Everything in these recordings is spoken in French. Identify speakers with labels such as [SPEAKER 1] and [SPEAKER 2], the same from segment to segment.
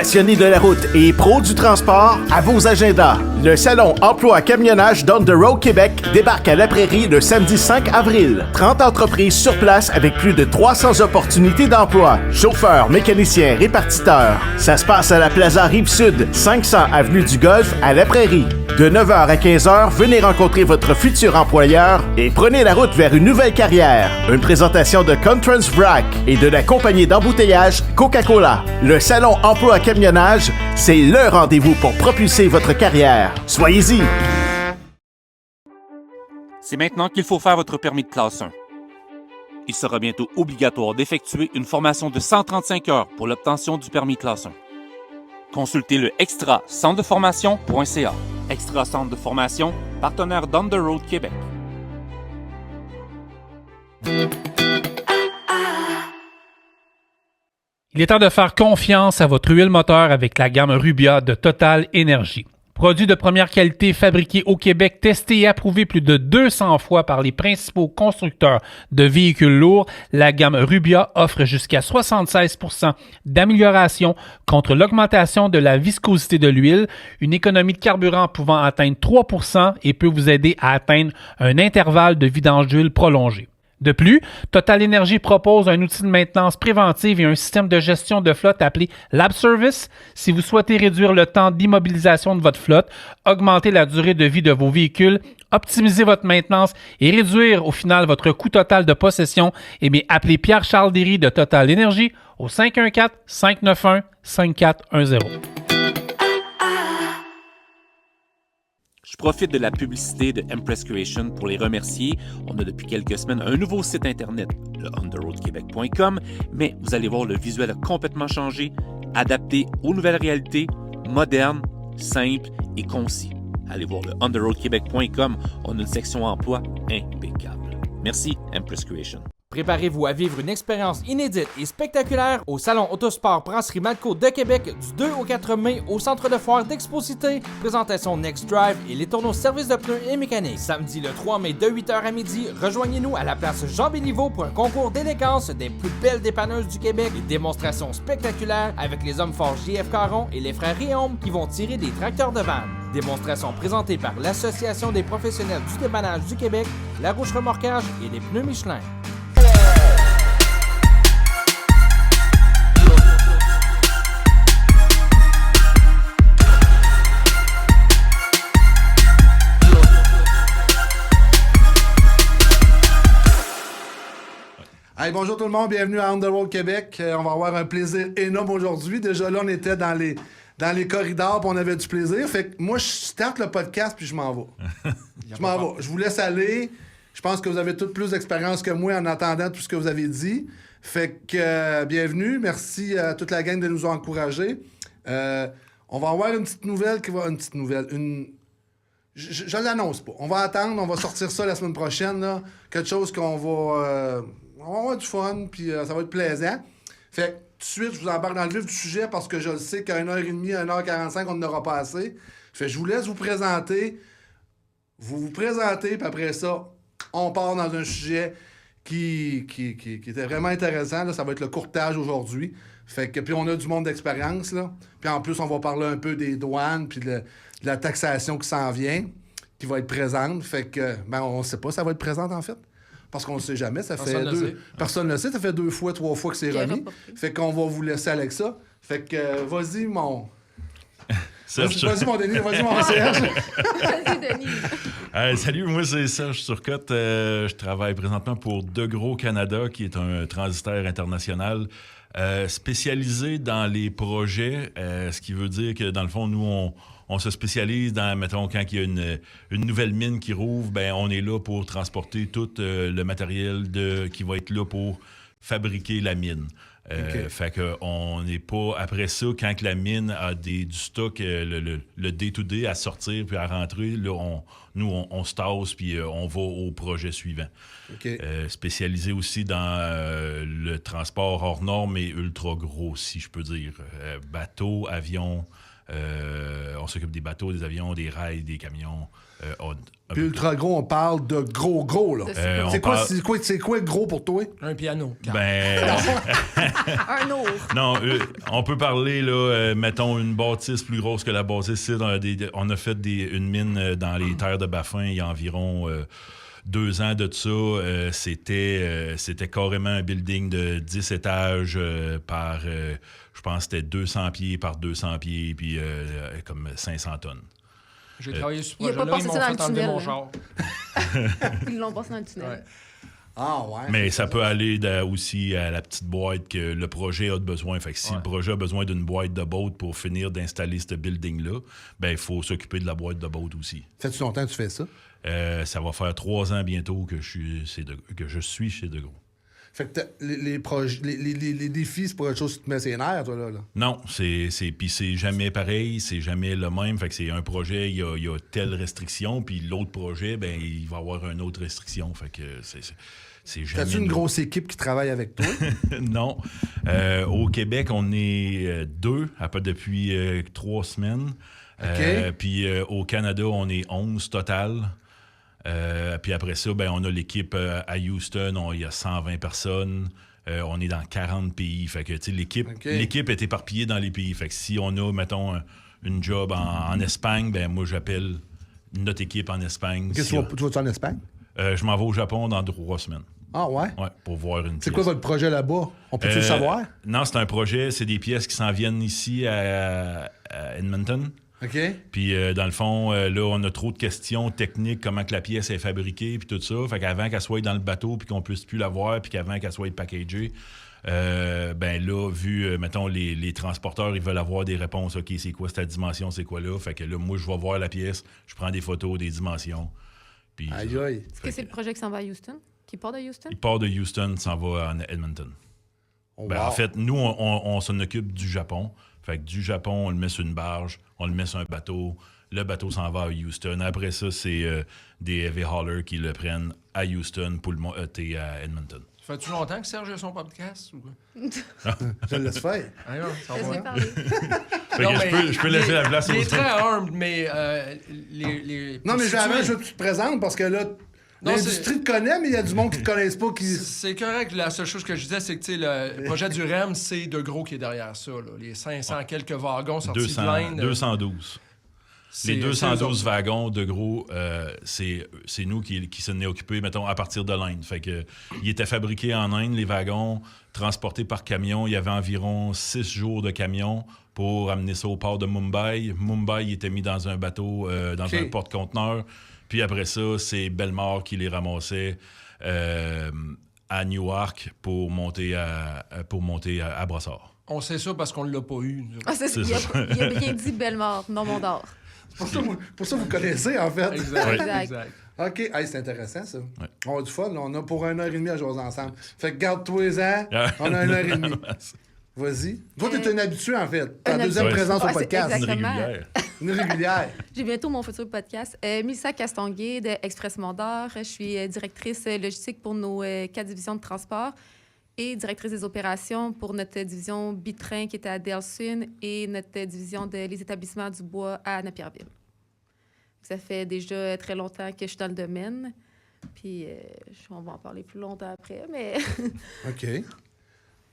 [SPEAKER 1] Passionnés de la route et pros du transport, à vos agendas. Le salon Emploi Camionnage Down the Road Québec débarque à La Prairie le samedi 5 avril. 30 entreprises sur place avec plus de 300 opportunités d'emploi. Chauffeurs, mécaniciens, répartiteurs. Ça se passe à la Plaza Rive-Sud, 500 avenue du Golfe à La Prairie. De 9h à 15h, venez rencontrer votre futur employeur et prenez la route vers une nouvelle carrière. Une présentation de Contrans Vrac et de la compagnie d'embouteillage Coca-Cola. Le salon Emploi Camionnage, c'est le rendez-vous pour propulser votre carrière. Soyez-y!
[SPEAKER 2] C'est maintenant qu'il faut faire votre permis de classe 1. Il sera bientôt obligatoire d'effectuer une formation de 135 heures pour l'obtention du permis classe 1. Consultez le extra-centre-de-formation.ca. Extra Centre de formation, partenaire Down the Road Québec.
[SPEAKER 3] Il est temps de faire confiance à votre huile moteur avec la gamme Rubia de Total Énergie. Produit de première qualité fabriqué au Québec, testé et approuvé plus de 200 fois par les principaux constructeurs de véhicules lourds, la gamme Rubia offre jusqu'à 76% d'amélioration contre l'augmentation de la viscosité de l'huile, une économie de carburant pouvant atteindre 3% et peut vous aider à atteindre un intervalle de vidange d'huile prolongé. De plus, Total Energy propose un outil de maintenance préventive et un système de gestion de flotte appelé Lab Service. Si vous souhaitez réduire le temps d'immobilisation de votre flotte, augmenter la durée de vie de vos véhicules, optimiser votre maintenance et réduire au final votre coût total de possession, appelez Pierre-Charles Derry de Total Energy au 514-591-5410.
[SPEAKER 2] Je profite de la publicité de Empress Creation pour les remercier. On a depuis quelques semaines un nouveau site internet, le ontheroadquebec.com, mais vous allez voir, le visuel a complètement changé, adapté aux nouvelles réalités, moderne, simple et concis. Allez voir le ontheroadquebec.com, on a une section emploi impeccable. Merci, Empress Creation.
[SPEAKER 4] Préparez-vous à vivre une expérience inédite et spectaculaire au Salon Autosport Brasserie Malco de Québec du 2 au 4 mai au Centre de foire d'Exposité. Présentation Next Drive et les tourneaux service de pneus et mécanique. Samedi le 3 mai de 8h à midi, rejoignez-nous à la place Jean-Béliveau pour un concours d'élégance des plus belles dépanneuses du Québec. Des démonstrations spectaculaires avec les hommes forts J.F. Caron et les frères Riom qui vont tirer des tracteurs de vanne. Démonstration présentée par l'Association des professionnels du dépannage du Québec, La Rouche Remorquage et les pneus Michelin.
[SPEAKER 5] Hey, bonjour tout le monde, bienvenue à On the Road Québec. On va avoir un plaisir énorme aujourd'hui. Déjà là, on était dans les corridors et on avait du plaisir. Fait que moi, je starte le podcast puis je m'en vais. Je m'en vais. Je vous laisse aller. Je pense que vous avez toutes plus d'expérience que moi en entendant tout ce que vous avez dit. Fait que bienvenue. Merci à toute la gang de nous encourager. On va avoir une petite nouvelle qui va... Une petite nouvelle. Je l'annonce pas. On va attendre. On va sortir ça la semaine prochaine. Là. Quelque chose qu'on va... on va avoir du fun, puis ça va être plaisant. Fait que tout de suite, je vous embarque dans le vif du sujet parce que je le sais qu'à 1h30, 1h45, on n'aura pas assez. Fait que je vous laisse vous présenter. Vous présentez, puis après ça, on part dans un sujet qui était vraiment intéressant. Là. Ça va être le courtage aujourd'hui. Fait que, puis on a du monde d'expérience, là. Puis en plus, on va parler un peu des douanes, puis de la taxation qui s'en vient, qui va être présente. Fait que, on ne sait pas si ça va être présente, en fait. Parce qu'on ne sait jamais, Personne ne le sait, ça fait 2 fois, 3 fois que c'est remis. Fait qu'on va vous laisser avec ça. Fait que, vas-y, mon... Vas-y, mon Denis, vas-y, mon Serge.
[SPEAKER 6] Vas-y, Denis.
[SPEAKER 7] Salut, moi, c'est Serge Turcotte. Je travaille présentement pour De Gros Canada, qui est un transitaire international spécialisé dans les projets, ce qui veut dire que, dans le fond, nous, on se spécialise dans, mettons, quand il y a une nouvelle mine qui rouvre, on est là pour transporter tout le matériel qui va être là pour fabriquer la mine. Okay. Fait qu'on n'est pas... Après ça, quand la mine a du stock, le day-to-day à sortir puis à rentrer, là, on se tasse puis on va au projet suivant. Okay. Spécialisé aussi dans le transport hors norme et ultra gros, si je peux dire. Bateau, avion... On s'occupe des bateaux, des avions, des rails, des camions.
[SPEAKER 5] Puis ultra gros, on parle de gros, là. C'est quoi gros pour toi?
[SPEAKER 4] Un piano.
[SPEAKER 6] Un ours.
[SPEAKER 7] Non, on peut parler, là, mettons, une bâtisse plus grosse que la bâtisse. On a fait une mine dans les terres de Baffin il y a environ 2 ans de ça. C'était carrément un building de 10 étages par, je pense, c'était 200 pieds par 200 pieds, puis comme 500 tonnes.
[SPEAKER 4] J'ai travaillé sur ce
[SPEAKER 6] Il a pas
[SPEAKER 4] projet-là,
[SPEAKER 6] passé ça dans le tunnel,
[SPEAKER 4] mon
[SPEAKER 6] là.
[SPEAKER 4] char.
[SPEAKER 6] Ils l'ont passé dans le tunnel.
[SPEAKER 4] Ouais.
[SPEAKER 5] Ah ouais.
[SPEAKER 7] Mais ça peut aller aussi à la petite boîte que le projet a besoin. Fait que si le projet a besoin d'une boîte de boat pour finir d'installer ce building-là, ben il faut s'occuper de la boîte de boat aussi.
[SPEAKER 5] Fait-tu longtemps que tu fais ça?
[SPEAKER 7] Ça va faire 3 ans bientôt que je suis chez De Gros.
[SPEAKER 5] Fait que les défis, c'est pas quelque chose qui te met ses nerfs, toi, là.
[SPEAKER 7] Non, puis c'est jamais pareil, c'est jamais le même. Fait que c'est un projet, il y a telle restriction, puis l'autre projet, ben il va avoir une autre restriction. Fait que c'est jamais...
[SPEAKER 5] T'as-tu une grosse équipe qui travaille avec toi?
[SPEAKER 7] Non. Au Québec, on est 2, depuis 3 semaines.
[SPEAKER 5] OK.
[SPEAKER 7] Puis au Canada, on est 11 total. Puis après ça, ben, on a l'équipe à Houston, il y a 120 personnes. On est dans 40 pays. Fait que, tu sais, l'équipe est éparpillée dans les pays. Fait que si on a, mettons, une job en Espagne, ben moi, j'appelle notre équipe en Espagne.
[SPEAKER 5] Tu vas-tu en Espagne?
[SPEAKER 7] Je m'en vais au Japon dans 3 semaines.
[SPEAKER 5] Ah ouais?
[SPEAKER 7] Ouais, pour voir une
[SPEAKER 5] C'est
[SPEAKER 7] pièce.
[SPEAKER 5] quoi votre projet là-bas? On peut-tu le savoir?
[SPEAKER 7] Non, c'est un projet, c'est des pièces qui s'en viennent ici à Edmonton.
[SPEAKER 5] OK.
[SPEAKER 7] Puis, dans le fond, là, on a trop de questions techniques, comment que la pièce est fabriquée, puis tout ça. Fait qu'avant qu'elle soit dans le bateau, puis qu'on puisse plus la voir, puis qu'avant qu'elle soit packagée, ben là, vu, mettons, les transporteurs, ils veulent avoir des réponses. OK, c'est quoi cette dimension, c'est quoi là? Fait que là, moi, je vais voir la pièce, je prends des photos, des dimensions. Puis,
[SPEAKER 5] Aïe, aïe.
[SPEAKER 6] Est-ce que c'est le projet qui s'en va à Houston? Qui part de Houston?
[SPEAKER 7] il part de Houston, s'en va à Edmonton.
[SPEAKER 5] Oh,
[SPEAKER 7] Ben,
[SPEAKER 5] wow.
[SPEAKER 7] en fait, nous, on s'en occupe du Japon. Fait que du Japon, on le met sur une barge, on le met sur un bateau. Le bateau s'en va à Houston. Après ça, c'est des heavy haulers qui le prennent à Houston pour le monter à Edmonton.
[SPEAKER 4] Ça fait-tu longtemps que Serge a son podcast? Ou...
[SPEAKER 5] Je le laisse faire.
[SPEAKER 4] Ah non, ça
[SPEAKER 6] Laisse-les
[SPEAKER 4] va.
[SPEAKER 6] parler.
[SPEAKER 7] Fait que je peux laisser la place
[SPEAKER 4] Il
[SPEAKER 7] aux
[SPEAKER 4] est très
[SPEAKER 7] autres.
[SPEAKER 4] humble, mais les
[SPEAKER 5] Non, mais
[SPEAKER 4] pour
[SPEAKER 5] avant,
[SPEAKER 4] situer-
[SPEAKER 5] je veux que tu te présentes parce que là,
[SPEAKER 4] Non,
[SPEAKER 5] l'industrie te connaît, mais il y a du monde qui te connaisse pas qui.
[SPEAKER 4] C'est correct. La seule chose que je disais, c'est que tu sais, le projet du REM, c'est De Gros qui est derrière ça. Là. Les 500 quelques wagons sortis de l'Inde.
[SPEAKER 7] 212. Les 212 wagons De Gros, c'est nous qui s'en est occupés, mettons, à partir de l'Inde. Fait que, ils étaient fabriqués en Inde, les wagons, transportés par camion. Il y avait environ 6 jours de camion pour amener ça au port de Mumbai. Mumbai, il était mis dans un bateau, dans un porte-conteneur. Puis après ça, c'est Belmar qui les ramassait à Newark pour monter à Brossard.
[SPEAKER 4] On sait ça parce qu'on l'a pas eu. nous.
[SPEAKER 6] Ah, c'est ça. Il a bien dit Bellemare, non mon d'or.
[SPEAKER 5] Pour ça, vous connaissez, en fait.
[SPEAKER 4] Exact.
[SPEAKER 6] Exact.
[SPEAKER 4] Exact.
[SPEAKER 5] OK. Hey, c'est intéressant, ça. On a du fun. Là. On a pour 1h30 à jouer ensemble. Fait que garde-toi-en. On a 1h30. Vas-y. Toi, t'es un habitué, en fait. Ta deuxième
[SPEAKER 6] habitué.
[SPEAKER 5] présence au
[SPEAKER 6] Ouais, c'est
[SPEAKER 5] podcast.
[SPEAKER 6] exact.
[SPEAKER 7] Une
[SPEAKER 6] Exactement.
[SPEAKER 7] régulière.
[SPEAKER 5] Une régulière.
[SPEAKER 6] J'ai bientôt mon futur podcast. Mélissa Castonguay de Express Mondor. Je suis directrice logistique pour nos 4 divisions de transport et directrice des opérations pour notre division Bitrain qui était à Delsun et notre division des établissements du bois à Napierville. Ça fait déjà très longtemps que je suis dans le domaine. Puis on va en parler plus longtemps après, mais
[SPEAKER 5] OK.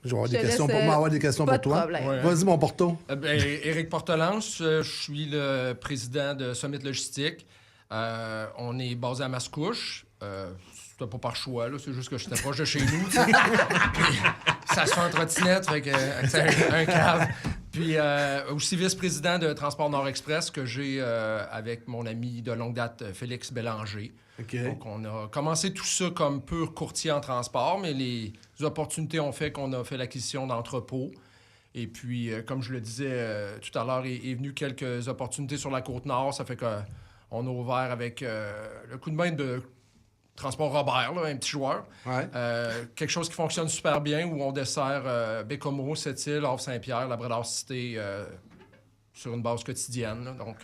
[SPEAKER 5] Je vais avoir
[SPEAKER 6] Je
[SPEAKER 5] des
[SPEAKER 6] te
[SPEAKER 5] questions
[SPEAKER 6] laisse,
[SPEAKER 5] pour moi, avoir des questions
[SPEAKER 6] pas
[SPEAKER 5] pour
[SPEAKER 6] de
[SPEAKER 5] toi.
[SPEAKER 6] problème.
[SPEAKER 4] Ouais.
[SPEAKER 5] Vas-y, mon Porto.
[SPEAKER 4] Éric Portelance, je suis le président de Summit Logistique. On est basé à Mascouche. C'était pas par choix, là, c'est juste que j'étais proche de chez nous. tu sais. Puis, ça se fait en trottinette, fait que c'est un cave. Puis aussi vice-président de Transport Nord Express que j'ai avec mon ami de longue date, Félix Bélanger.
[SPEAKER 5] OK.
[SPEAKER 4] Donc, on a commencé tout ça comme pur courtier en transport, mais les opportunités ont fait qu'on a fait l'acquisition d'entrepôts. Et puis, comme je le disais tout à l'heure, est venu quelques opportunités sur la Côte-Nord. Ça fait qu'on a ouvert avec le coup de main de Transport Robert, là, un petit joueur.
[SPEAKER 5] Ouais.
[SPEAKER 4] Quelque chose qui fonctionne super bien, où on dessert Bécomo, Sept-Îles, Havre-Saint-Pierre, Labrador-Cité sur une base quotidienne. Là. Donc,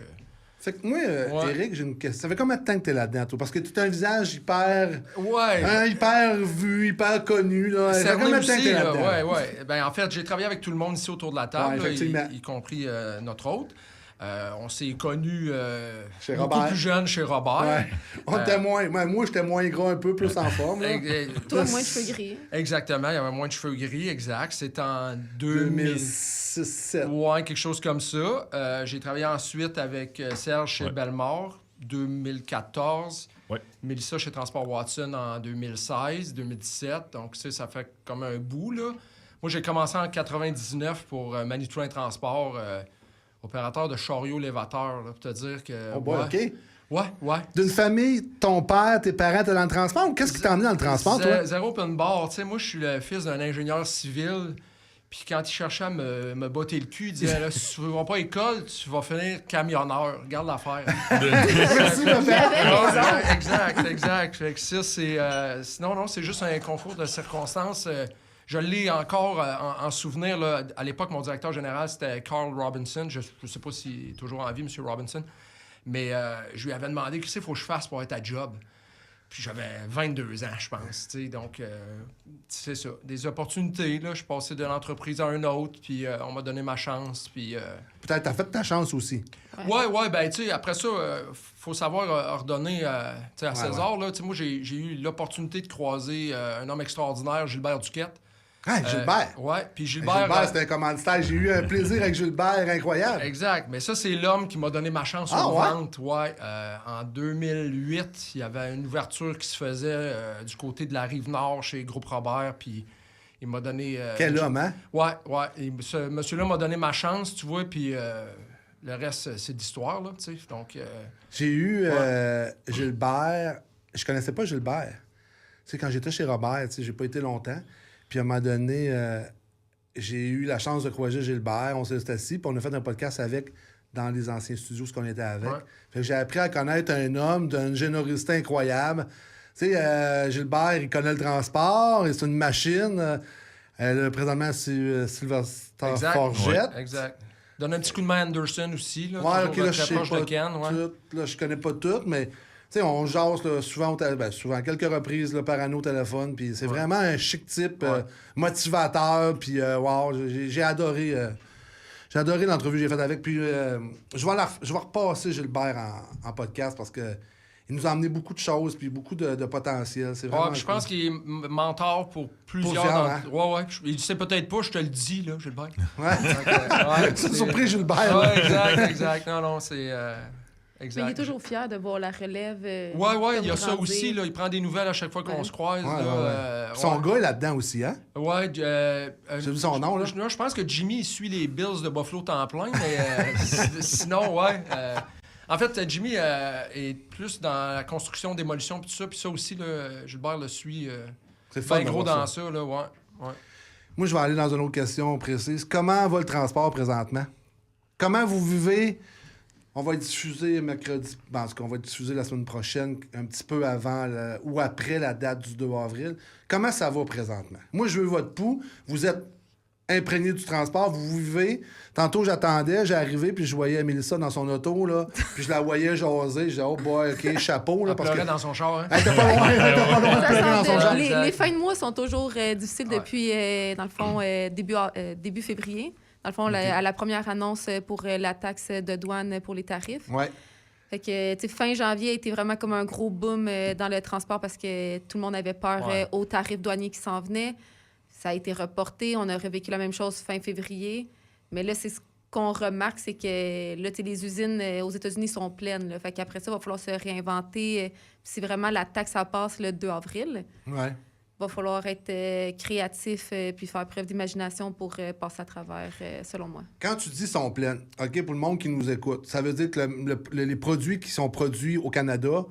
[SPEAKER 5] Fait que moi,
[SPEAKER 4] Ouais.
[SPEAKER 5] Éric, j'ai une question. Ça fait combien de temps que t'es là-dedans, toi? Parce que tu as un visage hyper...
[SPEAKER 4] ouais.
[SPEAKER 5] hyper vu, hyper connu, là. Ça fait
[SPEAKER 4] Cerné
[SPEAKER 5] combien de temps que
[SPEAKER 4] aussi,
[SPEAKER 5] t'es
[SPEAKER 4] là,
[SPEAKER 5] là-dedans?
[SPEAKER 4] ouais. Ben, en fait, j'ai travaillé avec tout le monde ici autour de la table,
[SPEAKER 5] Ouais,
[SPEAKER 4] là,
[SPEAKER 5] effectivement.
[SPEAKER 4] y compris notre hôte.
[SPEAKER 8] On s'est connus
[SPEAKER 5] Chez
[SPEAKER 8] beaucoup
[SPEAKER 5] Robert.
[SPEAKER 8] plus jeunes chez Robert.
[SPEAKER 5] Ouais. On était moins... Moi, j'étais moins gros, un peu plus en forme. Là.
[SPEAKER 6] Toi, moins de cheveux gris.
[SPEAKER 8] Exactement, il y avait moins de cheveux gris, exact. C'était en
[SPEAKER 5] 2006-2007.
[SPEAKER 8] Ouais, quelque chose comme ça. J'ai travaillé ensuite avec Serge chez Bellemare, 2014.
[SPEAKER 7] Ouais.
[SPEAKER 8] Mélissa chez Transport Watson en 2016-2017. Donc, ça fait comme un bout, là. Moi, j'ai commencé en 99 pour Manitoulin Transport, opérateur de chariot-lévateur, là, pour te dire que...
[SPEAKER 5] Oh boy, OK.
[SPEAKER 8] Ouais.
[SPEAKER 5] D'une famille, ton père, tes parents étaient dans le transport ou qu'est-ce qui t'a emmené dans le transport, toi?
[SPEAKER 8] Zéro open bar. Tu sais, moi, je suis le fils d'un ingénieur civil. Puis quand il cherchait à me botter le cul, il disait là, si tu ne vas pas à l'école, tu vas finir camionneur. Regarde l'affaire.
[SPEAKER 5] Merci, mon père.
[SPEAKER 8] Exact. Fait que ça, c'est... non, c'est juste un concours de circonstances. Je l'ai encore en souvenir. Là. À l'époque, mon directeur général, c'était Carl Robinson. Je ne sais pas s'il est toujours en vie, M. Robinson. Mais je lui avais demandé qu'est-ce qu'il faut que je fasse pour être à job. Puis j'avais 22 ans, je pense. T'sais. Donc, c'est ça. Des opportunités. Là. Je suis passé de l'entreprise à un autre, puis on m'a donné ma chance. Puis,
[SPEAKER 5] Peut-être t'as fait ta chance aussi.
[SPEAKER 8] Ouais, ben, tu sais, après ça, faut savoir ordonner à César. Là, moi, j'ai eu l'opportunité de croiser un homme extraordinaire, Gilbert Duquette.
[SPEAKER 5] Ah, Gilbert.
[SPEAKER 8] Ouais, puis Gilbert...
[SPEAKER 5] Gilbert, c'était un commanditaire. J'ai eu un plaisir avec Gilbert incroyable.
[SPEAKER 8] Exact. Mais ça, c'est l'homme qui m'a donné ma chance aux ventes. Ouais. En 2008, il y avait une ouverture qui se faisait du côté de la Rive-Nord chez Groupe Robert, puis il m'a donné...
[SPEAKER 5] Quel homme, hein?
[SPEAKER 8] Ouais. Et ce monsieur-là m'a donné ma chance, tu vois, puis le reste, c'est de l'histoire, là, tu sais. Donc...
[SPEAKER 5] J'ai eu Gilbert... Je connaissais pas Gilbert. Tu sais, quand j'étais chez Robert, tu sais, j'ai pas été longtemps. Puis à un moment donné, j'ai eu la chance de croiser Gilbert. On s'est assis, puis on a fait un podcast avec dans les anciens studios, ce qu'on était avec.
[SPEAKER 8] Ouais.
[SPEAKER 5] Fait que j'ai appris à connaître un homme d'une générosité incroyable. Tu sais, Gilbert, il connaît le transport, c'est une machine. Présentement, c'est Sylvester Forgette.
[SPEAKER 8] Ouais, exact. Donne un petit coup de main à Anderson aussi. Là,
[SPEAKER 5] Ouais, ok, là, je
[SPEAKER 8] très
[SPEAKER 5] sais
[SPEAKER 8] proche
[SPEAKER 5] pas
[SPEAKER 8] de Ken, ouais.
[SPEAKER 5] tout. Là, je connais pas tout, mais... Tu sais, on jase là, souvent, quelques reprises là, par année au téléphone, puis c'est vraiment un chic type, motivateur, puis wow, j'ai adoré l'entrevue que j'ai faite avec, puis je vais repasser Gilbert en podcast parce que il nous a amené beaucoup de choses, puis beaucoup de potentiel. C'est vraiment
[SPEAKER 8] je pense qu'il est mentor pour plusieurs.
[SPEAKER 5] Hein?
[SPEAKER 8] Ouais. Il sait peut-être pas, je te le dis, là, Gilbert.
[SPEAKER 5] Ouais. C'est surpris, Gilbert.
[SPEAKER 8] Ouais, exact. Non, c'est... Exact.
[SPEAKER 6] Mais il est toujours fier de voir la relève.
[SPEAKER 8] Ouais, il y a ça aussi. Là, il prend des nouvelles à chaque fois qu'on se croise.
[SPEAKER 5] Son gars est là-dedans aussi, hein?
[SPEAKER 8] Ouais.
[SPEAKER 5] J'ai vu son nom, là.
[SPEAKER 8] Je pense que Jimmy, il suit les Bills de Buffalo temps plein, mais sinon, ouais. En fait, Jimmy est plus dans la construction, démolition, puis tout ça. Puis ça aussi, là, Gilbert le suit.
[SPEAKER 5] C'est fun
[SPEAKER 8] gros dans
[SPEAKER 5] ça.
[SPEAKER 8] ça, là, ouais.
[SPEAKER 5] Moi, je vais aller dans une autre question précise. Comment va le transport présentement? Comment vous vivez... On va être diffusé mercredi, en tout cas, on va être diffusé la semaine prochaine, un petit peu avant ou après la date du 2 avril. Comment ça va présentement? Moi, je veux votre pouls. Vous êtes imprégné du transport, vous vivez. Tantôt, j'attendais, j'arrivais, puis je voyais Mélissa dans son auto, là, puis je la voyais jaser. Je disais, oh boy, OK, chapeau. Là,
[SPEAKER 8] Elle pleurait dans son char, hein?
[SPEAKER 5] Elle était pas loin, de pleurer dans son char.
[SPEAKER 6] Les fins de mois sont toujours difficiles depuis, dans le fond, début février. Dans le fond, à la première annonce pour la taxe de douane pour les tarifs.
[SPEAKER 5] Ouais.
[SPEAKER 6] Fait que, tu sais, fin janvier a été vraiment comme un gros boom dans le transport parce que tout le monde avait peur aux tarifs douaniers qui s'en venaient. Ça a été reporté. On a revécu la même chose fin février. Mais là, c'est ce qu'on remarque, c'est que là, tu sais, les usines aux États-Unis sont pleines. Là. Fait qu'après ça, il va falloir se réinventer. Si vraiment la taxe, ça passe le 2 avril.
[SPEAKER 5] Ouais.
[SPEAKER 6] Va falloir être créatif puis faire preuve d'imagination pour passer à travers, selon moi.
[SPEAKER 5] Quand tu dis sont pleines, OK, pour le monde qui nous écoute, ça veut dire que les produits qui sont produits au Canada,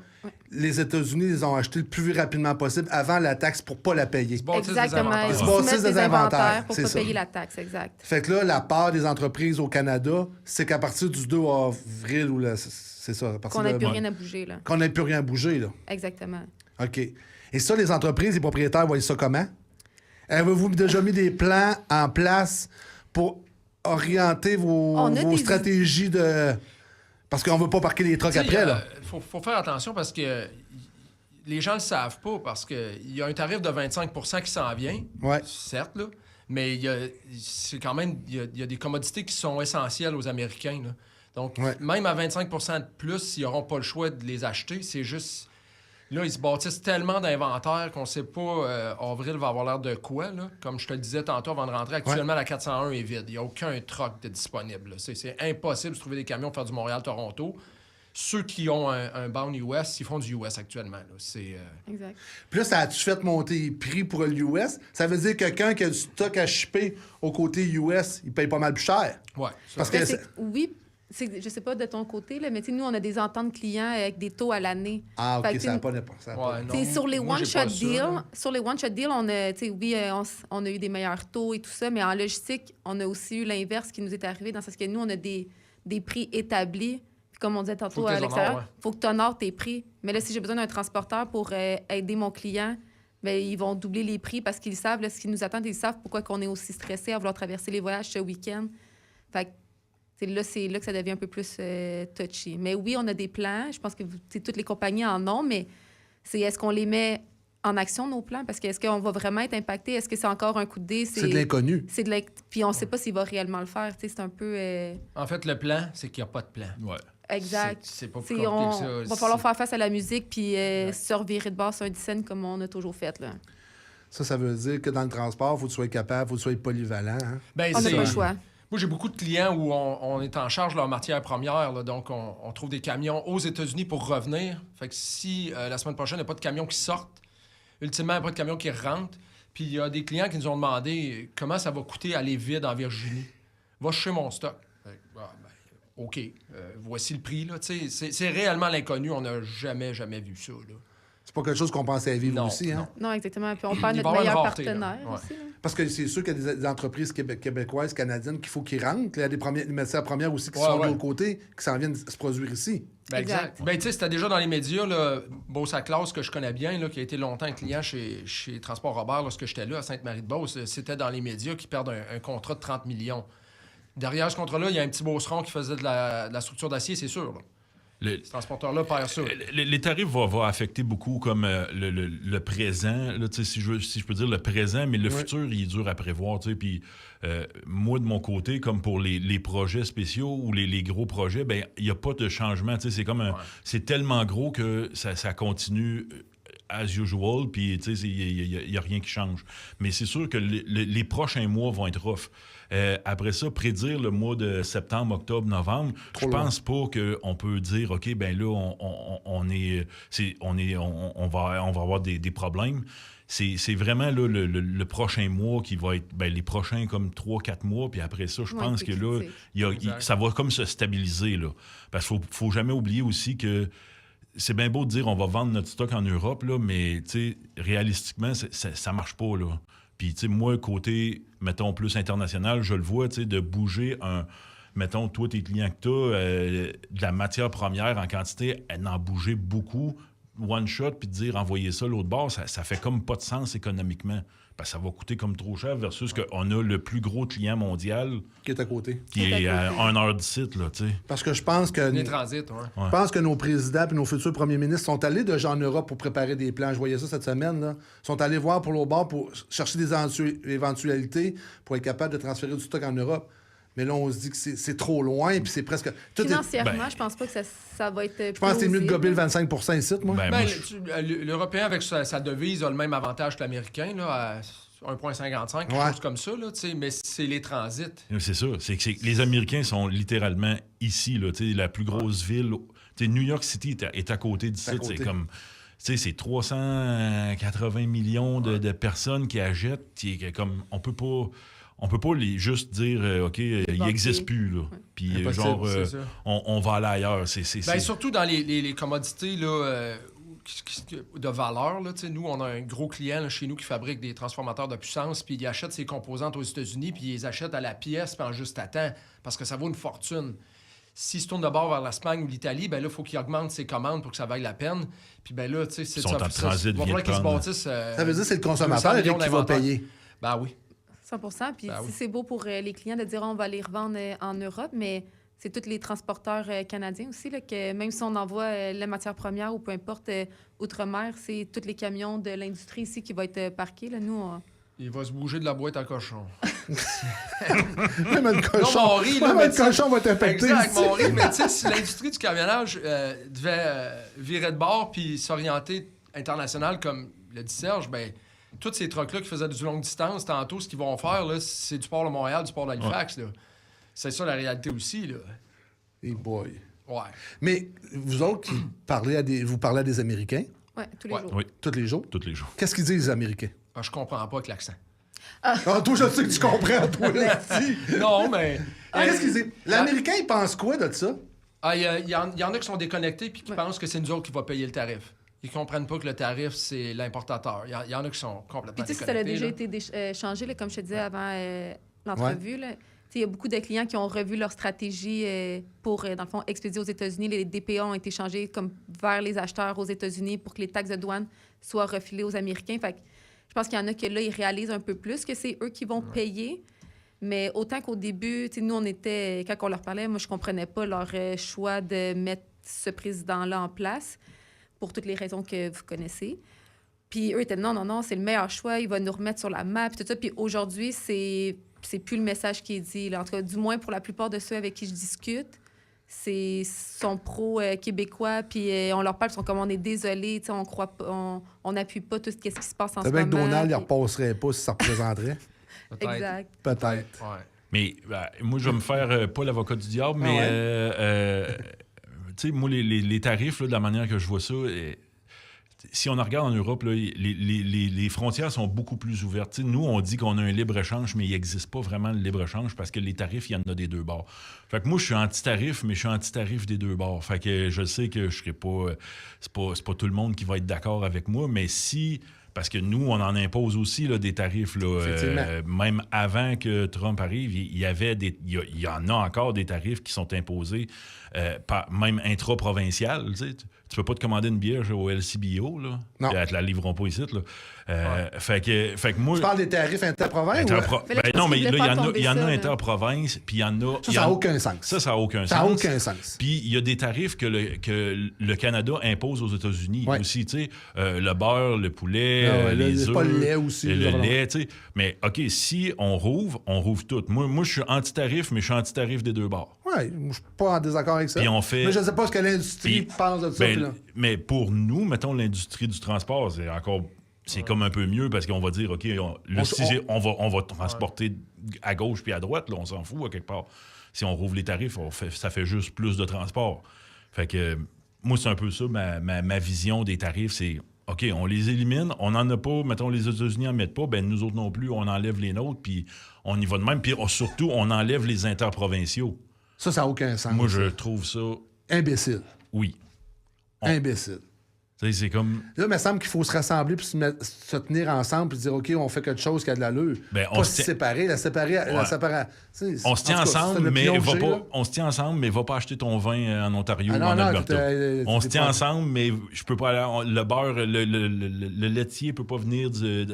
[SPEAKER 5] les États-Unis les ont achetés le plus rapidement possible avant la taxe pour ne pas la payer.
[SPEAKER 6] Exactement. Ils
[SPEAKER 5] se bâtissent
[SPEAKER 6] des inventaires pour
[SPEAKER 5] c'est
[SPEAKER 6] ne pas
[SPEAKER 5] ça.
[SPEAKER 6] payer la taxe, exact.
[SPEAKER 5] Fait que là, la part des entreprises au Canada, c'est qu'à partir du 2 avril, ou c'est ça, à partir
[SPEAKER 6] qu'on n'ait plus rien à bouger, là.
[SPEAKER 5] Qu'on n'ait plus rien à bouger, là.
[SPEAKER 6] Exactement.
[SPEAKER 5] OK. Et ça, les entreprises, les propriétaires voient ça comment? Avez-vous déjà mis des plans en place pour orienter vos stratégies de... Parce qu'on ne veut pas parquer les trucks après, là.
[SPEAKER 8] Faut faire attention parce que les gens ne le savent pas parce qu'il y a un tarif de 25 % qui s'en vient, certes, là, mais c'est quand même... Il y a des commodités qui sont essentielles aux Américains, là. Donc,
[SPEAKER 5] Ouais.
[SPEAKER 8] même à 25 de plus, ils n'auront pas le choix de les acheter. C'est juste... Là, ils se bâtissent tellement d'inventaire qu'on ne sait pas avril va avoir l'air de quoi. Là. Comme je te le disais tantôt avant de rentrer, actuellement, la 401 est vide. Il n'y a aucun truck de disponible. Là. C'est impossible de trouver des camions pour faire du Montréal-Toronto. Ceux qui ont un bound US, ils font du US actuellement. Là.
[SPEAKER 6] Exact.
[SPEAKER 5] Puis là, ça a-tu fait monter les prix pour l'US? Ça veut dire que quelqu'un qui a du stock à shipper au côté US, il paye pas mal plus cher.
[SPEAKER 8] Ouais.
[SPEAKER 5] Parce
[SPEAKER 6] Ben,
[SPEAKER 5] que
[SPEAKER 6] oui, je sais pas de ton côté, là, mais nous, on a des ententes clients avec des taux à l'année.
[SPEAKER 5] Ah,
[SPEAKER 6] Fait
[SPEAKER 5] OK,
[SPEAKER 6] que,
[SPEAKER 5] ça n'a pas n'importe
[SPEAKER 8] Ouais, non,
[SPEAKER 6] T'sais, sur les
[SPEAKER 8] moi, j'ai
[SPEAKER 6] one-shot
[SPEAKER 8] pas ça,
[SPEAKER 6] deals,
[SPEAKER 8] là.
[SPEAKER 6] on a, oui, on a eu des meilleurs taux et tout ça, mais en logistique, on a aussi eu l'inverse qui nous est arrivé dans ce que nous, on a des prix établis. Puis comme on disait
[SPEAKER 8] Faut
[SPEAKER 6] tantôt
[SPEAKER 8] que
[SPEAKER 6] à
[SPEAKER 8] t'es
[SPEAKER 6] l'extérieur,
[SPEAKER 8] honores, ouais.
[SPEAKER 6] il faut que tu honores tes prix. Mais là, si j'ai besoin d'un transporteur pour aider mon client, bien, ils vont doubler les prix parce qu'ils savent là, ce qui nous attend. Ils savent pourquoi on est aussi stressé à vouloir traverser les voyages ce week-end. Fait que, c'est là que ça devient un peu plus touchy. Mais oui, on a des plans. Je pense que toutes les compagnies en ont, mais est-ce qu'on les met en action, nos plans? Parce que est-ce qu'on va vraiment être impacté? Est-ce que c'est encore un coup de dé?
[SPEAKER 5] c'est de l'inconnu.
[SPEAKER 6] Puis on ne sait pas s'il va réellement le faire. C'est un peu...
[SPEAKER 8] En fait, le plan, c'est qu'il n'y a pas de plan.
[SPEAKER 7] Ouais.
[SPEAKER 6] Exact.
[SPEAKER 8] C'est pas plus
[SPEAKER 6] C'est-
[SPEAKER 8] compliqué que
[SPEAKER 6] on
[SPEAKER 8] ça.
[SPEAKER 6] va falloir faire face à la musique puis se revirer de base sur un scène comme on a toujours fait. Là.
[SPEAKER 5] Ça veut dire que dans le transport, il faut que tu sois capable, il faut que tu sois polyvalent. Hein?
[SPEAKER 8] Ben,
[SPEAKER 6] On n'a
[SPEAKER 8] c'est-
[SPEAKER 6] pas le choix.
[SPEAKER 8] Moi, j'ai beaucoup de clients où on est en charge de leur matière première. Là, donc, on trouve des camions aux États-Unis pour revenir. Fait que si la semaine prochaine, il n'y a pas de camions qui sortent, ultimement, il n'y a pas de camions qui rentrent. Puis il y a des clients qui nous ont demandé comment ça va coûter aller vide en Virginie. Va chercher mon stock. Fait que, OK, voici le prix. Là. C'est réellement l'inconnu. On n'a jamais vu ça. Là.
[SPEAKER 5] C'est pas quelque chose qu'on pensait vivre
[SPEAKER 8] Non,
[SPEAKER 5] aussi. Hein?
[SPEAKER 6] Non, exactement. Puis on perd
[SPEAKER 8] Il va
[SPEAKER 6] notre
[SPEAKER 8] y avoir une
[SPEAKER 6] meilleur
[SPEAKER 8] rareté, là.
[SPEAKER 6] partenaire
[SPEAKER 8] Ouais.
[SPEAKER 6] aussi. Là.
[SPEAKER 5] Parce que c'est sûr qu'il y a des entreprises québécoises, canadiennes, qu'il faut qu'ils rentrent. Il y a des matières premières aussi qui
[SPEAKER 8] Ouais,
[SPEAKER 5] sont de
[SPEAKER 8] ouais.
[SPEAKER 5] l'autre côté, qui s'en viennent se produire ici.
[SPEAKER 8] Ben,
[SPEAKER 6] Exact.
[SPEAKER 8] Ben, tu sais, c'était déjà dans les médias, là, Beauce-à-Classe, que je connais bien, là, qui a été longtemps un client chez Transport Robert lorsque j'étais là, à Sainte-Marie-de-Beauce. C'était dans les médias qui perdent un contrat de 30 millions. Derrière ce contrat-là, il y a un petit Beauceron qui faisait de la structure d'acier, c'est sûr. Là. Ce transporteur-là perd ça.
[SPEAKER 7] Les tarifs vont affecter beaucoup comme le présent, là, si je peux dire le présent, mais le futur, il est dur à prévoir. Puis moi, de mon côté, comme pour les projets spéciaux ou les gros projets, ben il n'y a pas de changement. C'est comme c'est tellement gros que ça continue as usual, puis il n'y a rien qui change. Mais c'est sûr que les prochains mois vont être rough. Après ça, prédire le mois de septembre, octobre, novembre, je pense pas qu'on peut dire, OK, ben là, on va avoir des problèmes. C'est vraiment là, le prochain mois qui va être les prochains comme 3-4 mois, puis après ça, je pense que là, ça va comme se stabiliser. Là. Parce qu'il faut jamais oublier aussi que c'est bien beau de dire on va vendre notre stock en Europe, là, mais réalistiquement, ça marche pas. Là. Puis, moi, côté, mettons, plus international, je le vois, de bouger mettons, toi, tes clients que tu as, de la matière première en quantité, d'en bouger beaucoup, one shot, puis de dire envoyer ça l'autre bord, ça fait comme pas de sens économiquement. Parce que ça va coûter comme trop cher versus qu'on a le plus gros client mondial
[SPEAKER 5] Qui est à côté.
[SPEAKER 7] qui est à 1 heure du site, là, tu sais.
[SPEAKER 5] Parce que je pense que...
[SPEAKER 8] Les transits,
[SPEAKER 5] Je pense que nos présidents et nos futurs premiers ministres sont allés déjà en Europe pour préparer des plans. Je voyais ça cette semaine. Là. Ils sont allés voir pour l'autre bord pour chercher des éventualités pour être capable de transférer du stock en Europe. Mais là, on se dit que c'est trop loin, puis c'est presque...
[SPEAKER 6] Financièrement, je pense pas que ça va être.
[SPEAKER 5] Je pense que c'est mieux de gober le 25 ici, moi.
[SPEAKER 7] Ben,
[SPEAKER 8] Ben,
[SPEAKER 7] moi,
[SPEAKER 8] l'Européen, avec sa devise, a le même avantage que l'Américain, là, à 1,55, quelque chose comme ça, là, mais c'est les transits.
[SPEAKER 7] C'est ça. C'est que les Américains sont littéralement ici, là, la plus grosse ville. New York City est à côté d'ici. C'est comme... c'est 380 millions de personnes qui achètent. Comme, on peut pas juste dire, OK, il n'existe plus. Là. Puis, on va aller ailleurs.
[SPEAKER 8] Surtout dans les commodités là, de valeur. Là, nous, on a un gros client là, chez nous qui fabrique des transformateurs de puissance, puis il achète ses composantes aux États-Unis, puis il les achète à la pièce, puis en juste à temps, parce que ça vaut une fortune. S'il se tourne de bord vers l'Espagne ou l'Italie, ben là, il faut qu'il augmente ses commandes pour que ça vaille la peine. Puis ben là, tu sais, c'est
[SPEAKER 7] Ils sont en transit,
[SPEAKER 8] il va falloir qu'ils se bâtissent.
[SPEAKER 5] Ça veut dire que c'est le consommateur qui va payer.
[SPEAKER 8] Ben oui.
[SPEAKER 6] 100%. Puis
[SPEAKER 8] Ben oui.
[SPEAKER 6] c'est beau pour les clients de dire on va les revendre en Europe, mais c'est tous les transporteurs canadiens aussi, là, que même si on envoie la matière première ou peu importe outre-mer, c'est tous les camions de l'industrie ici qui vont être parqués. Là. Nous,
[SPEAKER 8] Il va se bouger de la boîte à cochon.
[SPEAKER 5] Même le cochon,
[SPEAKER 8] Non, mais on rit, là,
[SPEAKER 5] même
[SPEAKER 8] mais
[SPEAKER 5] le cochon va t'impacter.
[SPEAKER 8] Exact, mais on rit, mais tu sais, si l'industrie du camionnage devait virer de bord puis s'orienter international, comme le dit Serge, ben tous ces trucks-là qui faisaient du longue distance, tantôt, ce qu'ils vont faire, là, c'est du port de Montréal, du port d'Halifax. Là. C'est ça la réalité aussi. Là.
[SPEAKER 5] Hey boy.
[SPEAKER 8] Ouais.
[SPEAKER 5] Mais vous autres, vous parlez à des Américains
[SPEAKER 6] Oui, tous les jours.
[SPEAKER 7] Oui,
[SPEAKER 5] tous les jours?
[SPEAKER 7] tous les jours.
[SPEAKER 5] Qu'est-ce qu'ils disent, les Américains?
[SPEAKER 8] Ah, je comprends pas avec l'accent.
[SPEAKER 5] Ah, toi, je sais que tu comprends, toi, là-dessus.
[SPEAKER 8] Non, mais...
[SPEAKER 5] Qu'est-ce qu'ils disent? L'Américain, il pense quoi de ça?
[SPEAKER 8] Ah, il y en a qui sont déconnectés puis qui pensent que c'est nous autres qui va payer le tarif. Ils comprennent pas que le tarif, c'est l'importateur. Il y en a qui sont complètement
[SPEAKER 6] Puis tu sais,
[SPEAKER 8] déconnectés.
[SPEAKER 6] ça a déjà été changé, là, comme je te disais avant l'entrevue. Là. Il y a beaucoup de clients qui ont revu leur stratégie pour, dans le fond, expédier aux États-Unis. Les DPA ont été changés comme vers les acheteurs aux États-Unis pour que les taxes de douane soient refilées aux Américains. Fait que je pense qu'il y en a que là, ils réalisent un peu plus que c'est eux qui vont payer. Mais autant qu'au début, nous, on était... Quand on leur parlait, moi, je comprenais pas leur choix de mettre ce président-là en place pour toutes les raisons que vous connaissez. Puis eux étaient non, c'est le meilleur choix, il va nous remettre sur la map, tout ça. Puis aujourd'hui, c'est plus le message qui est dit. Là. En tout cas, du moins pour la plupart de ceux avec qui je discute, sont pro-québécois, puis on leur parle, ils sont comme on est désolé, on croit pas, on n'appuie pas tout ce qui se passe en ce moment.
[SPEAKER 5] C'est bien que Donald, il
[SPEAKER 6] puis...
[SPEAKER 5] repasserait pas si ça représenterait.
[SPEAKER 8] Peut-être.
[SPEAKER 6] Exact.
[SPEAKER 5] Peut-être.
[SPEAKER 8] Ouais.
[SPEAKER 7] Mais moi, je vais me faire pas l'avocat du diable, mais tu sais, moi, les tarifs, là, de la manière que je vois ça, si on regarde en Europe, là, les frontières sont beaucoup plus ouvertes. T'sais, nous, on dit qu'on a un libre-échange, mais il n'existe pas vraiment le libre-échange parce que les tarifs, il y en a des deux bords. Fait que moi, je suis anti-tarif, mais je suis anti-tarif des deux bords. Fait que je sais que je serai pas... c'est pas tout le monde qui va être d'accord avec moi, mais si... Parce que nous, on en impose aussi là, des tarifs. Là, même avant que Trump arrive, il y en a encore des tarifs qui sont imposés, même intra-provincial. Tu peux pas te commander une bière au LCBO. Là.
[SPEAKER 5] Non.
[SPEAKER 7] Ils te la livreront pas ici. Là. Fait que moi...
[SPEAKER 5] Tu parles des tarifs interprovinces?
[SPEAKER 7] Non, mais là, il y en a interprovinces, puis il y en a...
[SPEAKER 5] Ça n'a aucun sens.
[SPEAKER 7] Ça n'a aucun sens.
[SPEAKER 5] Ça n'a aucun sens.
[SPEAKER 7] Puis il y a des tarifs que le Canada impose aux États-Unis aussi. Tu sais, le beurre, le poulet, les œufs...
[SPEAKER 5] pas le lait aussi.
[SPEAKER 7] Le lait, tu sais. Mais OK, si on rouvre tout. Moi, je suis anti-tarif, mais je suis anti-tarif des deux bords.
[SPEAKER 5] Oui, je ne suis pas en désaccord avec ça.
[SPEAKER 7] Puis on fait...
[SPEAKER 5] Mais je ne sais pas ce que l'industrie pense de ça.
[SPEAKER 7] Mais pour nous, mettons, l'industrie du transport, c'est encore... C'est comme un peu mieux parce qu'on va dire, OK, on va transporter à gauche puis à droite, là, on s'en fout à quelque part. Si on rouvre les tarifs, ça fait juste plus de transport. Fait que moi, c'est un peu ça, ma vision des tarifs, c'est OK, on les élimine, on n'en a pas, mettons, les États-Unis n'en mettent pas, ben nous autres non plus, on enlève les nôtres, puis on y va de même. Puis surtout, on enlève les interprovinciaux.
[SPEAKER 5] Ça n'a aucun sens.
[SPEAKER 7] Moi, je trouve ça...
[SPEAKER 5] Imbécile.
[SPEAKER 7] Oui.
[SPEAKER 5] Imbécile.
[SPEAKER 7] C'est comme...
[SPEAKER 5] Là, il me semble qu'il faut se rassembler puis se tenir ensemble puis dire, OK, on fait quelque chose qui a de l'allure. Pas se séparer. On
[SPEAKER 7] se tient ensemble, mais va pas acheter ton vin en Ontario ou en Alberta. On se tient ensemble, mais je peux pas aller... Le beurre, le laitier peut pas venir de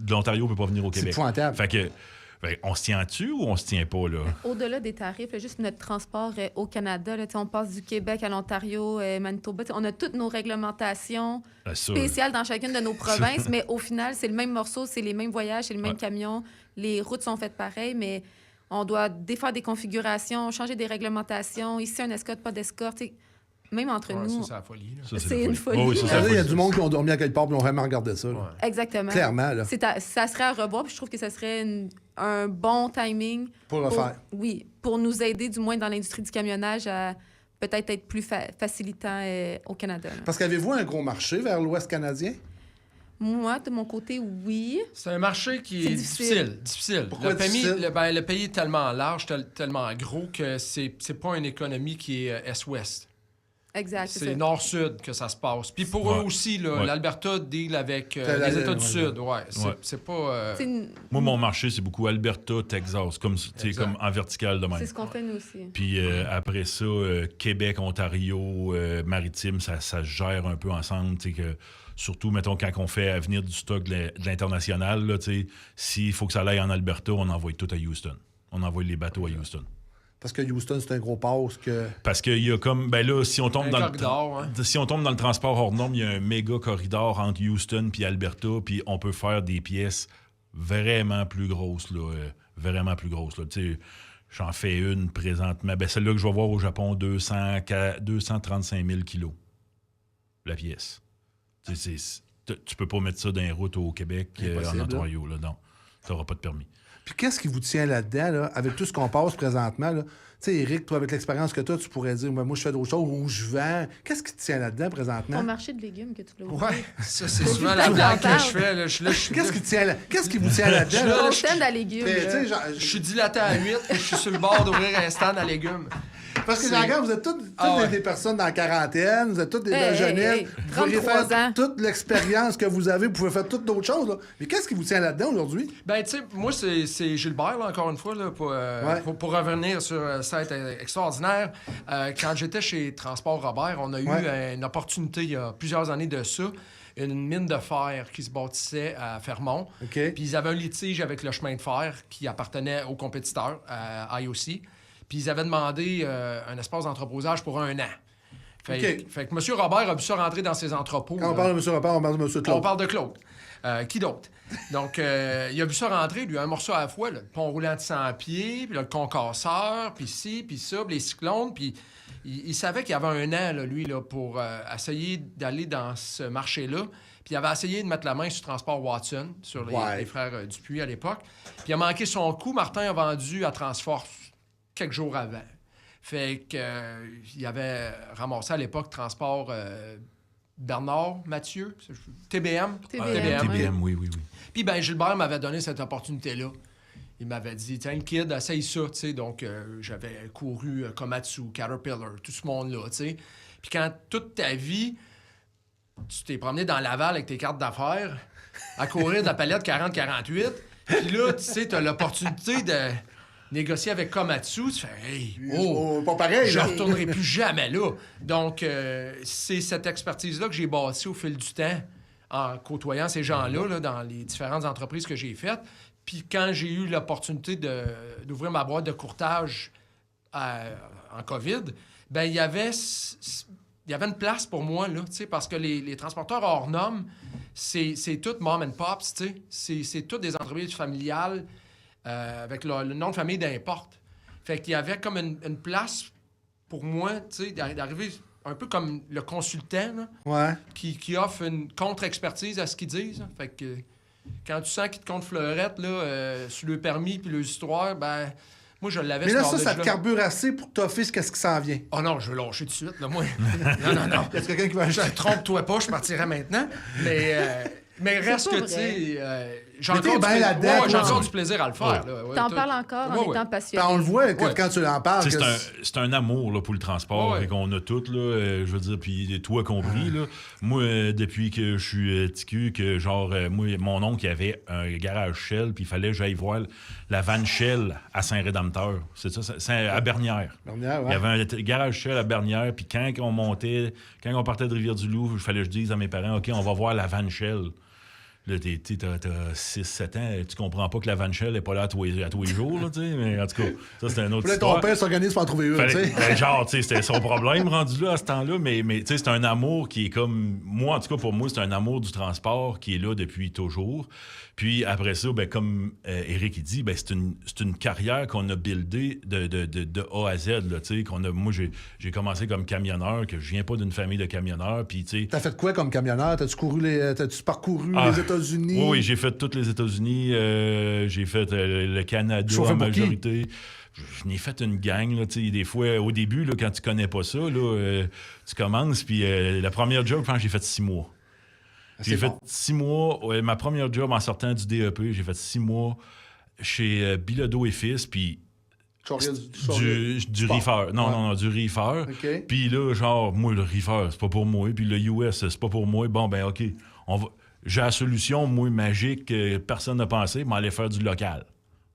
[SPEAKER 7] l'Ontario, peut pas venir au Québec.
[SPEAKER 5] C'est épouvantable.
[SPEAKER 7] Fait que... on se tient-tu ou on se tient pas, là?
[SPEAKER 6] Au-delà des tarifs, là, juste notre transport au Canada, là, on passe du Québec à l'Ontario, Manitoba. On a toutes nos réglementations spéciales dans chacune de nos provinces, mais au final, c'est le même morceau, c'est les mêmes voyages, c'est le même camion. Les routes sont faites pareil, mais on doit défaire des configurations, changer des réglementations. Ici, un escorte, pas d'escorte. Même entre nous.
[SPEAKER 8] Ça, c'est la folie.
[SPEAKER 6] C'est une folie.
[SPEAKER 7] Oui,
[SPEAKER 5] il y a du monde qui ont dormi à quelque part et ont vraiment regardé ça. Là.
[SPEAKER 6] Exactement.
[SPEAKER 5] Clairement. Là.
[SPEAKER 6] Ça serait à revoir, puis je trouve que ça serait un bon timing.
[SPEAKER 5] Pour le faire.
[SPEAKER 6] Oui, pour nous aider, du moins dans l'industrie du camionnage, à peut-être être plus facilitant au Canada. Là.
[SPEAKER 5] Parce qu'avez-vous un gros marché vers l'Ouest canadien?
[SPEAKER 6] Moi, de mon côté, oui.
[SPEAKER 8] C'est un marché qui est difficile.
[SPEAKER 5] Pourquoi difficile?
[SPEAKER 8] Le pays est tellement large, tellement gros que c'est pas une économie qui est est-ouest.
[SPEAKER 6] Exact.
[SPEAKER 8] C'est nord-sud que ça se passe. Puis pour eux aussi, l'Alberta deal avec les États du Sud. C'est pas...
[SPEAKER 7] Moi, mon marché, c'est beaucoup Alberta, Texas, comme en vertical de même.
[SPEAKER 6] C'est ce qu'on fait nous aussi.
[SPEAKER 7] Puis après ça, Québec, Ontario, Maritime, ça se gère un peu ensemble. Que, surtout, mettons, quand on fait venir du stock de l'international, s'il faut que ça aille en Alberta, on envoie tout à Houston. On envoie les bateaux à Houston.
[SPEAKER 5] Parce que Houston, c'est un gros port.
[SPEAKER 7] Parce qu'il y a comme... Ben là, si on tombe si on tombe dans le transport hors norme, il y a un méga corridor entre Houston puis Alberta, puis on peut faire des pièces vraiment plus grosses, là. Vraiment plus grosses, là. Tu sais, j'en fais une présentement. Ben, celle-là que je vais voir au Japon, 235 000 kilos, la pièce. Tu peux pas mettre ça dans les routes au Québec, en Ontario, là. Non, tu n'auras pas de permis.
[SPEAKER 5] Puis qu'est-ce qui vous tient là-dedans, là, avec tout ce qu'on passe présentement, là? Tu sais, Éric, toi, avec l'expérience que tu as, tu pourrais dire, moi, je fais d'autres choses ou je vends. Qu'est-ce qui te tient là-dedans présentement?
[SPEAKER 6] Ton marché de légumes que tu l'as ouvert.
[SPEAKER 8] Ouais, ça, c'est souvent la blague que je fais. Là.
[SPEAKER 5] Qu'est-ce qui vous tient là-dedans?
[SPEAKER 8] Là,
[SPEAKER 6] Ton stand à légumes.
[SPEAKER 8] Je suis dilaté à 8 et je suis sur le bord d'ouvrir un stand à légumes.
[SPEAKER 5] Parce que, regarde, vous êtes toutes des personnes dans la quarantaine, vous êtes toutes des belles jeunettes. Vous pourriez
[SPEAKER 6] 33
[SPEAKER 5] faire
[SPEAKER 6] ans.
[SPEAKER 5] toute l'expérience que vous avez, vous pouvez faire toutes d'autres choses. Là. Mais qu'est-ce qui vous tient là-dedans aujourd'hui?
[SPEAKER 8] Ben, tu sais, moi, c'est Gilbert, là, encore une fois, là, pour revenir sur ça, être extraordinaire. Quand j'étais chez Transport Robert, on a eu une opportunité, il y a plusieurs années de ça, une mine de fer qui se bâtissait à Fermont.
[SPEAKER 5] Okay.
[SPEAKER 8] Puis ils avaient un litige avec le chemin de fer qui appartenait aux compétiteurs, à IOC. Puis ils avaient demandé un espace d'entreposage pour 1 an. Fait que M. Robert a vu ça rentrer dans ses entrepôts.
[SPEAKER 5] Quand on parle de M. Robert, on parle de M. Claude.
[SPEAKER 8] On parle de Claude. Qui d'autre? Donc, il a vu ça rentrer, lui, un morceau à la fois, là, le pont roulant de 100 pieds, puis le concasseur, puis ci, puis ça, puis les cyclones, puis il savait qu'il y avait 1 an, là, lui, là, pour essayer d'aller dans ce marché-là. Puis il avait essayé de mettre la main sur Transport Watson, sur les frères Dupuis à l'époque. Puis il a manqué son coup. Martin a vendu à Transforce quelques jours avant. Fait qu'il avait ramassé à l'époque Transport Bernard Mathieu, TBM.
[SPEAKER 7] TBM, oui.
[SPEAKER 8] Puis ben Gilbert m'avait donné cette opportunité-là. Il m'avait dit, tiens, le kid, essaye ça, tu sais. Donc, j'avais couru Komatsu, Caterpillar, tout ce monde-là, tu sais. Puis quand toute ta vie, tu t'es promené dans Laval avec tes cartes d'affaires, à courir de la palette 40-48, puis là, tu sais, t'as l'opportunité de négocier avec Komatsu, tu fais « Hey,
[SPEAKER 5] pas pareil,
[SPEAKER 8] je
[SPEAKER 5] là.
[SPEAKER 8] retournerai plus jamais là. » Donc, c'est cette expertise-là que j'ai bâtie au fil du temps en côtoyant ces gens-là là, dans les différentes entreprises que j'ai faites. Puis quand j'ai eu l'opportunité d'ouvrir ma boîte de courtage en COVID, ben il y avait une place pour moi, là, parce que les transporteurs hors normes, c'est tout mom and pops, c'est toutes des entreprises familiales avec le nom de famille d'importe. Fait qu'il y avait comme une place pour moi, d'arriver un peu comme le consultant, là, qui offre une contre-expertise à ce qu'ils disent. Fait que quand tu sens qu'ils te comptent fleurette, là, sur le permis puis les histoires, ben moi, je l'avais.
[SPEAKER 5] Mais là, ça te carbure assez pour t'offrir qu'est-ce qui s'en vient.
[SPEAKER 8] Oh non, je vais lâcher tout de suite, là, moi. Non.
[SPEAKER 5] Est-ce quelqu'un qui va acheter?
[SPEAKER 8] Trompe-toi pas, je partirais maintenant. Mais reste que, tu sais, j'ai encore du plaisir à le faire.
[SPEAKER 6] Ouais. T'en parles encore en étant passionné.
[SPEAKER 5] On le voit quand tu en parles.
[SPEAKER 7] C'est un amour là, pour le transport qu'on a tous, là, je veux dire, puis toi compris. Là. Moi, depuis que je suis TQ, que genre, moi, mon oncle avait un garage Shell, puis il fallait que j'aille voir la van Shell à Saint-Rédempteur. C'est ça, c'est à Bernières. Il y avait un garage Shell à Bernières, puis quand on partait de Rivière-du-Loup, il fallait que je dise à mes parents, OK, on va voir la van Shell. Là, t'as 6-7 ans, tu comprends pas que la Van Shell n'est pas là à tous les jours, là, mais en tout cas, ça, c'était un autre histoire.
[SPEAKER 5] Ton père s'organise pour en trouver une, tu sais.
[SPEAKER 7] Ben, genre, tu sais, c'était son problème rendu là à ce temps-là, mais tu sais, c'est un amour qui est comme... Moi, en tout cas, pour moi, c'est un amour du transport qui est là depuis toujours. Puis après ça, ben, comme Éric il dit, ben, c'est une carrière qu'on a buildée de A à Z. Là, moi, j'ai commencé comme camionneur, que je viens pas d'une famille de camionneurs. Puis,
[SPEAKER 5] t'as fait quoi comme camionneur? T'as-tu parcouru les États-Unis?
[SPEAKER 7] Oui, j'ai fait tous les États-Unis. J'ai fait le Canada en majorité. Je n'ai fait une gang, là, des fois, au début, là, quand tu connais pas ça, là, tu commences, puis la première job, je pense que j'ai fait 6 mois. J'ai fait 6 mois, ma première job en sortant du DEP, j'ai fait 6 mois chez Bilodeau et Fils, puis du reefer. Non, du reefer.
[SPEAKER 5] Okay.
[SPEAKER 7] Puis là, genre, moi, le reefer, c'est pas pour moi, puis le US, c'est pas pour moi. Bon, ben OK, j'ai la solution, moi, magique, que personne n'a pensé, mais aller faire du local.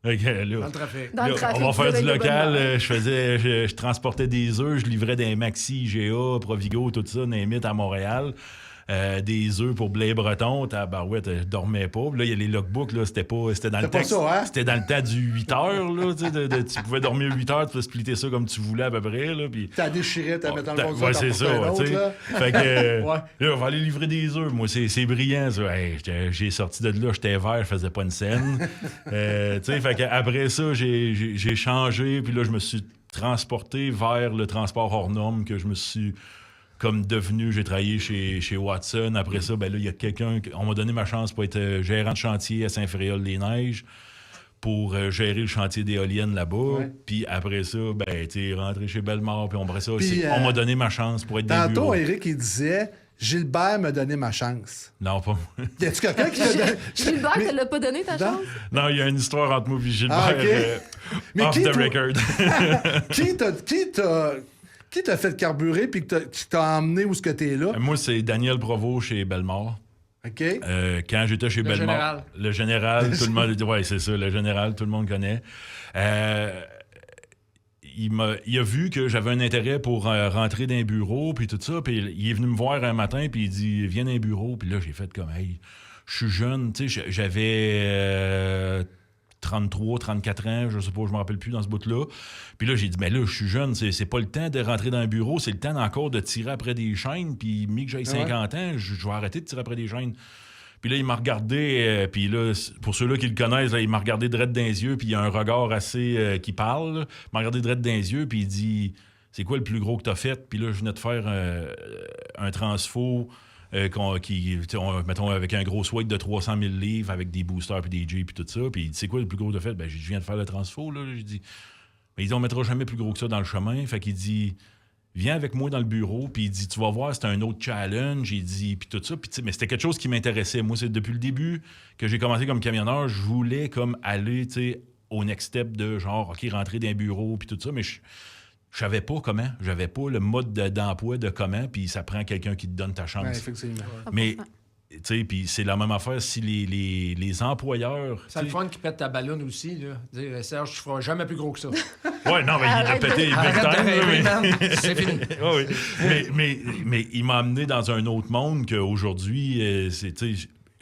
[SPEAKER 7] Okay, là,
[SPEAKER 8] dans le trafic.
[SPEAKER 7] On va faire du local. Je transportais des œufs, je livrais des Maxi, IGA, Provigo, tout ça, Némit à Montréal. des œufs pour blé breton. Tabarouette, je dormais pas. Puis là, il y a les logbooks, là, c'était dans le temps. C'était dans le temps du 8 heures, là. Tu pouvais dormir 8 heures, tu pouvais splitter ça comme tu voulais à peu près. Là, puis...
[SPEAKER 5] T'as déchiré, t'as mis dans le bon
[SPEAKER 7] ouais, c'est ça. Fait que, là, on va aller livrer des œufs. Moi, c'est brillant, ça. Hey, j'ai sorti de là, j'étais vert, je faisais pas une scène. Fait que après ça, j'ai changé, puis là, je me suis transporté vers le transport hors norme que je me suis comme devenu. J'ai travaillé chez Watson. Après ça, ben là, il y a quelqu'un... On m'a donné ma chance pour être gérant de chantier à Saint-Féréol-des-Neiges pour gérer le chantier d'éoliennes là-bas. Ouais. Puis après ça, ben, tu es rentré chez Bellemare, puis après ça, on m'a donné ma chance pour être dans le bureau.
[SPEAKER 5] Tantôt, Éric, il disait... Gilbert m'a donné ma chance.
[SPEAKER 7] Non, pas moi.
[SPEAKER 5] Y a-tu quelqu'un qui t'a donné...
[SPEAKER 6] Gilbert, te l'a pas donné ta chance?
[SPEAKER 7] Non, il y a une histoire entre moi et Gilbert.
[SPEAKER 5] Mais
[SPEAKER 7] off the record.
[SPEAKER 5] Qui t'a fait carburer puis qui t'a emmené où ce que t'es là?
[SPEAKER 7] Moi, c'est Daniel Provost chez Bellemare.
[SPEAKER 5] OK.
[SPEAKER 7] Quand j'étais chez Bellemare. Le général, tout le monde... Oui, c'est ça, le général, tout le monde connaît. Il a vu que j'avais un intérêt pour rentrer dans un bureau, puis tout ça, puis il est venu me voir un matin, puis il dit « Viens dans un bureau », puis là, j'ai fait comme « Hey, je suis jeune, tu sais, j'avais 33, 34 ans, je sais pas, je me rappelle plus dans ce bout-là. Puis là, j'ai dit « Mais là, je suis jeune, c'est pas le temps de rentrer dans un bureau, c'est le temps encore de tirer après des chaînes, puis mis que j'aille 50 ans, je vais arrêter de tirer après des chaînes. » Puis là, il m'a regardé, puis là, pour ceux-là qui le connaissent, là, il m'a regardé droit dans les yeux, puis il a un regard assez qui parle. Là. Il m'a regardé droit dans les yeux, puis il dit « C'est quoi le plus gros que t'as fait? » Puis là, je venais de faire un transfo, mettons, avec un gros weight de 300 000 livres, avec des boosters, puis des G, puis tout ça. Puis il dit « C'est quoi le plus gros que t'as fait? » Ben, je viens de faire le transfo, là. J'ai dit « Mais il dit, on mettra jamais plus gros que ça dans le chemin. » Fait qu'il dit... Viens avec moi dans le bureau, puis il dit, tu vas voir, c'est un autre challenge. Il dit, puis tout ça. Puis, mais c'était quelque chose qui m'intéressait. Moi, c'est depuis le début que j'ai commencé comme camionneur, je voulais comme aller, tu sais, au next step de genre, OK, rentrer dans un bureau, puis tout ça. Mais je savais pas comment. J'avais pas le mode d'emploi de comment, puis ça prend quelqu'un qui te donne ta chance.
[SPEAKER 5] Ouais, effectivement.
[SPEAKER 7] Mais... Tu sais, puis c'est la même affaire si les employeurs...
[SPEAKER 8] C'est le fun qui pète ta ballonne aussi, là. Dire, Serge, tu feras jamais plus gros que ça.
[SPEAKER 7] Ouais, non, mais il a pété big time. C'est fini. Ouais, mais il m'a amené dans un autre monde qu'aujourd'hui,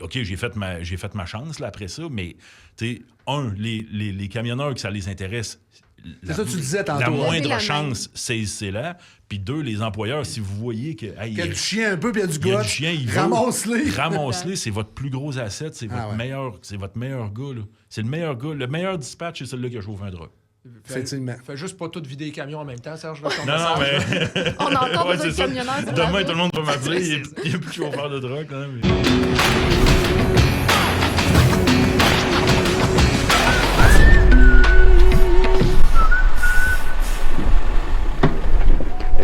[SPEAKER 7] OK, j'ai fait ma chance là, après ça, mais, tu sais, les camionneurs que ça les intéresse...
[SPEAKER 5] C'est ça que tu disais tantôt.
[SPEAKER 7] La moindre chance, c'est là. Puis 2, les employeurs, si vous voyez que...
[SPEAKER 5] Il y a du chien un peu, puis il y a du gars.
[SPEAKER 7] Ramasse-les. Ramasse-les, c'est votre plus gros asset. C'est votre meilleur gars. Là. C'est le meilleur gars. Le meilleur dispatch, c'est celui-là qui a chauffé un drap.
[SPEAKER 5] Effectivement.
[SPEAKER 8] Fais juste pas tout vider les camions en même temps, Serge.
[SPEAKER 7] Non, mais...
[SPEAKER 6] On a encore besoin de camionneurs.
[SPEAKER 7] Demain, tout le monde va m'appeler. Il n'y a plus de chauffeur de drap, quand même.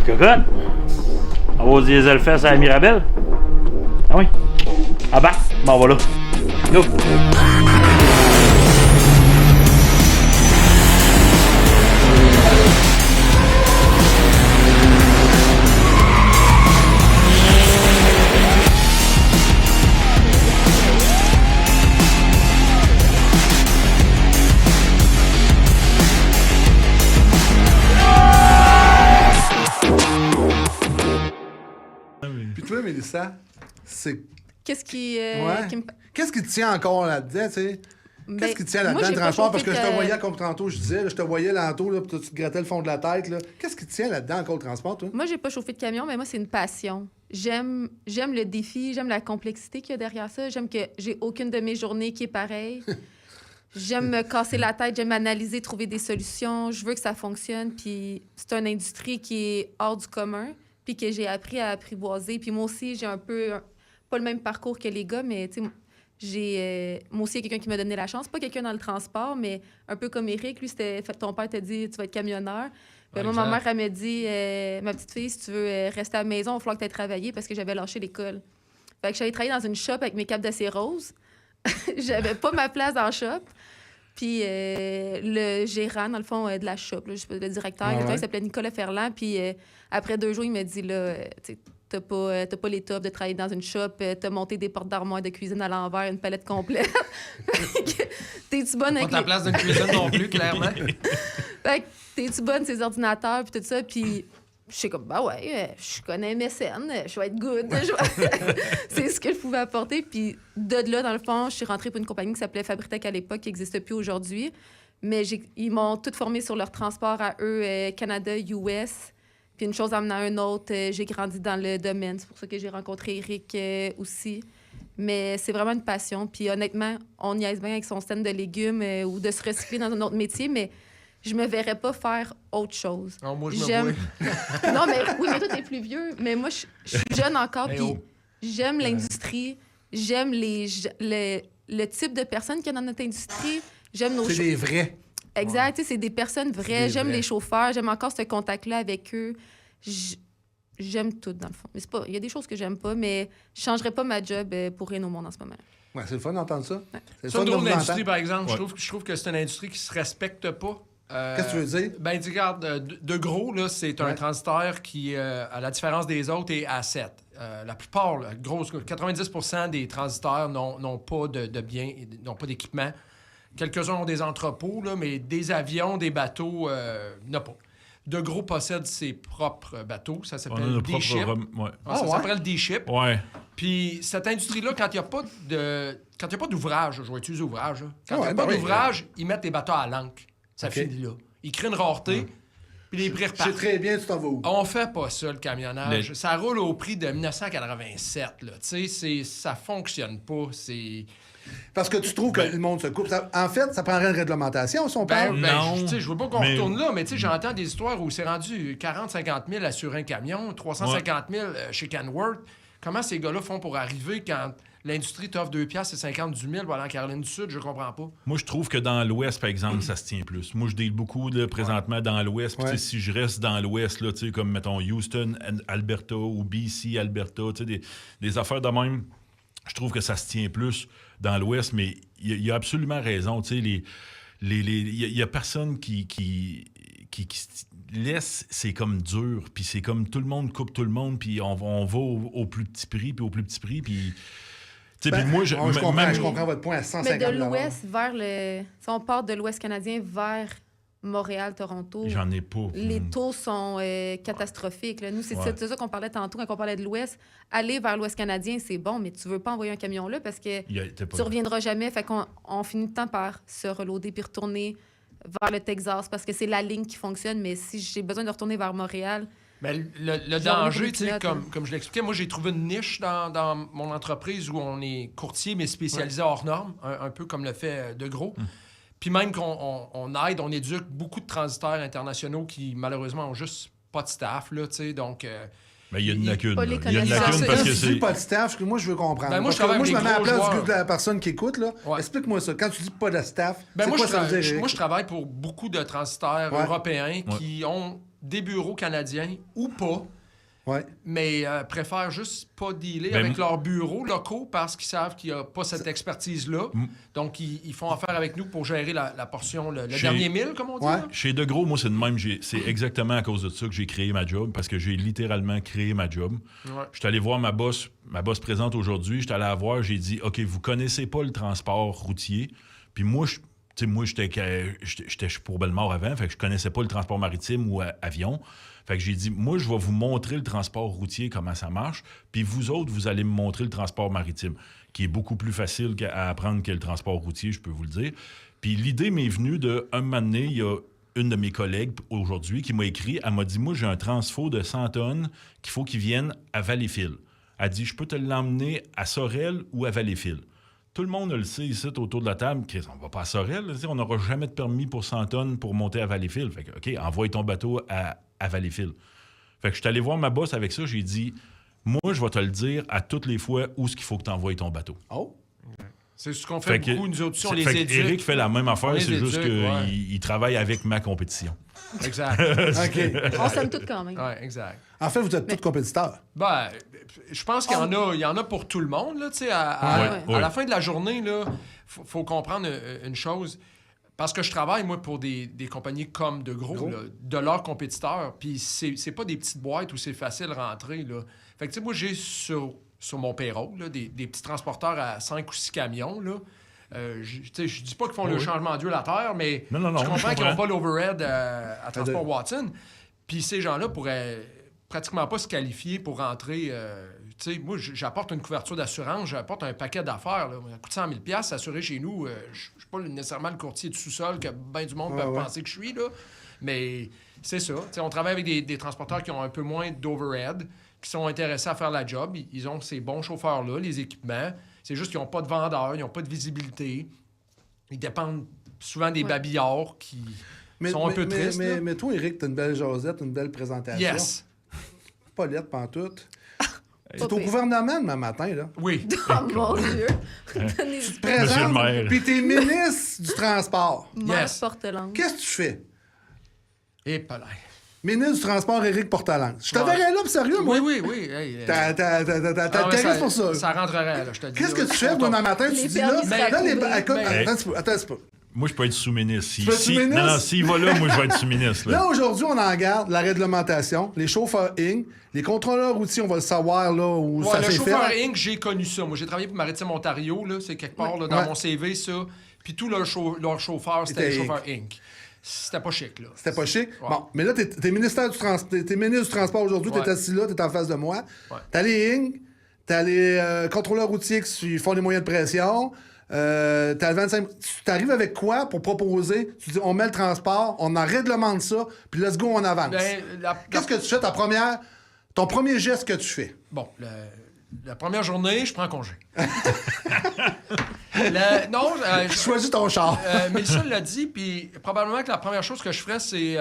[SPEAKER 9] Cocotte? On va au Dieselfest à Mirabel? Ah oui? Ah bah, bon, voilà. Go!
[SPEAKER 5] Mélissa, c'est...
[SPEAKER 6] Qu'est-ce qui
[SPEAKER 5] te tient encore là-dedans, tu sais? Qu'est-ce qui te tient là-dedans, le transport? Parce que je te voyais, comme tantôt, je disais, je te voyais l'entour, là, puis tu te grattais le fond de la tête, là. Qu'est-ce qui te tient là-dedans, encore, le transport, toi?
[SPEAKER 6] Moi, j'ai pas chauffé de camion, mais moi, c'est une passion. J'aime le défi, j'aime la complexité qu'il y a derrière ça. J'aime que j'ai aucune de mes journées qui est pareille. J'aime me casser la tête, j'aime analyser, trouver des solutions. Je veux que ça fonctionne, puis c'est une industrie qui est hors du commun, puis que j'ai appris à apprivoiser. Puis moi aussi, j'ai pas le même parcours que les gars, mais tu sais, moi aussi, il y a quelqu'un qui m'a donné la chance. Pas quelqu'un dans le transport, mais un peu comme Éric. Lui, ton père t'a dit, tu vas être camionneur. Puis moi, ma mère, elle m'a dit, ma petite fille, si tu veux rester à la maison, il va falloir que tu aies travaillé parce que j'avais lâché l'école. Fait que j'allais travailler dans une shop avec mes capes d'acier rose. J'avais pas ma place dans la shop. Puis le gérant, dans le fond, de la shop, là, le directeur, il s'appelait Nicolas Ferland. Puis après 2 jours, il m'a dit, là, t'as pas l'étoffe de travailler dans une shop, t'as monté des portes d'armoire de cuisine à l'envers, une palette complète. T'es-tu bonne avec
[SPEAKER 8] pas ta place d'une cuisine non plus, clairement.
[SPEAKER 6] Fait que t'es-tu bonne, ces ordinateurs, puis tout ça. Puis je suis comme, bah ouais, je connais MSN, je vais être good. C'est ce que je pouvais apporter. Puis de là, dans le fond, je suis rentrée pour une compagnie qui s'appelait Fabritech à l'époque, qui n'existe plus aujourd'hui. Mais ils m'ont toutes formée sur leur transport à eux, Canada, US. Puis une chose amenant une autre, j'ai grandi dans le domaine. C'est pour ça que j'ai rencontré Eric aussi. Mais c'est vraiment une passion. Puis honnêtement, on niaise bien avec son stand de légumes ou de se recycler dans un autre métier, mais je me verrais pas faire autre chose.
[SPEAKER 8] Non, moi, je me vois.
[SPEAKER 6] Non, mais oui, mais toi, t'es plus vieux. Mais moi, je suis jeune encore,
[SPEAKER 8] Hey,
[SPEAKER 6] puis
[SPEAKER 8] oh.
[SPEAKER 6] j'aime l'industrie. J'aime le type de personnes qu'il y a dans notre industrie. J'aime nos
[SPEAKER 5] C'est des vrais.
[SPEAKER 6] Exact, tu sais, c'est des personnes vraies.
[SPEAKER 5] des
[SPEAKER 6] J'aime
[SPEAKER 5] vrais.
[SPEAKER 6] les chauffeurs. J'aime encore ce contact-là avec eux. J'aime tout, dans le fond. Mais c'est pas... Il y a des choses que j'aime pas, mais je changerais pas ma job pour rien au monde en ce moment.
[SPEAKER 5] Ouais, c'est le fun d'entendre ça. C'est le
[SPEAKER 8] C'est
[SPEAKER 5] fun
[SPEAKER 8] une
[SPEAKER 5] de
[SPEAKER 8] drôle
[SPEAKER 5] vous
[SPEAKER 8] d'industrie,
[SPEAKER 5] entendre.
[SPEAKER 8] par exemple.
[SPEAKER 7] Ouais.
[SPEAKER 8] Je trouve que c'est une industrie qui se respecte pas.
[SPEAKER 5] Qu'est-ce que tu veux dire?
[SPEAKER 8] Ben, regarde, de gros, là, c'est un
[SPEAKER 5] Ouais.
[SPEAKER 8] transitaire qui, à la différence des autres, est à 7. La plupart, là, 90% des transitaires n'ont pas de biens, n'ont pas d'équipement. Quelques-uns ont des entrepôts, là, mais des avions, des bateaux, n'ont pas. De gros possède ses propres bateaux. Ça
[SPEAKER 7] On a
[SPEAKER 8] s'appelle
[SPEAKER 7] nos
[SPEAKER 8] D-Ship.
[SPEAKER 7] propres... Ouais.
[SPEAKER 8] Ça s'appelle D-Ship.
[SPEAKER 7] Ouais.
[SPEAKER 8] Puis cette industrie-là, quand il n'y a pas d'ouvrage, je vais utiliser ouvrage, là. Quand il n'y a
[SPEAKER 5] Ouais,
[SPEAKER 8] pas
[SPEAKER 5] ben oui.
[SPEAKER 8] d'ouvrage, ils mettent les bateaux à l'ancre. Ça
[SPEAKER 5] OK.
[SPEAKER 8] finit là. Ils créent une rareté, puis les prix
[SPEAKER 5] Je sais
[SPEAKER 8] repartent.
[SPEAKER 5] très bien, tu t'en vas où?
[SPEAKER 8] On fait pas ça, le camionnage.
[SPEAKER 7] Les-
[SPEAKER 8] Ça roule au prix de 1987, là. Tu sais, ça fonctionne pas.
[SPEAKER 5] Parce que tu trouves que le monde se coupe. En fait, ça prendrait une réglementation, si on parle.
[SPEAKER 7] Non,
[SPEAKER 8] je veux pas qu'on
[SPEAKER 7] mais-
[SPEAKER 8] retourne là, mais tu sais, j'entends des histoires où c'est rendu 40-50 000 assurer un camion, 350 000 chez Canworth. Comment ces gars-là font pour arriver quand l'industrie t'offre 2,50 du 1000 pour aller en Caroline du Sud? Je comprends pas.
[SPEAKER 7] Moi, je trouve que dans l'Ouest, par exemple, ça se tient plus. Moi, je deal beaucoup là, présentement dans l'Ouest. Puis,
[SPEAKER 5] Ouais.
[SPEAKER 7] tu sais, si je reste dans l'Ouest, là, tu sais, comme, mettons, Houston, Alberta ou BC, Alberta, tu sais, des affaires de même, je trouve que ça se tient plus dans l'Ouest. Mais il y a absolument raison. Tu sais, il y a personne qui laisse, c'est comme dur. Puis c'est comme tout le monde coupe tout le monde. Puis on va au plus petit prix, puis au plus petit prix. Puis... Tu sais,
[SPEAKER 5] Ben,
[SPEAKER 7] puis moi,
[SPEAKER 5] je comprends votre point à 150
[SPEAKER 6] Mais de l'ouest vers le... Si on part de l'ouest canadien vers Montréal, Toronto,
[SPEAKER 7] J'en ai pas.
[SPEAKER 6] les taux sont catastrophiques. Là. Nous, c'est
[SPEAKER 7] Ouais.
[SPEAKER 6] ça qu'on parlait tantôt quand on parlait de l'ouest. Aller vers l'ouest canadien, c'est bon, mais tu veux pas envoyer un camion là parce que
[SPEAKER 7] T'es pas-
[SPEAKER 6] tu reviendras jamais. Fait qu'on finit tout le temps par se reloader puis retourner vers le Texas parce que c'est la ligne qui fonctionne. Mais si j'ai besoin de retourner vers Montréal,
[SPEAKER 8] Mais le
[SPEAKER 6] Genre
[SPEAKER 8] danger,
[SPEAKER 6] le
[SPEAKER 8] tu sais,
[SPEAKER 6] bruit
[SPEAKER 8] comme je l'expliquais, moi, j'ai trouvé une niche dans mon entreprise où on est courtier, mais spécialisé hors norme, un peu comme le fait De Gros. Puis même qu'on aide, on éduque beaucoup de transitaires internationaux qui, malheureusement, ont juste pas de staff, là, tu sais, donc...
[SPEAKER 7] Mais il y a une lacune.
[SPEAKER 6] pas
[SPEAKER 7] là.
[SPEAKER 6] les
[SPEAKER 7] Il y a une
[SPEAKER 6] connaissances.
[SPEAKER 7] lacune parce que
[SPEAKER 5] Tu dis
[SPEAKER 7] c'est.
[SPEAKER 5] pas de staff, que moi, je veux comprendre.
[SPEAKER 8] Ben, moi,
[SPEAKER 5] Parce
[SPEAKER 8] je
[SPEAKER 5] que
[SPEAKER 8] travaille
[SPEAKER 5] moi, je me
[SPEAKER 8] avec
[SPEAKER 5] mets à la
[SPEAKER 8] des
[SPEAKER 5] place
[SPEAKER 8] gros
[SPEAKER 5] de
[SPEAKER 8] joueurs.
[SPEAKER 5] la personne qui écoute, là.
[SPEAKER 8] Ouais.
[SPEAKER 5] Explique-moi ça. Quand tu dis pas de staff,
[SPEAKER 8] Ben,
[SPEAKER 5] c'est
[SPEAKER 8] moi,
[SPEAKER 5] quoi ça veut dire, Eric?
[SPEAKER 8] je travaille pour beaucoup de transitaires
[SPEAKER 5] Ouais.
[SPEAKER 8] européens qui ont des bureaux canadiens ou pas,
[SPEAKER 5] Ouais.
[SPEAKER 8] mais préfèrent juste pas dealer
[SPEAKER 7] Ben,
[SPEAKER 8] avec leurs bureaux locaux parce qu'ils savent qu'il n'y a pas cette expertise-là. Donc, ils font affaire avec nous pour gérer la portion, le
[SPEAKER 7] Chez-
[SPEAKER 8] dernier mille, comme on dit.
[SPEAKER 5] Ouais.
[SPEAKER 8] là.
[SPEAKER 7] Chez De Gros, moi, c'est de même. C'est exactement à cause de ça que j'ai créé ma job, parce que j'ai littéralement créé ma job.
[SPEAKER 8] Ouais.
[SPEAKER 7] Je suis allé voir ma boss présente aujourd'hui. J'étais allé la voir, j'ai dit, OK, vous connaissez pas le transport routier. Puis moi, j'étais pour Bellemare avant, fait que je connaissais pas le transport maritime ou avion. Fait que j'ai dit, moi, je vais vous montrer le transport routier, comment ça marche, puis vous autres, vous allez me montrer le transport maritime, qui est beaucoup plus facile à apprendre que le transport routier, je peux vous le dire. Puis l'idée m'est venue un moment donné, il y a une de mes collègues aujourd'hui qui m'a écrit, elle m'a dit, moi, j'ai un transfo de 100 tonnes qu'il faut qu'il vienne à Valleyfield. Elle dit, je peux te l'emmener à Sorel ou à Valleyfield. Tout le monde le sait ici, autour de la table, qu'on ne va pas à Sorel. Là, on n'aura jamais de permis pour 100 tonnes pour monter à Valleyfield. Fait que, OK, envoie ton bateau à Valleyfield. Fait que je suis allé voir ma boss avec ça. J'ai dit, moi, je vais te le dire à toutes les fois où est-ce qu'il faut que tu envoies ton bateau.
[SPEAKER 5] Oh.
[SPEAKER 8] C'est ce qu'on fait beaucoup, nous autres, on les
[SPEAKER 7] fait
[SPEAKER 8] éduque.
[SPEAKER 7] Eric fait la même
[SPEAKER 8] On
[SPEAKER 7] affaire,
[SPEAKER 8] les
[SPEAKER 7] c'est juste
[SPEAKER 8] éduque, ouais.
[SPEAKER 7] qu'il travaille avec ma compétition.
[SPEAKER 8] Exact.
[SPEAKER 5] OK.
[SPEAKER 6] on s'aime tous quand même.
[SPEAKER 8] Ouais, exact.
[SPEAKER 5] En fait, vous êtes tous compétiteurs.
[SPEAKER 8] Ben, je pense qu'il y en a pour tout le monde, là, tu sais.
[SPEAKER 7] Ouais.
[SPEAKER 8] À la fin de la journée, là, faut comprendre une chose. Parce que je travaille, moi, pour des compagnies comme De Gros, là, de leurs compétiteurs. Puis c'est pas des petites boîtes où c'est facile de rentrer, là. Fait que, tu sais, moi, j'ai sur mon payroll, là, des petits transporteurs à 5 ou 6 camions, là. Je dis pas qu'ils font le changement d'huile à terre, mais
[SPEAKER 7] Non,
[SPEAKER 8] je comprends
[SPEAKER 7] je
[SPEAKER 8] qu'ils n'ont
[SPEAKER 7] comprends.
[SPEAKER 8] pas l'overhead à Transport Watson. Puis ces gens-là pourraient pratiquement pas se qualifier pour rentrer. Tu sais, moi, j'apporte une couverture d'assurance, j'apporte un paquet d'affaires. Là. Ça coûte 100 000 s'assurer chez nous. Je ne suis pas nécessairement le courtier du sous-sol que bien du monde peut penser que je suis. Là. Mais c'est ça. Tu sais, on travaille avec des transporteurs qui ont un peu moins d'overhead, qui sont intéressés à faire la job. Ils ont ces bons chauffeurs-là, les équipements. C'est juste qu'ils n'ont pas de vendeurs, ils n'ont pas de visibilité. Ils dépendent souvent des babillards qui sont un peu tristes.
[SPEAKER 5] Mais toi, Éric, t'as une belle Josette, une belle présentation.
[SPEAKER 8] Yes.
[SPEAKER 5] Pas lettre, pantoute. C'est au gouvernement demain matin, là.
[SPEAKER 8] Oui.
[SPEAKER 6] Oh mon Dieu!
[SPEAKER 7] Monsieur le maire.
[SPEAKER 5] Puis t'es ministre du Transport.
[SPEAKER 8] Yes.
[SPEAKER 6] Porte-langue.
[SPEAKER 5] Qu'est-ce que tu fais?
[SPEAKER 8] Et pas là.
[SPEAKER 5] Ministre du Transport, Éric Portalange. Je te verrais là, pour sérieux, moi.
[SPEAKER 8] Oui. Hey,
[SPEAKER 5] T'as le charisme pour ça.
[SPEAKER 8] Ça rentrerait, là, je te dis.
[SPEAKER 5] Qu'est-ce que tu fais demain matin? Tu dis là, écoute, attends un petit peu.
[SPEAKER 7] Moi, je peux être sous-ministre.
[SPEAKER 5] Tu peux être sous-ministre?
[SPEAKER 7] Non, s'il va là, moi, je vais être sous-ministre.
[SPEAKER 5] Là, aujourd'hui, on en garde la réglementation, les chauffeurs Inc., les contrôleurs routiers, on va le savoir là où ça
[SPEAKER 8] le
[SPEAKER 5] s'est fait.
[SPEAKER 8] chauffeur Inc., j'ai connu ça. Moi, j'ai travaillé pour Maritime Ontario, là, c'est quelque part là, dans mon CV, ça. Puis tous leurs chauffeurs, c'était les chauffeurs Inc. C'était pas chic, là.
[SPEAKER 5] C'était pas chic?
[SPEAKER 8] Ouais.
[SPEAKER 5] Bon, mais là, t'es ministre du Transport aujourd'hui, t'es assis là, t'es en face de moi.
[SPEAKER 8] Ouais.
[SPEAKER 5] T'as les Inc., t'as les contrôleurs routiers qui font les moyens de pression. T'as le 25... Tu arrives avec quoi pour proposer? Tu dis, on met le transport, on en réglemente ça, puis let's go, on avance. Qu'est-ce que tu fais, ton premier geste que tu fais?
[SPEAKER 8] Bon, la première journée, je prends congé.
[SPEAKER 5] Choisis ton char.
[SPEAKER 8] Mélissa l'a dit, puis probablement que la première chose que je ferais, c'est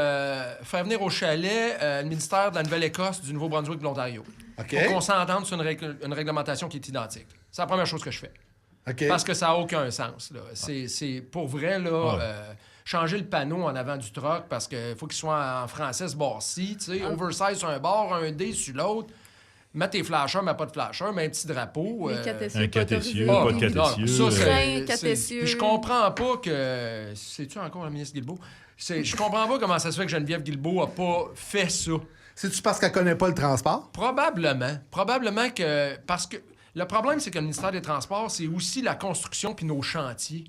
[SPEAKER 8] faire venir au chalet le ministère de la Nouvelle-Écosse, du Nouveau-Brunswick, de l'Ontario.
[SPEAKER 5] OK.
[SPEAKER 8] Pour qu'on s'entende sur une réglementation qui est identique. C'est la première chose que je fais.
[SPEAKER 5] OK.
[SPEAKER 8] Parce que ça n'a aucun sens. Là. C'est pour vrai, là, changer le panneau en avant du truck parce qu'il faut qu'il soit en français ce bord-ci. Oversize sur un bord, un D sur l'autre. Mets tes flashers, mais pas de flashers, mets un petit drapeau.
[SPEAKER 6] Les catessieux,
[SPEAKER 7] un catessieux,
[SPEAKER 6] pas
[SPEAKER 7] pas de catessieux.
[SPEAKER 6] Frein, catessieux.
[SPEAKER 8] Puis je comprends pas que... C'est-tu encore la ministre Guilbeault? Je comprends pas comment ça se fait que Geneviève Guilbeault a pas fait ça.
[SPEAKER 5] C'est-tu parce qu'elle connaît pas le transport?
[SPEAKER 8] Probablement. Probablement que... Parce que le problème, c'est que le ministère des Transports, c'est aussi la construction puis nos chantiers.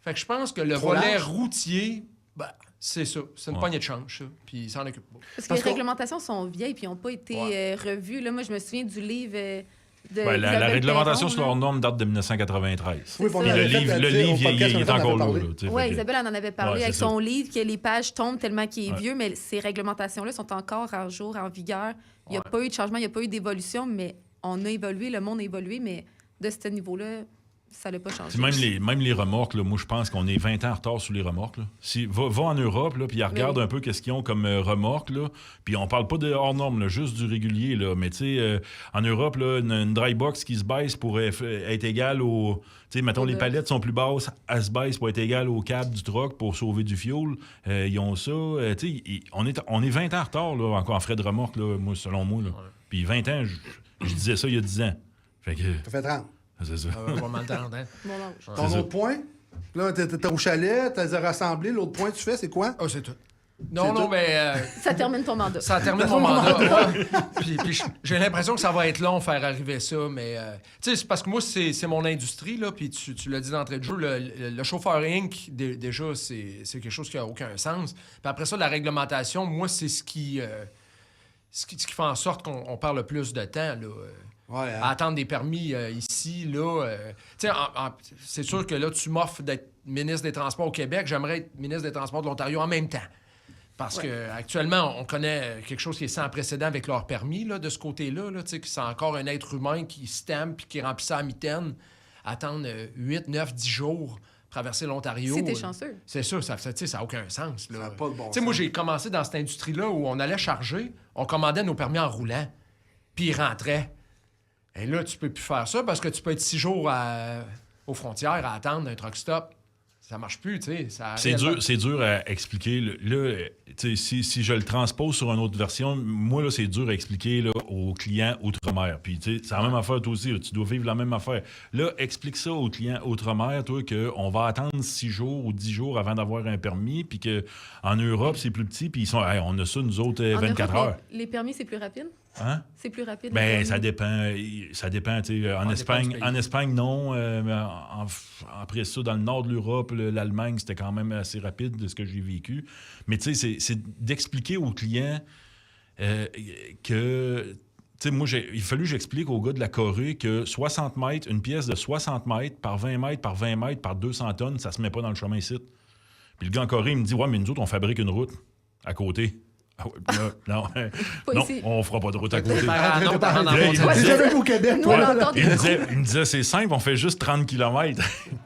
[SPEAKER 8] Fait que je pense que le volet routier, ben, c'est ça. C'est une poignée de change, ça. Puis il s'en occupe pas.
[SPEAKER 6] Parce que les réglementations sont vieilles puis n'ont pas été revues. Là, moi, je me souviens du livre de
[SPEAKER 7] la réglementation
[SPEAKER 6] Perron,
[SPEAKER 7] sur leurs normes date de 1993.
[SPEAKER 5] Oui,
[SPEAKER 7] le livre, il est encore là.
[SPEAKER 6] Oui, Isabelle en avait parlé avec
[SPEAKER 7] c'est
[SPEAKER 6] son livre, que les pages tombent tellement qu'il est vieux, mais ces réglementations-là sont encore à jour, en vigueur. Il n'y a pas eu de changement, il n'y a pas eu d'évolution, mais on a évolué, le monde a évolué, mais de ce niveau-là, ça n'a pas changé.
[SPEAKER 7] Même les remorques, là, moi, je pense qu'on est 20 ans en retard sur les remorques. Là. Va en Europe, là, puis regarde un peu qu'est-ce qu'ils ont comme remorques. Là. Puis on parle pas de hors norme, là, juste du régulier. Là. Mais tu sais, en Europe, là, une dry box qui se baisse pour être égale au... Tu sais, mettons, les palettes sont plus basses, elles se baissent pour être égales au câble du truck pour sauver du fuel. Ils ont ça. Tu sais, on est 20 ans en retard, là, encore en frais de remorque, là, moi, selon moi. Là. Puis 20 ans, je disais ça il y a 10 ans. Fait que...
[SPEAKER 5] Ça fait 30.
[SPEAKER 7] C'est ça.
[SPEAKER 8] Pas mal de temps, hein?
[SPEAKER 6] Mon âge.
[SPEAKER 5] Ton autre point? Là, t'es au chalet, t'as rassemblé. L'autre point que tu fais, c'est quoi?
[SPEAKER 8] Ah, c'est tout. Non, mais...
[SPEAKER 6] Ça termine ton mandat.
[SPEAKER 8] Ça termine mon mandat. Puis j'ai l'impression que ça va être long faire arriver ça, mais... tu sais, c'est parce que moi, c'est mon industrie, là, puis tu l'as dit d'entrée de jeu, le chauffeur Inc., déjà, c'est quelque chose qui n'a aucun sens. Puis après ça, la réglementation, moi, c'est ce qui fait en sorte qu'on perd le plus de temps, là. À attendre des permis ici, là. Tu sais, c'est sûr que là, tu m'offres d'être ministre des Transports au Québec. J'aimerais être ministre des Transports de l'Ontario en même temps. Parce qu'actuellement, on connaît quelque chose qui est sans précédent avec leur permis, là, de ce côté-là. Là, tu sais, que c'est encore un être humain qui stampe puis qui remplit ça à mitaine, attendre 8, 9, 10 jours, traverser l'Ontario.
[SPEAKER 6] C'était chanceux.
[SPEAKER 8] C'est ça, ça n'a aucun sens. Là.
[SPEAKER 5] Ça n'a pas de bon
[SPEAKER 8] sens. Moi, j'ai commencé dans cette industrie-là où on allait charger, on commandait nos permis en roulant, puis ils rentraient. Et là, tu peux plus faire ça parce que tu peux être 6 jours aux frontières à attendre un truck stop. Ça marche plus, tu sais.
[SPEAKER 7] C'est dur à expliquer. Là, si je le transpose sur une autre version, moi, là, c'est dur à expliquer là, aux clients outre-mer. Puis, tu sais, c'est la même affaire, toi aussi. Là, tu dois vivre la même affaire. Là, explique ça aux clients outre-mer, toi, qu'on va attendre 6 jours ou 10 jours avant d'avoir un permis, puis qu'en Europe, c'est plus petit, puis ils sont, hey, on a ça, nous autres, 24 heures.
[SPEAKER 6] Les permis, c'est plus rapide?
[SPEAKER 7] Hein?
[SPEAKER 6] C'est plus rapide?
[SPEAKER 7] Ben, ça dépend. Ça dépend, tu sais. En Espagne, non. Mais après ça, dans le nord de l'Europe, l'Allemagne, c'était quand même assez rapide de ce que j'ai vécu. Mais tu sais, c'est d'expliquer aux clients que... Tu sais, moi, il a fallu que j'explique aux gars de la Corée que 60 mètres, une pièce de 60 mètres par 20 mètres par 20 mètres par 200 tonnes, ça se met pas dans le chemin ici. Puis le gars en Corée, il me dit « Ouais, mais nous autres, on fabrique une route à côté. » Ah ouais, non, on fera pas de route à côté.
[SPEAKER 5] Au Québec,
[SPEAKER 7] il me disait, c'est simple, on fait juste 30 km.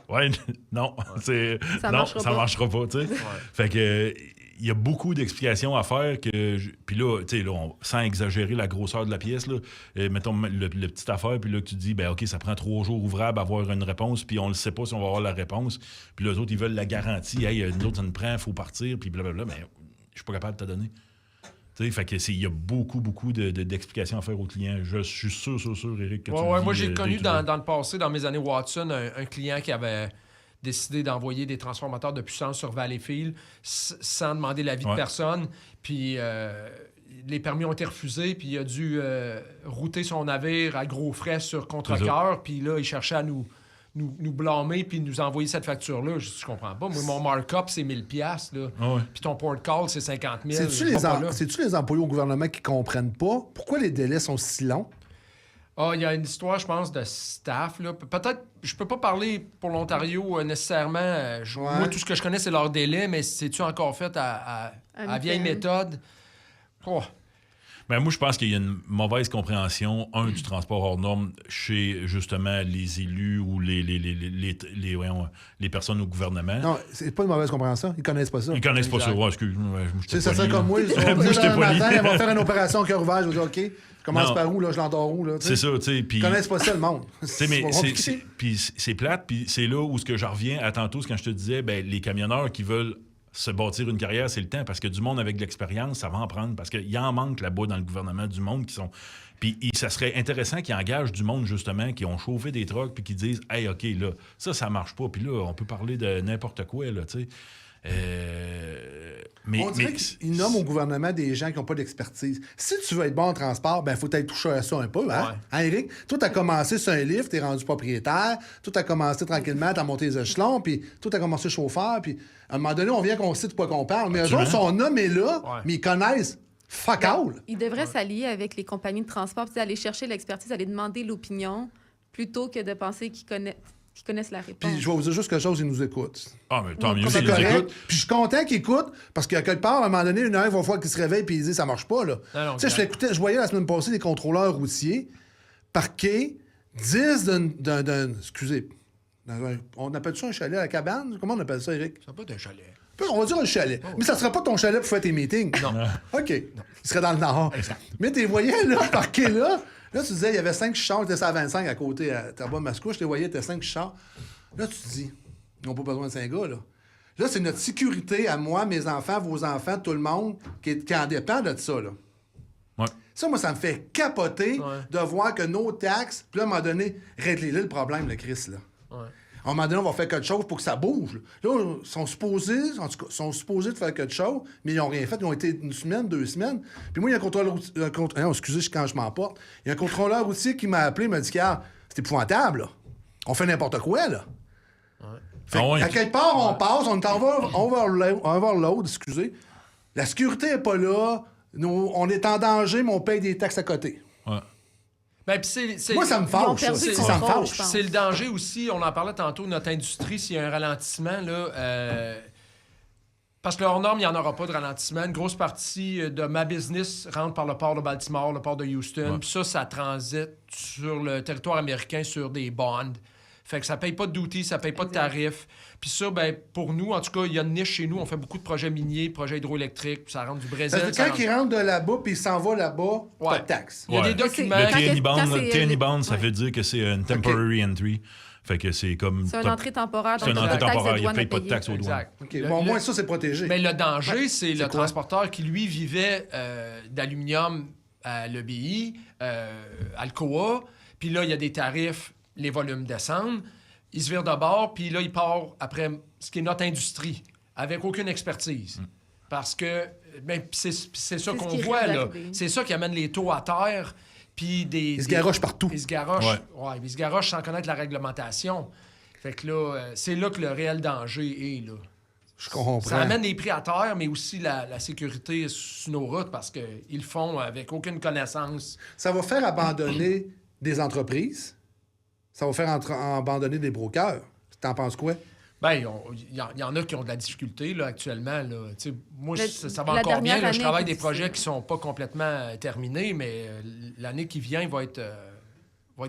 [SPEAKER 7] Ouais, non, ça marchera pas, tu sais. Fait que il y a beaucoup d'explications à faire puis là, tu sais, sans exagérer la grosseur de la pièce, là, mettons le petite affaire, puis là, tu dis, ben OK, ça prend 3 jours ouvrables à avoir une réponse, puis on ne sait pas si on va avoir la réponse. Puis les autres, ils veulent la garantie. Hey, nous autres, ça nous prend, il faut partir, puis blablabla. Mais je suis pas capable de te donner. Fait que il y a beaucoup d'explications à faire aux clients. Je suis sûr, Éric, que tu le vis,
[SPEAKER 8] moi, j'ai connu dans le passé, dans mes années Watson, un client qui avait décidé d'envoyer des transformateurs de puissance sur Valleyfield sans demander l'avis de personne. Puis les permis ont été refusés, puis il a dû router son navire à gros frais sur contre-cœur. Puis là, il cherchait à nous blâmer puis nous envoyer cette facture-là. Je comprends pas. Moi, mon markup, c'est 1000$. Puis ton port call, c'est 50 000$.
[SPEAKER 5] C'est-tu les employés au gouvernement qui comprennent pas pourquoi les délais sont si longs?
[SPEAKER 8] Il y a une histoire, je pense, de staff. Là. Peut-être, je peux pas parler pour l'Ontario nécessairement. Moi, tout ce que je connais, c'est leur délai, mais c'est-tu encore fait à vieille méthode?
[SPEAKER 7] Ben, moi, je pense qu'il y a une mauvaise compréhension, du transport hors norme chez, justement, les élus ou les personnes au gouvernement.
[SPEAKER 5] Non, c'est pas une mauvaise compréhension. Ils connaissent pas ça.
[SPEAKER 7] Ils connaissent pas ça. Ouais, excuse-moi.
[SPEAKER 5] Ça serait comme moi. Ils vont faire une opération au cœur ouvert. Je vais dire, OK, je commence par où, là, je l'endors où. Là,
[SPEAKER 7] c'est ça, tu sais.
[SPEAKER 5] Ils connaissent pas ça, le monde.
[SPEAKER 7] Puis c'est plate, puis c'est là où je reviens à tantôt, quand je te disais, ben, les camionneurs qui veulent se bâtir une carrière, c'est le temps, parce que du monde avec de l'expérience, ça va en prendre, parce qu'il en manque là-bas dans le gouvernement, du monde qui sont... Puis ça serait intéressant qu'ils engagent du monde, justement, qui ont chauffé des trucks, puis qui disent « Hey, OK, là, ça marche pas. » Puis là, on peut parler de n'importe quoi, là, tu sais.
[SPEAKER 5] On dirait qu'ils nomment au gouvernement des gens qui n'ont pas d'expertise. Si tu veux être bon en transport, ben faut être touché à ça un peu, hein? Hein, Éric? Toi, t'as commencé sur un lift, t'es rendu propriétaire. Toi, t'as commencé tranquillement, t'as monté les échelons, puis toi, t'as commencé chauffeur, puis à un moment donné, on vient qu'on sait de quoi qu'on parle. Mais eux autres sont nommés là, mais ils connaissent fuck all.
[SPEAKER 6] Ils devraient s'allier avec les compagnies de transport, puis aller chercher l'expertise, aller demander l'opinion, plutôt que de penser qu'ils connaissent la réponse.
[SPEAKER 5] Puis je vais vous dire juste quelque chose, ils nous écoutent.
[SPEAKER 7] Ah, mais tant mieux,
[SPEAKER 5] c'est correct. Puis je suis content qu'ils écoutent, parce qu'à quelque part, à un moment donné, il va falloir qu'ils se réveillent et ils disent ça marche pas, là. Tu sais, je voyais la semaine passée des contrôleurs routiers parqués 10 d'un excusez, on appelle ça un chalet à la cabane? Comment on appelle ça, Éric?
[SPEAKER 8] Ça pas d'un chalet.
[SPEAKER 5] On va dire un chalet. Mais ça serait pas ton chalet pour faire tes meetings.
[SPEAKER 8] Non.
[SPEAKER 5] OK. Il serait dans le Nord.
[SPEAKER 8] Exact.
[SPEAKER 5] Mais t'es voyais, là, parqués là. Là, tu disais, il y avait 5 chars, tu étais à 25 à côté, à Terrebonne-Mascouche. Je les voyais, t'es 5 chars. Là, tu te dis, ils n'ont pas besoin de 5 gars, là. Là, c'est notre sécurité à moi, mes enfants, vos enfants, tout le monde, qui en dépend de ça, là.
[SPEAKER 7] Ouais.
[SPEAKER 5] Ça, moi, ça me fait capoter de voir que nos taxes, puis là, à un moment donné, règle-les le problème, le Chris, là. Ouais. À un moment donné, on va faire quelque chose pour que ça bouge. Là, ils sont supposés de faire quelque chose, mais ils n'ont rien fait. Ils ont été 1 semaine, 2 semaines. Puis moi, il y a un contrôleur routier... excusez quand je m'emporte. Il y a un contrôleur routier qui m'a appelé, il m'a dit, Carl, c'est épouvantable, là. On fait n'importe quoi, là. Ouais. À quelque part, on passe, on est en overload, excusez. La sécurité n'est pas là. On est en danger, mais on paye des taxes à côté.
[SPEAKER 7] Ouais.
[SPEAKER 8] Ben,
[SPEAKER 5] moi, ça me fâche. Ça me fâche.
[SPEAKER 8] C'est le danger aussi, on en parlait tantôt, notre industrie, s'il y a un ralentissement, là, parce que le hors-norme, il n'y en aura pas de ralentissement. Une grosse partie de ma business rentre par le port de Baltimore, le port de Houston. Puis ça transite sur le territoire américain sur des bonds. Fait que ça paye pas de duty, ça paye pas de tarifs. Puis ça, ben pour nous, en tout cas, il y a une niche chez nous. On fait beaucoup de projets miniers, projets hydroélectriques, puis ça rentre du Brésil.
[SPEAKER 5] Quand il rentre de là-bas, puis il s'en va là-bas, pas de taxe.
[SPEAKER 8] Il y a des documents.
[SPEAKER 7] Le TNI bond, ça veut dire que c'est une temporary entry. Fait que c'est comme...
[SPEAKER 6] C'est une entrée temporaire.
[SPEAKER 7] C'est une entrée temporaire. Il ne paye pas de taxes aux douanes.
[SPEAKER 8] Exact.
[SPEAKER 5] Okay. Bon, au moins, ça, c'est protégé.
[SPEAKER 8] Mais le danger, c'est le transporteur qui, lui, vivait d'aluminium à l'EBI, Alcoa. Puis là, il y a des tarifs, les volumes descendent. Il se vire de bord, puis là, il part après ce qui est notre industrie, avec aucune expertise. Parce que c'est ça qu'on voit, là. C'est ça qui amène les taux à terre. Puis
[SPEAKER 5] ils se garochent partout.
[SPEAKER 8] Ils se garochent. Ouais, ils se garochent sans connaître la réglementation. Fait que là, c'est là que le réel danger est, là.
[SPEAKER 5] Je comprends.
[SPEAKER 8] Ça amène les prix à terre, mais aussi la sécurité sur nos routes parce qu'ils le font avec aucune connaissance.
[SPEAKER 5] Ça va faire abandonner des entreprises. Ça va faire abandonner des brokers. T'en penses quoi?
[SPEAKER 8] Bien, il y en a qui ont de la difficulté là, actuellement. Là. Moi, ça va
[SPEAKER 6] la
[SPEAKER 8] encore bien.
[SPEAKER 6] dernière
[SPEAKER 8] Là, je
[SPEAKER 6] année
[SPEAKER 8] travaille
[SPEAKER 6] était
[SPEAKER 8] des projets
[SPEAKER 6] difficile.
[SPEAKER 8] qui sont pas complètement terminés, mais l'année qui vient va être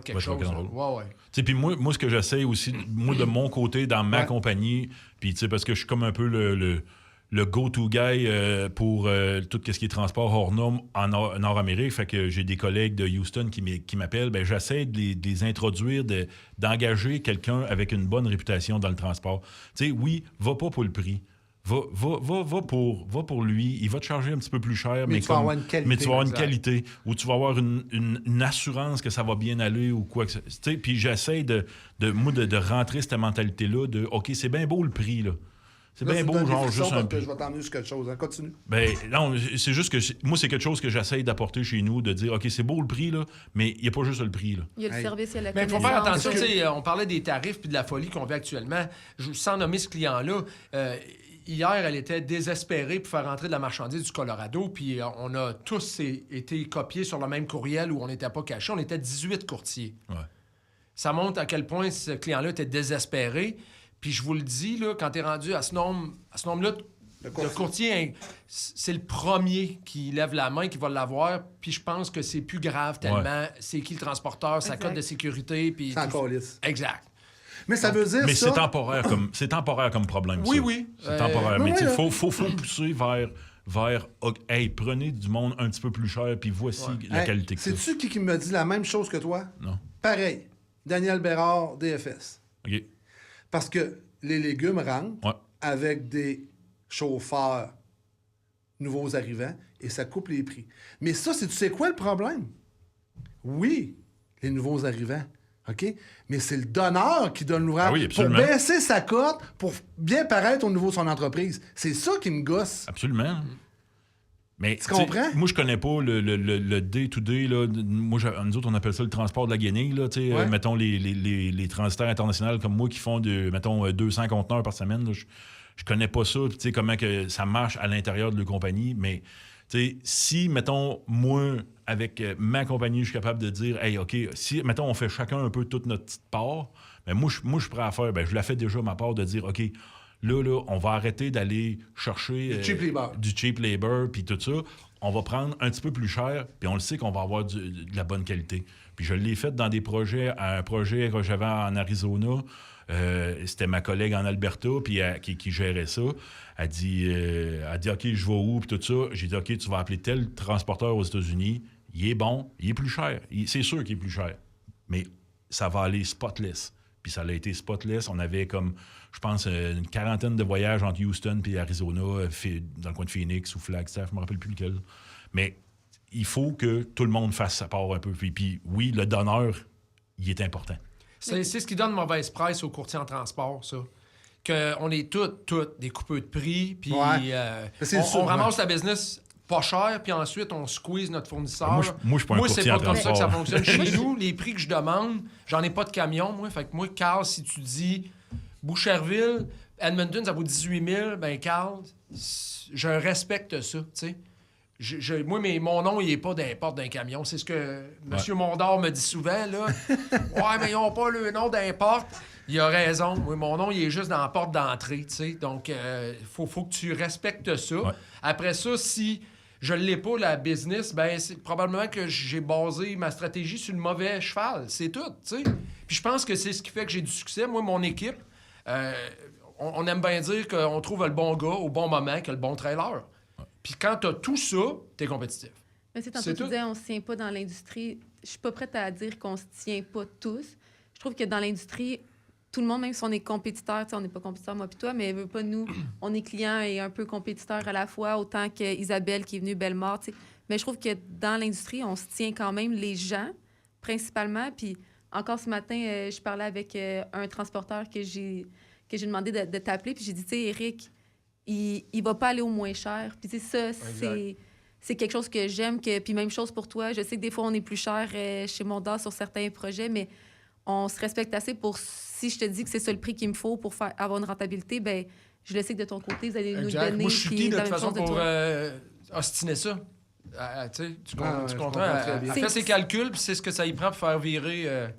[SPEAKER 8] quelque chose. Ouais.
[SPEAKER 7] Puis moi, ce que j'essaie aussi, moi, de mon côté, dans ma compagnie, puis parce que je suis comme un peu le go-to guy pour tout ce qui est transport hors norme en Nord-Amérique. Fait que j'ai des collègues de Houston qui m'appellent. Ben, j'essaie de les introduire, d'engager quelqu'un avec une bonne réputation dans le transport. Tu sais, oui, va pas pour le prix. Va pour lui. Il va te charger un petit peu plus cher,
[SPEAKER 5] mais tu vas avoir une qualité.
[SPEAKER 7] Mais tu vas avoir une qualité, ou tu vas avoir une assurance que ça va bien aller ou quoi que ce soit. Puis j'essaie de rentrer cette mentalité-là de OK, c'est bien beau le prix, là. C'est bien beau, genre, juste un prix.
[SPEAKER 5] Je vais t'emmener sur quelque chose. Hein. Continue.
[SPEAKER 7] Ben, non, c'est juste que moi, c'est quelque chose que j'essaie d'apporter chez nous, de dire OK, c'est beau le prix, là, mais il n'y a pas juste le prix, là.
[SPEAKER 6] Il y a le service, il y a la
[SPEAKER 8] Mais il faut
[SPEAKER 6] connaissance.
[SPEAKER 8] faire attention. On parlait des tarifs puis de la folie qu'on vit actuellement. Sans nommer ce client-là, hier, elle était désespérée pour faire rentrer de la marchandise du Colorado, puis on a tous été copiés sur le même courriel où on n'était pas cachés. On était 18 courtiers.
[SPEAKER 7] Ouais.
[SPEAKER 8] Ça montre à quel point ce client-là était désespéré. Puis je vous le dis, là, quand tu es rendu à ce nombre-là de courtiers, c'est le premier qui lève la main qui va l'avoir. Puis je pense que c'est plus grave tellement. C'est qui le transporteur, sa cote de sécurité. Puis
[SPEAKER 5] c'est encore lisse.
[SPEAKER 8] Exact.
[SPEAKER 5] Mais ça veut dire
[SPEAKER 7] mais
[SPEAKER 5] ça...
[SPEAKER 7] c'est temporaire comme problème,
[SPEAKER 8] oui,
[SPEAKER 7] ça.
[SPEAKER 8] Oui,
[SPEAKER 7] c'est temporaire. Mais il
[SPEAKER 5] là.
[SPEAKER 7] faut pousser vers hey, prenez du monde un petit peu plus cher, puis voici la qualité que c'est.
[SPEAKER 5] C'est-tu qui me dit la même chose que toi?
[SPEAKER 7] Non.
[SPEAKER 5] Pareil. Daniel Bérard, DFS.
[SPEAKER 7] OK.
[SPEAKER 5] Parce que les légumes rentrent avec des chauffeurs nouveaux arrivants et ça coupe les prix. Mais ça, tu sais quoi le problème? Oui, les nouveaux arrivants. OK? Mais c'est le donneur qui donne l'ouvrage pour baisser sa cote pour bien paraître au niveau de son entreprise. C'est ça qui me gosse.
[SPEAKER 7] Absolument. Mais
[SPEAKER 5] tu comprends?
[SPEAKER 7] Moi, je connais pas le day-to-day. Là. Moi, nous autres, on appelle ça le transport de la guenille. Là, mettons les transitaires internationaux comme moi qui font mettons 200 conteneurs par semaine. Là, je connais pas ça, comment que ça marche à l'intérieur de la compagnie. Mais si, mettons, moi, avec ma compagnie, je suis capable de dire, hey, OK, si, mettons, on fait chacun un peu toute notre petite part, ben moi, je suis prêt à faire, je la fais déjà ma part de dire, OK, là, on va arrêter d'aller chercher du cheap labor puis tout ça. On va prendre un petit peu plus cher, puis on le sait qu'on va avoir de la bonne qualité. Puis je l'ai fait dans des projets, un projet que j'avais en Arizona. C'était ma collègue en Alberta puis qui gérait ça. Elle dit OK, je vais où? Puis tout ça. J'ai dit OK, tu vas appeler tel transporteur aux États-Unis. Il est bon, il est plus cher. C'est sûr qu'il est plus cher. Mais ça va aller spotless. Puis ça a été spotless. On avait comme, je pense, une quarantaine de voyages entre Houston et Arizona, dans le coin de Phoenix ou Flagstaff, je ne me rappelle plus lequel. Mais il faut que tout le monde fasse sa part un peu. Puis oui, le donneur, il est important.
[SPEAKER 8] C'est ce qui donne mauvaise presse aux courtiers en transport, ça. Qu'on est tous des coupeux de prix, puis on ramasse la business pas cher, puis ensuite on squeeze notre fournisseur.
[SPEAKER 7] Moi, je suis pas un courtier en transport.
[SPEAKER 8] C'est pas comme ça que ça fonctionne. Chez nous, les prix que je demande, j'en ai pas de camion, moi. Fait que moi, Carl, si tu dis Boucherville, Edmonton, ça vaut 18 000, ben Carl, je respecte ça, tu sais. Moi, mon nom, il n'est pas d'import d'un camion. C'est ce que M. Mondor me dit souvent, là. Ouais, mais ils n'ont pas le nom d'import. Il a raison. Moi, mon nom, il est juste dans la porte d'entrée, tu sais. Donc, faut que tu respectes ça. Ouais. Après ça, si je ne l'ai pas, la business, ben c'est probablement que j'ai basé ma stratégie sur le mauvais cheval. C'est tout, tu sais. Puis je pense que c'est ce qui fait que j'ai du succès. Moi, mon équipe, on aime bien dire qu'on trouve le bon gars au bon moment, que le bon trailer. Puis quand t'as tout ça, t'es compétitif.
[SPEAKER 6] Mais c'est tantôt tu disais, on se tient pas dans l'industrie. Je suis pas prête à dire qu'on se tient pas tous. Je trouve que dans l'industrie, tout le monde, même si on est compétiteur, on n'est pas compétiteur, moi puis toi, mais veut pas nous, on est client et un peu compétiteur à la fois, autant qu'Isabelle qui est venue Bellemare, tu sais. Mais je trouve que dans l'industrie, on se tient quand même les gens, principalement. Puis encore ce matin, je parlais avec un transporteur que j'ai demandé de t'appeler, puis j'ai dit, tu sais, Éric, il va pas aller au moins cher. Puis ça, c'est quelque chose que j'aime. Puis même chose pour toi. Je sais que des fois, on est plus cher chez Mondor sur certains projets, mais on se respecte assez pour... Si je te dis que c'est ça le prix qu'il me faut pour avoir une rentabilité, ben je le sais que de ton côté, vous allez nous
[SPEAKER 8] Exact.
[SPEAKER 6] donner.
[SPEAKER 8] Moi, je suis
[SPEAKER 6] puis
[SPEAKER 8] qui, de
[SPEAKER 6] la
[SPEAKER 8] toute
[SPEAKER 6] même
[SPEAKER 8] façon,
[SPEAKER 6] chose de
[SPEAKER 8] pour
[SPEAKER 6] toi.
[SPEAKER 8] ostiner ça? Tu
[SPEAKER 5] je
[SPEAKER 8] comprends?
[SPEAKER 5] comprends très
[SPEAKER 8] Elle
[SPEAKER 5] bien.
[SPEAKER 8] fait ses calculs, puis c'est ce que ça y prend pour faire virer...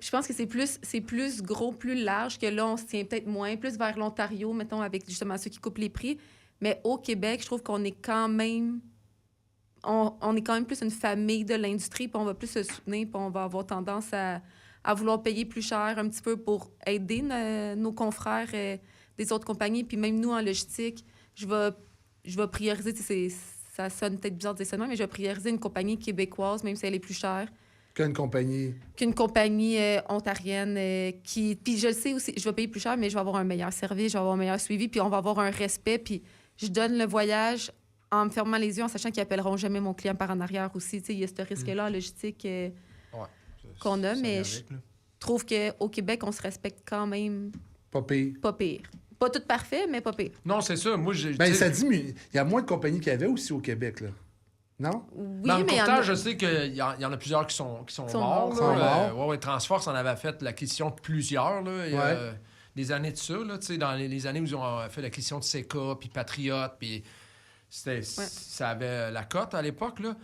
[SPEAKER 6] Je pense que c'est plus gros, plus large, que là, on se tient peut-être moins, plus vers l'Ontario, mettons, avec justement ceux qui coupent les prix. Mais au Québec, je trouve qu'on est quand même... On est quand même plus une famille de l'industrie, puis on va plus se soutenir, puis on va avoir tendance à vouloir payer plus cher un petit peu pour aider nos confrères des autres compagnies. Puis même nous, en logistique, je vais prioriser, ça sonne peut-être bizarre de dire ça, mais je vais prioriser une compagnie québécoise, même si elle est plus chère.
[SPEAKER 5] Qu'une compagnie
[SPEAKER 6] ontarienne qui... Puis je le sais aussi, je vais payer plus cher, mais je vais avoir un meilleur service, je vais avoir un meilleur suivi, puis on va avoir un respect, puis je donne le voyage en me fermant les yeux, en sachant qu'ils appelleront jamais mon client par en arrière aussi. Tu sais, il y a ce risque-là en logistique qu'on a, mais je trouve qu'au Québec, on se respecte quand même
[SPEAKER 5] pas pire.
[SPEAKER 6] Pas pire. Pas tout parfait, mais pas pire.
[SPEAKER 8] Non, c'est ça. Moi,
[SPEAKER 5] ça diminue. Il y a moins de compagnies qu'il y avait aussi au Québec, là. Non?
[SPEAKER 6] Oui,
[SPEAKER 8] dans le
[SPEAKER 6] mais
[SPEAKER 8] courtage, je sais qu'il y en a plusieurs qui sont morts. Ouais, Transforce en avait fait l'acquisition de plusieurs, là, il y a des années de ça, là, dans les années où ils ont fait l'acquisition de Seca, puis Patriot, puis ça avait la cote à l'époque, là.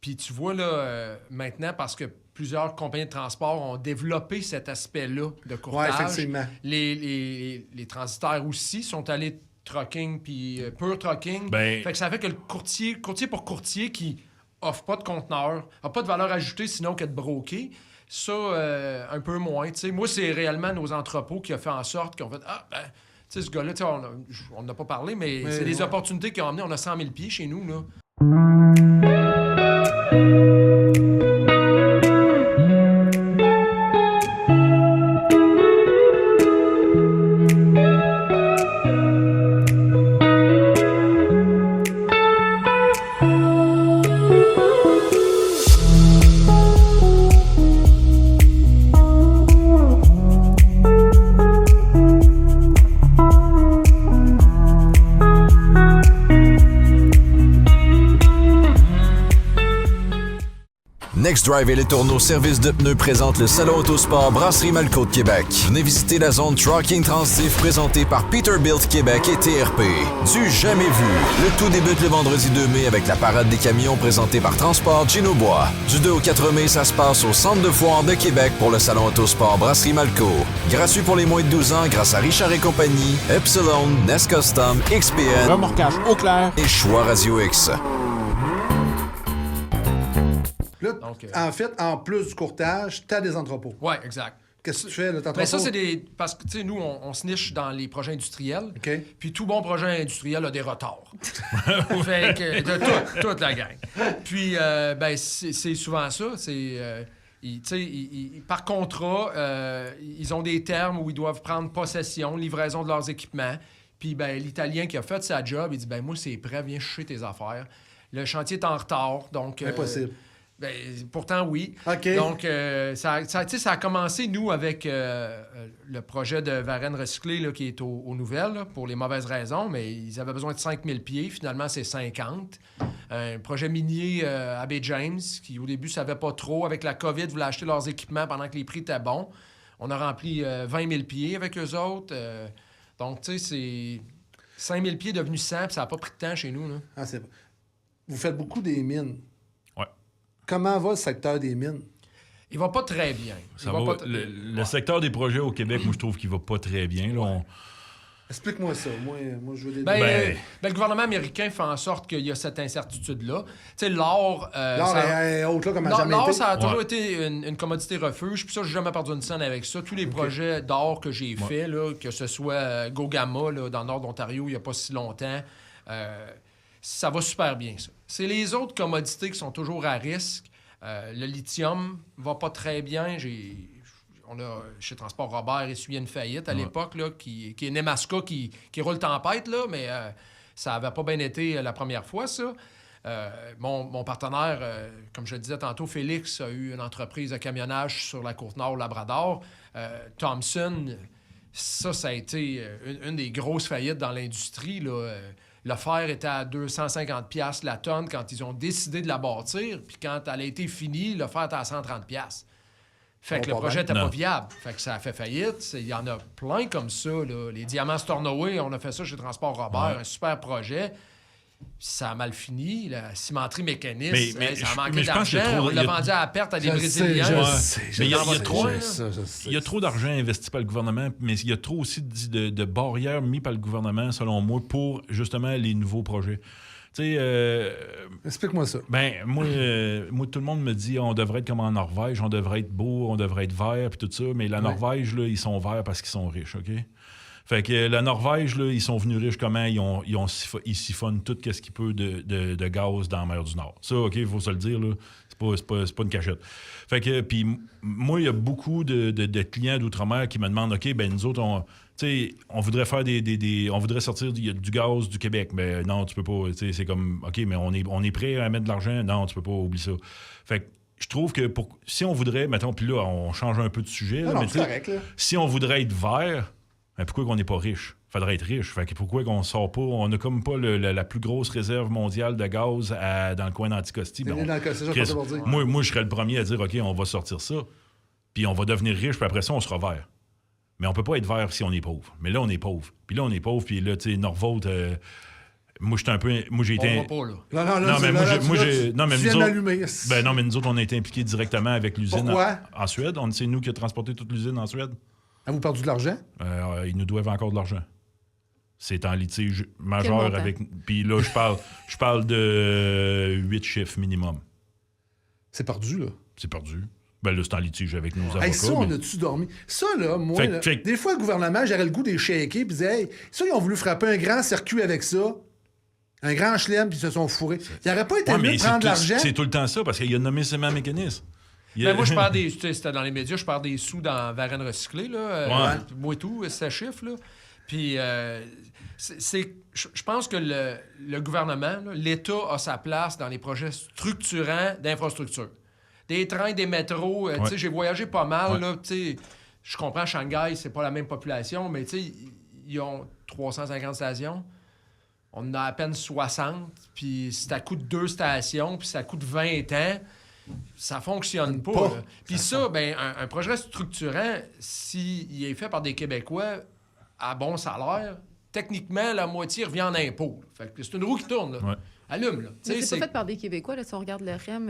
[SPEAKER 8] Puis tu vois, là, maintenant, parce que plusieurs compagnies de transport ont développé cet aspect-là de courtage.
[SPEAKER 5] Oui, effectivement.
[SPEAKER 8] Les transitaires aussi sont allés trucking puis pure trucking. Fait que ça fait que le courtier pour courtier qui offre pas de conteneur, a pas de valeur ajoutée sinon que de broker, ça, un peu moins. T'sais. Moi, c'est réellement nos entrepôts qui ont fait en sorte qu'on fait tu sais, ce gars-là, on n'a pas parlé, mais c'est des opportunités qui ont amené. On a 100 000 pieds chez nous, là.
[SPEAKER 10] NextDrive et Les Tourneaux Service de pneus présentent le Salon Autosport Brasserie Malco de Québec. Venez visiter la zone Trucking Transif présentée par Peterbilt Québec et TRP. Du jamais vu. Le tout débute le vendredi 2 mai avec la parade des camions présentée par Transport Gino Bois. Du 2 au 4 mai, ça se passe au Centre de foire de Québec pour le Salon Autosport Brasserie Malco. Gratuit pour les moins de 12 ans grâce à Richard et compagnie, Epsilon, Nest Custom, XPN,
[SPEAKER 11] Remorquage au clair
[SPEAKER 10] et Choix Radio X.
[SPEAKER 5] Là, en fait, en plus du courtage, tu as des entrepôts.
[SPEAKER 8] Oui, exact.
[SPEAKER 5] Qu'est-ce que tu fais, là, t'entrepôts?
[SPEAKER 8] Mais ça, c'est des... Parce que, tu sais, nous, on se niche dans les projets industriels. Puis tout bon projet industriel a des retards. Fait que, de toute la gang. Puis, c'est souvent ça. C'est... par contrat, ils ont des termes où ils doivent prendre possession, livraison de leurs équipements. Puis, l'Italien qui a fait sa job, il dit, moi, c'est prêt, viens chercher tes affaires. Le chantier est en retard, donc...
[SPEAKER 5] Impossible.
[SPEAKER 8] Pourtant, oui.
[SPEAKER 5] Okay.
[SPEAKER 8] Donc, ça a commencé, nous, avec le projet de Varennes recyclé là, qui est aux nouvelles, là, pour les mauvaises raisons, mais ils avaient besoin de 5000 pieds. Finalement, c'est 50. Un projet minier à Bay James, qui, au début, ne savait pas trop. Avec la COVID, voulaient acheter leurs équipements pendant que les prix étaient bons. On a rempli 20 000 pieds avec eux autres. Donc, tu sais, c'est 5 000 pieds devenus 100, puis ça n'a pas pris de temps chez nous. Là.
[SPEAKER 5] Ah, c'est... Vous faites beaucoup des mines.
[SPEAKER 7] Ouais.
[SPEAKER 5] Comment va le secteur des mines?
[SPEAKER 8] Il va pas très bien.
[SPEAKER 7] Le secteur des projets au Québec, moi, je trouve qu'il va pas très bien. Là,
[SPEAKER 5] Explique-moi ça. Moi je veux des...
[SPEAKER 8] le gouvernement américain fait en sorte qu'il y a cette incertitude-là. Tu sais, l'or...
[SPEAKER 5] l'or est haute, là, comme jamais été.
[SPEAKER 8] Ça a toujours été une commodité refuge. Puis ça, j'ai jamais perdu une scène avec ça. Tous les projets d'or que j'ai faits, là, que ce soit Gogama, là, dans le nord d'Ontario, il n'y a pas si longtemps, ça va super bien, ça. C'est les autres commodités qui sont toujours à risque. Le lithium va pas très bien. On a, chez Transport Robert, essuyé une faillite à l'époque, là, qui est Nemaska, qui roule tempête, là, mais ça n'avait pas bien été la première fois, ça. Mon partenaire, comme je le disais tantôt, Félix, a eu une entreprise de camionnage sur la Côte-Nord, au Labrador. Thomson, ça a été une des grosses faillites dans l'industrie, là. Le fer était à 250$ la tonne quand ils ont décidé de la bâtir. Puis quand elle a été finie, le fer était à 130$. Fait que le projet n'était pas viable. Fait que ça a fait faillite. Il y en a plein comme ça. Là. Les diamants Stornoway, on a fait ça chez Transport Robert, un super projet. Ça a mal fini. La cimenterie mécaniste, ça a manqué d'argent. On l'a vendu à la perte à des Brésiliens.
[SPEAKER 7] Mais il y a trop d'argent investi par le gouvernement, mais il y a trop aussi de barrières mises par le gouvernement, selon moi, pour justement les nouveaux projets.
[SPEAKER 5] Explique-moi ça.
[SPEAKER 7] Moi, tout le monde me dit on devrait être comme en Norvège, on devrait être beau, on devrait être vert, puis tout ça. Mais la Norvège, là, ils sont verts parce qu'ils sont riches, OK? Fait que la Norvège, là, ils sont venus riches comment? Ils siphonnent tout ce qu'il peut de gaz dans la mer du Nord. Ça, OK, il faut se le dire, là. C'est pas une cachette. Fait que, puis moi, il y a beaucoup de clients d'outre-mer qui me demandent, OK, nous autres, on voudrait faire on voudrait sortir du gaz du Québec. Mais non, tu peux pas. C'est comme, OK, mais on est prêt à mettre de l'argent. Non, tu peux pas, oublie ça. Fait que je trouve que si on voudrait, mettons, puis là, on change un peu de sujet. Là, mais
[SPEAKER 5] c'est correct, là.
[SPEAKER 7] Si on voudrait être vert, pourquoi qu'on n'est pas riche? Faudrait être riche. Fait que pourquoi qu'on sort pas? On n'a comme pas la plus grosse réserve mondiale de gaz dans le coin d'Anticosti. Moi, je serais le premier à dire, OK, on va sortir ça. Puis on va devenir riche, puis après ça, on sera vert. Mais on peut pas être vert si on est pauvre. Mais là, on est pauvre. Puis là, on est pauvre. Puis là, tu sais, Norvolt... moi, j'étais un peu... Moi, j'ai été...
[SPEAKER 8] On va pas, là.
[SPEAKER 7] Non, mais nous autres, on a été impliqués directement avec l'usine en Suède. C'est nous qui avons transporté toute l'usine en Suède.
[SPEAKER 5] Avez-vous perdu de l'argent?
[SPEAKER 7] Ils nous doivent encore de l'argent. C'est en litige majeur avec... Puis là, je parle de 8 chiffres minimum.
[SPEAKER 5] C'est perdu, là?
[SPEAKER 7] C'est perdu. Là, c'est en litige avec nos avocats.
[SPEAKER 5] Ça, on a-tu dormi? Ça, là, moi, des fois, le gouvernement, j'aurais le goût des shaker puis dire, hey, ça, ils ont voulu frapper un grand circuit avec ça. Un grand chelem, puis ils se sont fourrés. Il n'aurait pas été mieux de prendre de l'argent.
[SPEAKER 7] C'est tout le temps ça, parce qu'il a nommé Cément Mécanisme.
[SPEAKER 8] Moi, je perds des... C'était dans les médias, je perds des sous dans Varenne Recyclée, là. Moi et tout, c'est chiffre, là. Puis, je pense que le gouvernement, là, l'État a sa place dans les projets structurants d'infrastructure. Des trains, des métros. Tu sais, j'ai voyagé pas mal, là. Tu sais, je comprends, Shanghai, c'est pas la même population, mais tu sais, ils ont 350 stations. On en a à peine 60, puis ça coûte 2 stations, puis ça coûte 20 ans. Ça fonctionne pas. Puis ça, un projet structurant, s'il est fait par des Québécois à bon salaire, techniquement, la moitié revient en impôts. Fait que c'est une roue qui tourne, là. Ouais. Allume, là.
[SPEAKER 6] Mais c'est pas fait par des Québécois, là, si on regarde le REM.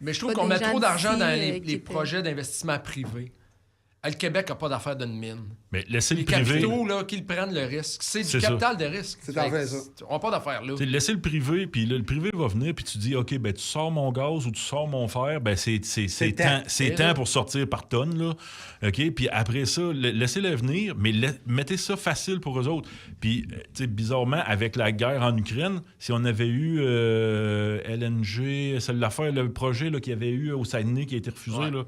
[SPEAKER 8] Mais je trouve qu'on met trop d'argent dans les projets d'investissement privés. Le Québec n'a pas d'affaire d'une mine.
[SPEAKER 7] Mais laissez le
[SPEAKER 8] privé...
[SPEAKER 7] Les
[SPEAKER 8] capitaux, là, qu'ils prennent le risque. C'est du capital de risque.
[SPEAKER 5] C'est en fait ça.
[SPEAKER 8] On n'a pas d'affaire là.
[SPEAKER 7] Laissez le privé, puis le privé va venir, puis tu dis, OK, tu sors mon gaz ou tu sors mon fer, c'est temps pour sortir par tonne, là. OK? Puis après ça, laissez-le venir, mais mettez ça facile pour eux autres. Puis, tu sais, bizarrement, avec la guerre en Ukraine, si on avait eu LNG, c'est l'affaire, le projet qu'il y avait eu au Saguenay qui a été refusé, là,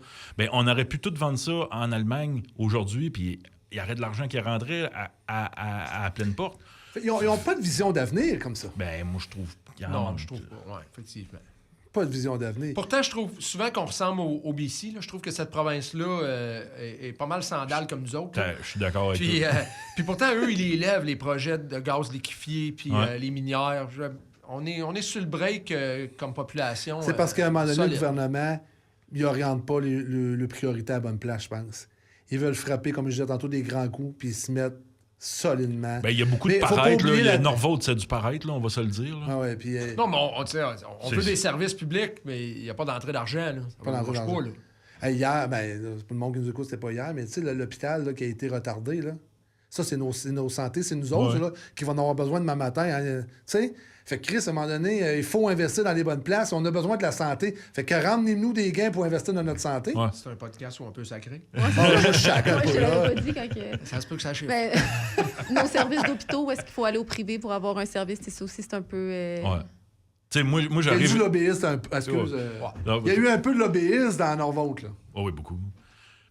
[SPEAKER 7] on aurait pu tout vendre ça en Allemagne aujourd'hui, puis il y aurait de l'argent qui rentrait à pleine porte.
[SPEAKER 5] Ils n'ont pas de vision d'avenir comme ça.
[SPEAKER 7] Moi, je trouve...
[SPEAKER 8] Non, je trouve pas. Oui, effectivement.
[SPEAKER 5] Pas de vision d'avenir.
[SPEAKER 8] Pourtant, je trouve souvent qu'on ressemble au BC. Là. Je trouve que cette province-là est pas mal sandale comme nous autres.
[SPEAKER 7] Je suis d'accord avec toi.
[SPEAKER 8] Puis pourtant, eux, ils élèvent les projets de gaz liquéfié, puis les minières. On est sur le break comme population.
[SPEAKER 5] C'est parce qu'à un moment donné, le gouvernement, il n'oriente pas le priorité à la bonne place, je pense. Ils veulent frapper, comme je disais tantôt, des grands coups, puis ils se mettent solidement.
[SPEAKER 7] Il y a beaucoup de paraître. Le Norvolt, c'est du paraître, là, on va se le dire. Là.
[SPEAKER 5] Ah ouais, puis,
[SPEAKER 8] non, mais on veut des services publics, mais il n'y a pas d'entrée d'argent. Là.
[SPEAKER 5] Pas d'entrée d'argent. Hier, c'est pas le monde qui nous écoute, c'était pas hier, mais tu sais, l'hôpital là, qui a été retardé, là, ça, c'est nos santé, c'est nous autres là, qui vont en avoir besoin demain matin. Hein, tu sais? Fait que Chris, à un moment donné, il faut investir dans les bonnes places. On a besoin de la santé. Fait que ramenez-nous des gains pour investir dans notre santé.
[SPEAKER 8] Ouais. C'est un podcast où on peut sacrer.
[SPEAKER 6] Je l'avais pas dit quand que...
[SPEAKER 8] Ça se peut que ça chiffre.
[SPEAKER 6] Nos services d'hôpitaux, où est-ce qu'il faut aller au privé pour avoir un service? Ça aussi, c'est un peu...
[SPEAKER 7] Ouais. Tu sais, moi, j'arrive...
[SPEAKER 5] Il y a eu lobbyiste, excuse. Il y a eu un peu de lobbyiste dans Norvolt, là.
[SPEAKER 7] Oh, oui, beaucoup.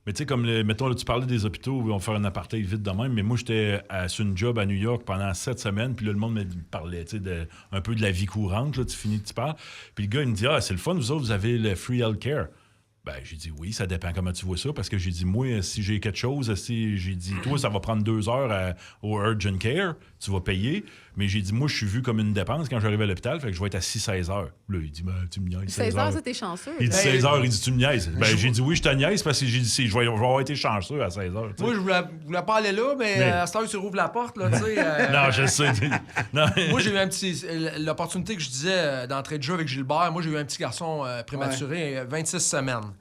[SPEAKER 7] Mais tu sais, comme, mettons, là, tu parlais des hôpitaux où on va faire un apartheid vite de même, mais moi, j'étais sur une job à New York pendant 7 semaines, puis là, le monde me parlait, tu sais, un peu de la vie courante, là, tu finis, tu parles. Puis le gars, il me dit, c'est le fun, vous autres, vous avez le free healthcare. Ben, j'ai dit oui, ça dépend comment tu vois ça, parce que j'ai dit, moi, si j'ai quelque chose, j'ai dit, toi, ça va prendre 2 heures au Urgent Care, tu vas payer, mais j'ai dit, moi, je suis vu comme une dépense quand j'arrive à l'hôpital, fait que je vais être assis 16 heures. Là, il dit, ben, tu me niaises.
[SPEAKER 6] 16 heures, ça, t'es chanceux.
[SPEAKER 7] Il dit 16 heures, il dit, tu me niaises. Ben, j'ai dit, oui, je te niaise, parce que j'ai dit, je vais avoir été chanceux à 16 heures. T'sais.
[SPEAKER 8] Moi, je voulais pas aller là, mais à cette heure, tu rouvres la porte, là, tu sais.
[SPEAKER 7] Non, je sais. Non.
[SPEAKER 8] Moi, j'ai eu un petit... L'opportunité que je disais d'entrée de jeu avec Gilbert, moi, j'ai eu un petit garçon prématuré, 26 semaines.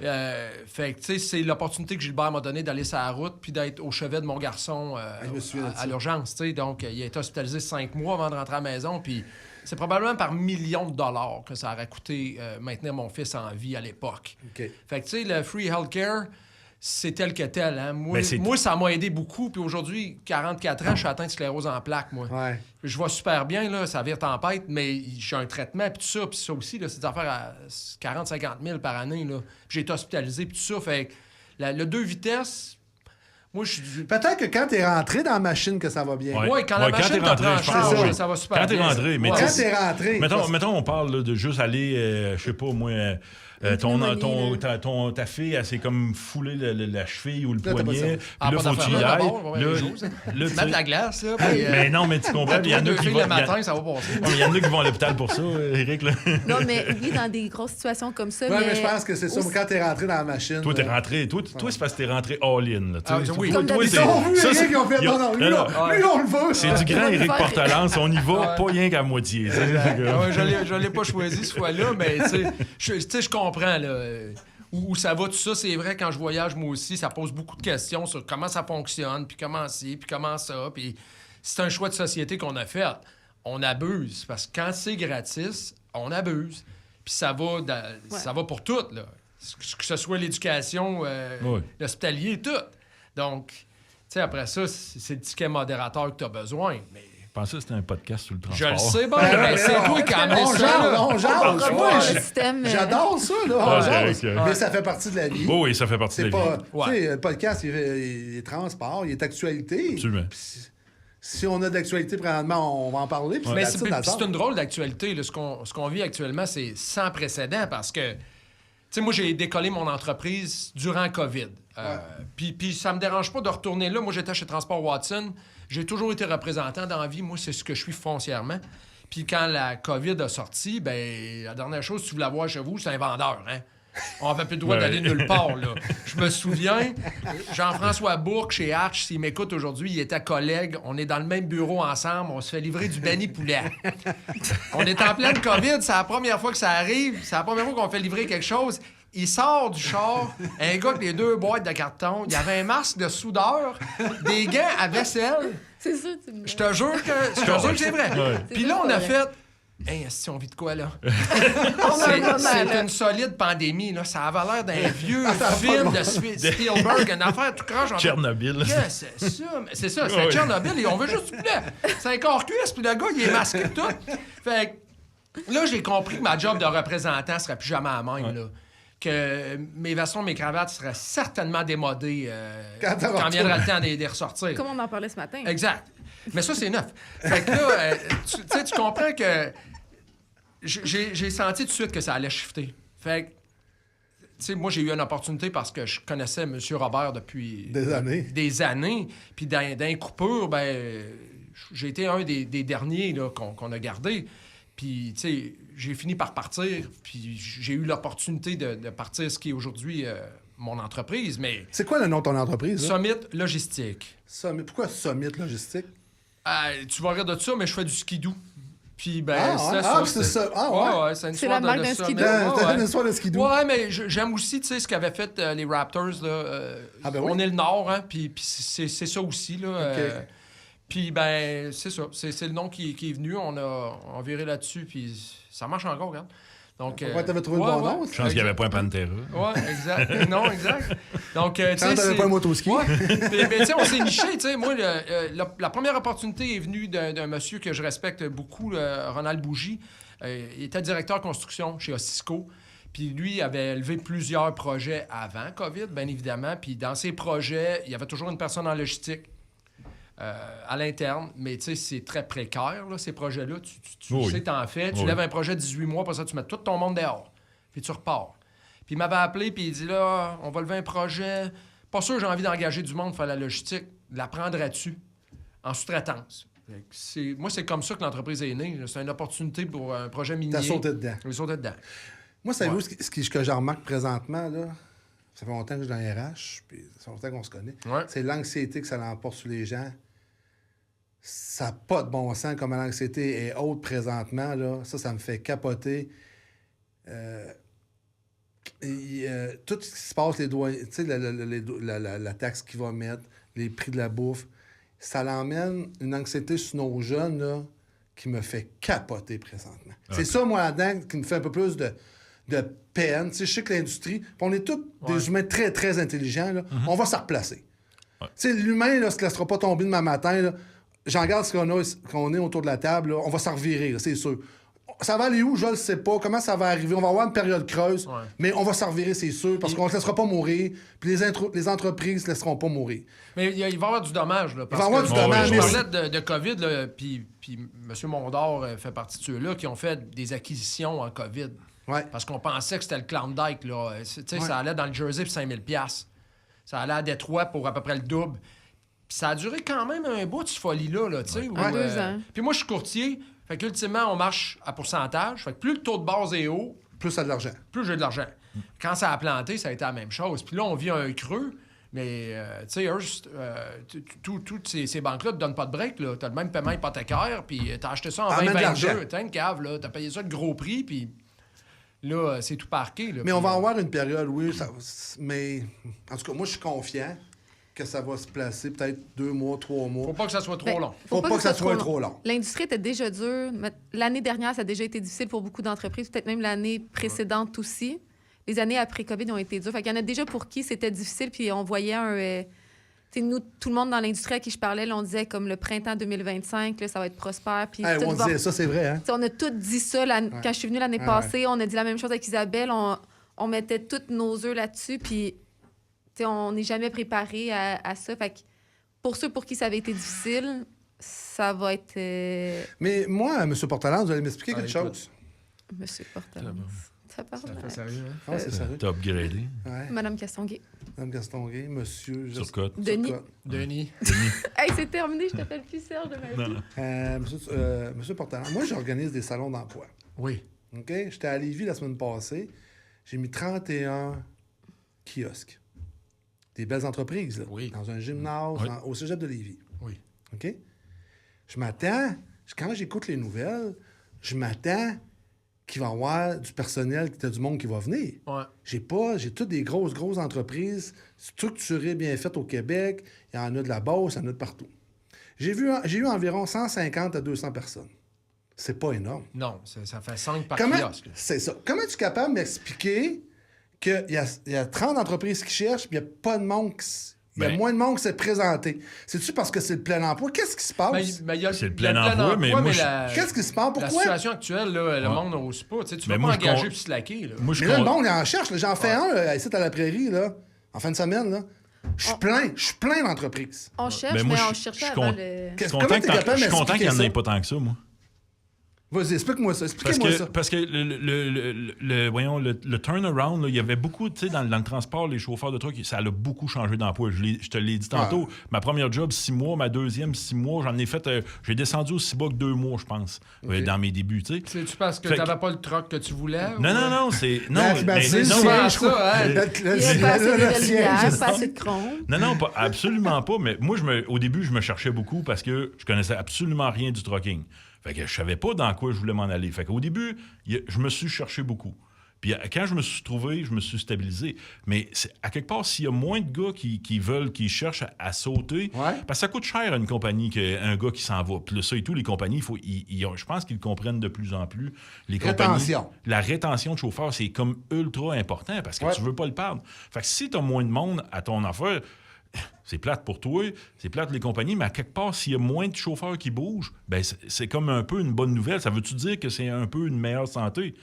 [SPEAKER 8] Fait que, tu sais, c'est l'opportunité que Gilbert m'a donnée d'aller sur la route puis d'être au chevet de mon garçon à l'urgence, tu sais. Donc, il a été hospitalisé 5 mois avant de rentrer à la maison, puis c'est probablement par millions de dollars que ça aurait coûté maintenir mon fils en vie à l'époque.
[SPEAKER 5] Okay.
[SPEAKER 8] Fait que, tu sais, le free healthcare, c'est tel que tel. Hein. Moi, ça m'a aidé beaucoup. Puis aujourd'hui, 44 ans, je suis atteint de sclérose en plaques, moi.
[SPEAKER 5] Ouais.
[SPEAKER 8] Je vais super bien, là, ça vire tempête, mais j'ai un traitement, puis tout ça. Puis ça aussi, là, c'est des affaires à 40-50 000 par année. Là. Puis j'ai été hospitalisé, puis tout ça. Fait que le 2 vitesses, moi, je...
[SPEAKER 5] Peut-être que quand t'es rentré dans la machine que ça va bien.
[SPEAKER 8] Oui, quand la machine te prend en charge, ça va super bien.
[SPEAKER 7] Quand t'es rentré, mais
[SPEAKER 5] quand t'es rentré...
[SPEAKER 7] Mettons, on parle là, de juste aller, je sais pas, moi... ta fille, elle s'est comme foulé la cheville ou le poignet. Puis là, faut que tu y ailles.
[SPEAKER 8] Mettre la glace, là.
[SPEAKER 7] Mais non, mais tu comprends. Il y en a qui vont...
[SPEAKER 8] le matin, ça va passer.
[SPEAKER 7] Il y en a qui vont à l'hôpital pour ça, Éric.
[SPEAKER 6] Non, mais oui, dans des grosses situations comme ça.
[SPEAKER 5] Oui, mais je pense que c'est ça. Quand t'es rentré dans la machine...
[SPEAKER 7] Toi, t'es rentré. Toi, c'est parce que t'es rentré all-in.
[SPEAKER 8] Oui.
[SPEAKER 5] Ils ont vu Éric, ils ont fait... Non, lui, on le veut.
[SPEAKER 7] C'est du grand Éric Portalance. On y va, pas rien qu'à moitié.
[SPEAKER 8] Je l'ai pas choisi ce fois-là, mais tu sais, je comprends là, où ça va, tout ça. C'est vrai, quand je voyage, moi aussi, ça pose beaucoup de questions sur comment ça fonctionne, puis comment ci, puis comment ça. Puis c'est un choix de société qu'on a fait. On abuse, parce que quand c'est gratis, on abuse. Puis ça va pour tout, là. Que ce soit l'éducation, l'hospitalier, tout. Donc, tu sais, après ça, c'est le ticket modérateur que tu as besoin, mais...
[SPEAKER 7] Je pensais que c'était un podcast sur le transport.
[SPEAKER 8] Je le sais bien, mais c'est toi qui as amené ça.
[SPEAKER 5] On jase. Moi, j'adore ça, là. On jase. Mais ça fait partie de la vie.
[SPEAKER 7] Oui, ça fait partie de la vie.
[SPEAKER 5] Tu sais, le podcast, il est transport, il est actualité.
[SPEAKER 7] Absolument.
[SPEAKER 5] Si on a de l'actualité, présentement, on va en parler.
[SPEAKER 8] Mais c'est une drôle d'actualité. Là. Ce qu'on vit actuellement, c'est sans précédent parce que, tu sais, moi, j'ai décollé mon entreprise durant COVID. Puis ça me dérange pas de retourner là. Moi, j'étais chez Transport Watson. J'ai toujours été représentant dans la vie. Moi, c'est ce que je suis foncièrement. Puis quand la COVID a sorti, ben la dernière chose que tu voulais avoir chez vous, c'est un vendeur, hein? On n'avait plus le droit d'aller nulle part, là. Je me souviens, Jean-François Bourque, chez Arch, s'il m'écoute aujourd'hui, il était collègue. On est dans le même bureau ensemble. On se fait livrer du Benny Poulet. On est en pleine COVID. C'est la première fois que ça arrive. C'est la première fois qu'on fait livrer quelque chose. Il sort du char, un gars avec les 2 boîtes de carton. Il y avait un masque de soudeur, des gants à vaisselle.
[SPEAKER 6] C'est ça,
[SPEAKER 8] je te jure que c'est vrai. Puis là, on a fait... Hey, si on vit de quoi, là? C'est une solide pandémie, là. Ça avait l'air d'un vieux film de Spielberg, une affaire tout croche.
[SPEAKER 7] Tchernobyl.
[SPEAKER 8] C'est ça, c'est Tchernobyl et on veut juste du poulet. C'est un corps cuisse, puis le gars, il est masqué tout. Fait que là, j'ai compris que ma job de représentant serait plus jamais la même, là. Que mes veston, mes cravates seraient certainement démodées quand viendra le temps de les ressortir.
[SPEAKER 6] Comme on en parlait ce matin.
[SPEAKER 8] Exact. Mais ça, c'est neuf. Fait que là, tu comprends que j'ai senti tout de suite que ça allait shifter. Fait que, tu sais, moi, j'ai eu une opportunité parce que je connaissais M. Robert depuis... Des années. Puis d'un coupure, ben j'ai été un des derniers là, qu'on a gardé. Puis, tu sais, j'ai fini par partir, puis j'ai eu l'opportunité de partir ce qui est aujourd'hui mon entreprise, mais...
[SPEAKER 5] C'est quoi le nom de ton entreprise?
[SPEAKER 8] Summit Logistique.
[SPEAKER 5] Pourquoi Summit Logistique?
[SPEAKER 8] Tu vas rire de ça, mais je fais du skidoo. Puis, ben,
[SPEAKER 5] c'est ça.
[SPEAKER 8] C'est une
[SPEAKER 6] histoire
[SPEAKER 8] de
[SPEAKER 6] skidoo.
[SPEAKER 5] C'est une histoire de skidoo.
[SPEAKER 8] Ouais, mais j'aime aussi, tu sais, ce qu'avaient fait les Raptors, là. On est le Nord, hein, puis c'est ça aussi, là.
[SPEAKER 5] Okay.
[SPEAKER 8] Puis, ben, c'est ça. C'est le nom qui est venu. On a viré là-dessus, puis ça marche encore, regarde. Donc,
[SPEAKER 5] t'avais trouvé le bon nom?
[SPEAKER 7] Je pense qu'il n'y avait pas un Pantera.
[SPEAKER 8] Oui, exact. Non, exact. Donc, tu sais.
[SPEAKER 5] T'avais pas un motoski.
[SPEAKER 8] Mais, tu sais, on s'est niché, tu sais. Moi, la première opportunité est venue d'un monsieur que je respecte beaucoup, Ronald Bougie. Il était directeur construction chez Osisco. Puis lui avait levé plusieurs projets avant COVID, bien évidemment. Puis dans ces projets, il y avait toujours une personne en logistique. À l'interne, mais tu sais, c'est très précaire, là, ces projets-là. Tu sais que t'en fais, tu lèves un projet de 18 mois, après ça, tu mets tout ton monde dehors, puis tu repars. Puis il m'avait appelé, puis il dit là, on va lever un projet. Pas sûr, j'ai envie d'engager du monde pour faire la logistique. La prendrais-tu en sous-traitance? Moi, c'est comme ça que l'entreprise est née. C'est une opportunité pour un projet minier.
[SPEAKER 5] T'as sauté dedans.
[SPEAKER 8] J'ai sauté dedans.
[SPEAKER 5] Moi, savez-vous ce que je remarque présentement, là? Ça fait longtemps que je suis dans les RH, puis ça fait longtemps qu'on se connaît.
[SPEAKER 8] Ouais.
[SPEAKER 5] C'est l'anxiété que ça l'emporte sur les gens. Ça n'a pas de bon sens comme l'anxiété est haute présentement, là. Ça me fait capoter. Tout ce qui se passe, les douaniers, tu sais, la taxe qu'ils vont mettre, les prix de la bouffe, ça l'emmène une anxiété sur nos jeunes, là, qui me fait capoter présentement. Okay. C'est ça, moi, là-dedans, qui me fait un peu plus de peine. Tu sais, je sais que l'industrie, on est tous des humains très, très intelligents, là. On va se replacer. Tu sais, l'humain, là, ne se laissera pas tomber demain matin, là. J'en regarde ce qu'on est autour de la table, là. On va s'en revirer, là, c'est sûr. Ça va aller où? Je ne le sais pas. Comment ça va arriver? On va avoir une période creuse, mais on va s'en revirer, c'est sûr, parce qu'on ne se laissera pas mourir, puis les entreprises ne se laisseront pas mourir.
[SPEAKER 8] Mais il va y avoir du dommage. Là,
[SPEAKER 5] il va y avoir du dommage.
[SPEAKER 8] Je parlais de COVID, puis M. Mondor fait partie de ceux-là qui ont fait des acquisitions en COVID.
[SPEAKER 5] Ouais.
[SPEAKER 8] Parce qu'on pensait que c'était le Klondike. Là. Ça allait dans le Jersey pour 5 000 $. Ça allait à Détroit pour à peu près le double. Puis ça a duré quand même un bout de cette folie-là. Là,
[SPEAKER 6] 2 ans.
[SPEAKER 8] Puis moi, je suis courtier. Fait qu'ultimement, on marche à pourcentage. Fait que plus le taux de base est haut,
[SPEAKER 5] plus ça a de l'argent.
[SPEAKER 8] Plus j'ai de l'argent. Quand ça a planté, ça a été la même chose. Puis là, on vit un creux. Mais, tu sais, toutes ces banques-là ne te donnent pas de break. Tu as le même paiement hypothécaire, puis tu as acheté ça en 2022. Tu as une cave, là. Tu as payé ça de gros prix, puis là, c'est tout parqué. Là,
[SPEAKER 5] mais on va avoir une période, oui. Mais, en tout cas, moi, je suis confiant que ça va se placer peut-être 2 mois, 3 mois.
[SPEAKER 8] Faut pas que ça soit trop long.
[SPEAKER 5] Faut pas que ça soit trop long.
[SPEAKER 6] L'industrie était déjà dure. L'année dernière, ça a déjà été difficile pour beaucoup d'entreprises, peut-être même l'année précédente aussi. Les années après COVID ont été dures. Fait qu'il y en a déjà pour qui c'était difficile, puis on voyait nous, tout le monde dans l'industrie à qui je parlais, là, on disait comme le printemps 2025, là, ça va être prospère. Puis
[SPEAKER 5] on disait ça, c'est vrai. Hein?
[SPEAKER 6] On a tous dit ça. Quand je suis venue l'année passée, on a dit la même chose avec Isabelle. On mettait tous nos œufs là-dessus, puis on n'est jamais préparé à ça. Fait que pour ceux pour qui ça avait été difficile, ça va être...
[SPEAKER 5] Mais moi, M. Portalance, vous allez m'expliquer quelque chose.
[SPEAKER 6] M. Portalance. Ça parle.
[SPEAKER 8] Ça fait sérieux, hein?
[SPEAKER 5] Ah, c'est sérieux.
[SPEAKER 7] T'as upgradé.
[SPEAKER 5] Ouais.
[SPEAKER 6] Madame Castonguay.
[SPEAKER 5] Madame Castonguay, monsieur...
[SPEAKER 7] Surcote.
[SPEAKER 8] Denis.
[SPEAKER 6] Hey, c'est terminé, je t'appelle plus Serge de ma vie.
[SPEAKER 5] Monsieur Portalance, moi, j'organise des salons d'emploi.
[SPEAKER 8] Oui.
[SPEAKER 5] OK? J'étais à Lévis la semaine passée. J'ai mis 31 kiosques. Des belles entreprises, là.
[SPEAKER 8] Oui.
[SPEAKER 5] Dans un gymnase, au cégep de Lévis.
[SPEAKER 8] Oui.
[SPEAKER 5] OK? Je m'attends, quand j'écoute les nouvelles, je m'attends qu'il va y avoir du personnel, qu'il y a du monde qui va venir.
[SPEAKER 8] Ouais.
[SPEAKER 5] J'ai toutes des grosses entreprises structurées, bien faites au Québec. Il y en a de la Beauce, il y en a de partout. J'ai eu environ 150 à 200 personnes. C'est pas énorme.
[SPEAKER 8] Non, ça fait 5 par kiosque.
[SPEAKER 5] C'est ça. Comment es-tu capable de m'expliquer qu'il y a 30 entreprises qui cherchent, puis il n'y a pas de monde il y a moins de monde qui s'est présenté. C'est-tu parce que c'est le plein emploi? Qu'est-ce qui se passe?
[SPEAKER 7] C'est le plein emploi, mais moi...
[SPEAKER 5] Qu'est-ce qui se passe? Pourquoi?
[SPEAKER 8] La situation actuelle, là, le monde n'ose pas. Tu ne vas pas engager puis slacker. Là.
[SPEAKER 5] Mais là, le monde, il en cherche. Là. J'en fais un ici à la prairie, là, en fin de semaine. Là. Je suis plein d'entreprises.
[SPEAKER 6] On cherche, mais on cherche avant le...
[SPEAKER 7] Je suis content qu'il n'y en ait pas tant que ça, moi.
[SPEAKER 5] Vas-y, explique-moi ça. Expliquez-moi ça.
[SPEAKER 7] Parce que le turnaround, là, il y avait beaucoup, tu sais, dans le transport, les chauffeurs de trucks, ça a beaucoup changé d'emploi. Je te l'ai dit tantôt. Ma première job, 6 mois. Ma deuxième, 6 mois. J'en ai fait... j'ai descendu aussi bas que 2 mois, je pense, dans mes débuts, tu sais.
[SPEAKER 8] C'est-tu parce que tu n'avais pas le truck que tu voulais?
[SPEAKER 7] Non, c'est... Non,
[SPEAKER 5] c'est ça,
[SPEAKER 6] hein? Il n'y a pas assez de relière, pas assez de chrome.
[SPEAKER 7] Non, absolument pas. Mais moi, au début, je me cherchais beaucoup parce que je connaissais absolument rien du trucking. Fait que je savais pas dans quoi je voulais m'en aller. Fait qu'au début, je me suis cherché beaucoup. Puis quand je me suis trouvé, je me suis stabilisé. Mais à quelque part, s'il y a moins de gars qui cherchent à sauter, parce que ça coûte cher à une compagnie qu'un gars qui s'en va. Puis là, ça et tout, les compagnies, je pense qu'ils comprennent de plus en plus. La rétention de chauffeurs, c'est comme ultra important parce que tu veux pas le perdre. Fait que si tu as moins de monde à ton affaire... C'est plate pour toi, c'est plate les compagnies, mais à quelque part, s'il y a moins de chauffeurs qui bougent, ben c'est comme un peu une bonne nouvelle. Ça veut-tu dire que c'est un peu une meilleure santé? Tu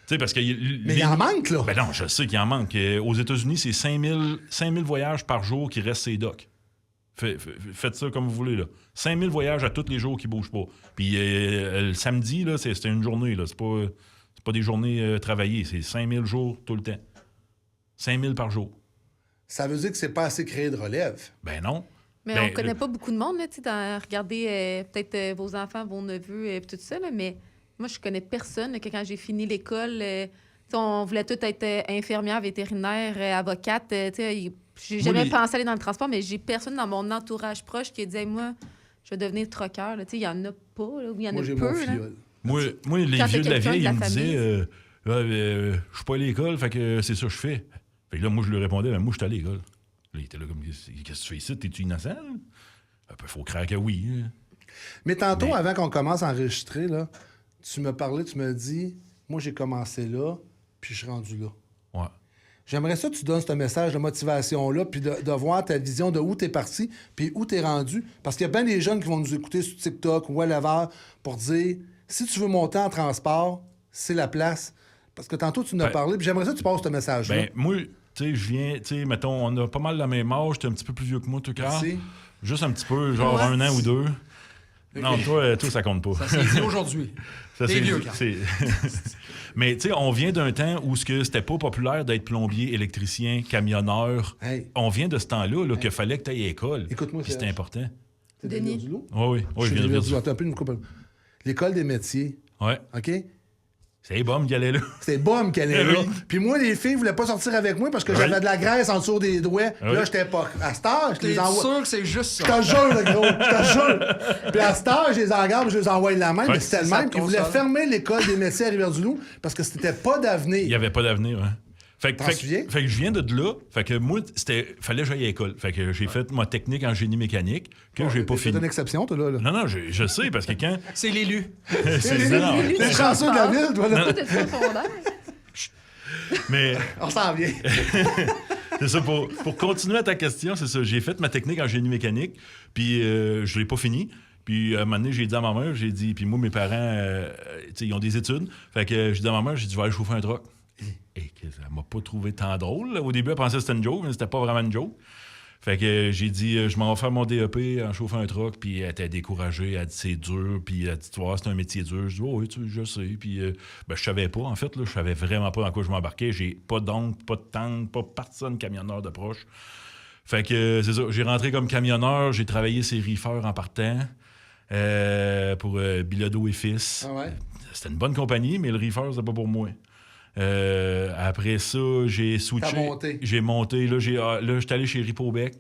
[SPEAKER 7] sais, parce que...
[SPEAKER 5] Mais il en manque, là!
[SPEAKER 7] Ben non, je sais qu'il en manque. Aux États-Unis, c'est 5000 voyages par jour qui restent ces docks. Faites ça comme vous voulez, là. 5000 voyages à tous les jours qui ne bougent pas. Puis le samedi, là, c'est une journée, là. C'est pas des journées travaillées. C'est 5000 jours tout le temps. 5 000 par jour.
[SPEAKER 5] Ça veut dire que c'est pas assez créé de relève.
[SPEAKER 7] Ben non.
[SPEAKER 6] Mais
[SPEAKER 7] Ben,
[SPEAKER 6] on connaît pas beaucoup de monde, là, tu sais, regardez peut-être vos enfants, vos neveux, tout ça, là, mais moi, je connais personne, là, que quand j'ai fini l'école, on voulait tous être infirmière, vétérinaire, avocate, tu sais, j'ai jamais pensé aller dans le transport, mais j'ai personne dans mon entourage proche qui a dit hey, moi, je vais devenir trucker, tu sais, il y en a pas, là, ou il y en
[SPEAKER 5] Moi,
[SPEAKER 6] a
[SPEAKER 5] j'ai
[SPEAKER 6] peu.
[SPEAKER 5] mon
[SPEAKER 6] Là.
[SPEAKER 5] filleul.
[SPEAKER 7] Moi, les
[SPEAKER 6] Quand
[SPEAKER 7] vieux de la
[SPEAKER 6] quelqu'un
[SPEAKER 7] vieille,
[SPEAKER 6] de la
[SPEAKER 7] ils me disaient
[SPEAKER 6] famille,
[SPEAKER 7] je suis pas à l'école, fait que c'est ça que je fais. Fait que là, moi, je lui répondais moi, je suis à l'école. Là, il était là comme qu'est-ce que tu fais ici? T'es-tu innocent? Il faut croire que oui. Hein.
[SPEAKER 5] Mais tantôt, avant qu'on commence à enregistrer, là, tu me parlais, tu me dis, moi, j'ai commencé là, puis je suis rendu là.
[SPEAKER 7] Ouais.
[SPEAKER 5] J'aimerais ça que tu donnes ce message de motivation-là, puis de voir ta vision de où t'es parti, puis où t'es rendu. Parce qu'il y a bien des jeunes qui vont nous écouter sur TikTok ou whatever pour dire, si tu veux monter en transport, c'est la place. Parce que tantôt, tu nous as parlé, puis j'aimerais ça que tu passes ce message-là.
[SPEAKER 7] Ben, moi, tu sais, je viens, tu sais, mettons, on a pas mal la même âge, t'es un petit peu plus vieux que moi, tout cas.
[SPEAKER 5] Merci.
[SPEAKER 7] Juste un petit peu, genre 1 an ou 2. Okay. Non, toi, ça compte pas.
[SPEAKER 8] Ça s'est dit aujourd'hui.
[SPEAKER 7] C'est vieux, Mais tu sais, on vient d'un temps où c'était pas populaire d'être plombier, électricien, camionneur.
[SPEAKER 5] Hey.
[SPEAKER 7] On vient de ce temps-là là, qu'il fallait que tu ailles à l'école.
[SPEAKER 5] Écoute-moi,
[SPEAKER 7] c'était important.
[SPEAKER 5] C'est de Rivière-du-Loup?
[SPEAKER 7] Oui, je viens de Rivière-du-Loup.
[SPEAKER 5] Attends un peu, une coupe. L'école des métiers.
[SPEAKER 7] Ouais.
[SPEAKER 5] OK?
[SPEAKER 7] C'est les bombes qui allaient là.
[SPEAKER 5] C'est les bombes qui allaient là. Puis moi, les filles voulaient pas sortir avec moi parce que j'avais de la graisse en dessous des doigts. Là, j'étais pas. À cette heure, je les envoie.
[SPEAKER 8] T'es sûr que c'est juste ça?
[SPEAKER 5] Je te jure, le gros. Je te jure. Puis à cette heure, je les engarde, je les envoie de la main. Mais c'était le même. Ils voulaient fermer l'école des métiers à Rivière-du-Loup parce que c'était pas d'avenir.
[SPEAKER 7] Il y avait pas d'avenir, hein. Fait que je viens de là. Fait que moi, fallait que j'aille à l'école. Fait que j'ai fait ma technique en génie mécanique que j'ai pas fini.
[SPEAKER 5] C'est une exception, toi, là.
[SPEAKER 7] Non, je sais, parce que quand...
[SPEAKER 8] C'est l'élu.
[SPEAKER 5] C'est l'élu. T'es chanceux de la ville, toi, là.
[SPEAKER 7] Mais...
[SPEAKER 5] On s'en vient.
[SPEAKER 7] C'est ça, pour continuer à ta question, c'est ça. J'ai fait ma technique en génie mécanique, puis je l'ai pas fini. Puis à un moment donné, j'ai dit à ma mère, puis moi, mes parents, ils ont des études. Fait que j'ai dit à ma mère, je vais aller chauffer un truck. Et ça m'a pas trouvé tant drôle. Là. Au début, elle pensait que c'était une joke, mais c'était pas vraiment une joke. Fait que j'ai dit, je m'en vais faire mon DEP en chauffant un truck, puis elle était découragée, elle dit c'est dur, puis elle dit tu vois, c'est un métier dur. Je dis oui, je sais. Puis je savais pas, en fait, là, je savais vraiment pas dans quoi je m'embarquais. J'ai pas d'oncle, pas de tante, pas personne camionneur de proche. Fait que c'est ça, j'ai rentré comme camionneur, j'ai travaillé chez Reefer en partant pour Bilodeau et Fils.
[SPEAKER 5] Ah ouais?
[SPEAKER 7] C'était une bonne compagnie, mais le Reefer, c'était pas pour moi. Après ça, j'ai switché.
[SPEAKER 5] T'as monté.
[SPEAKER 7] J'ai monté. Là, j'étais allé chez Ripobec.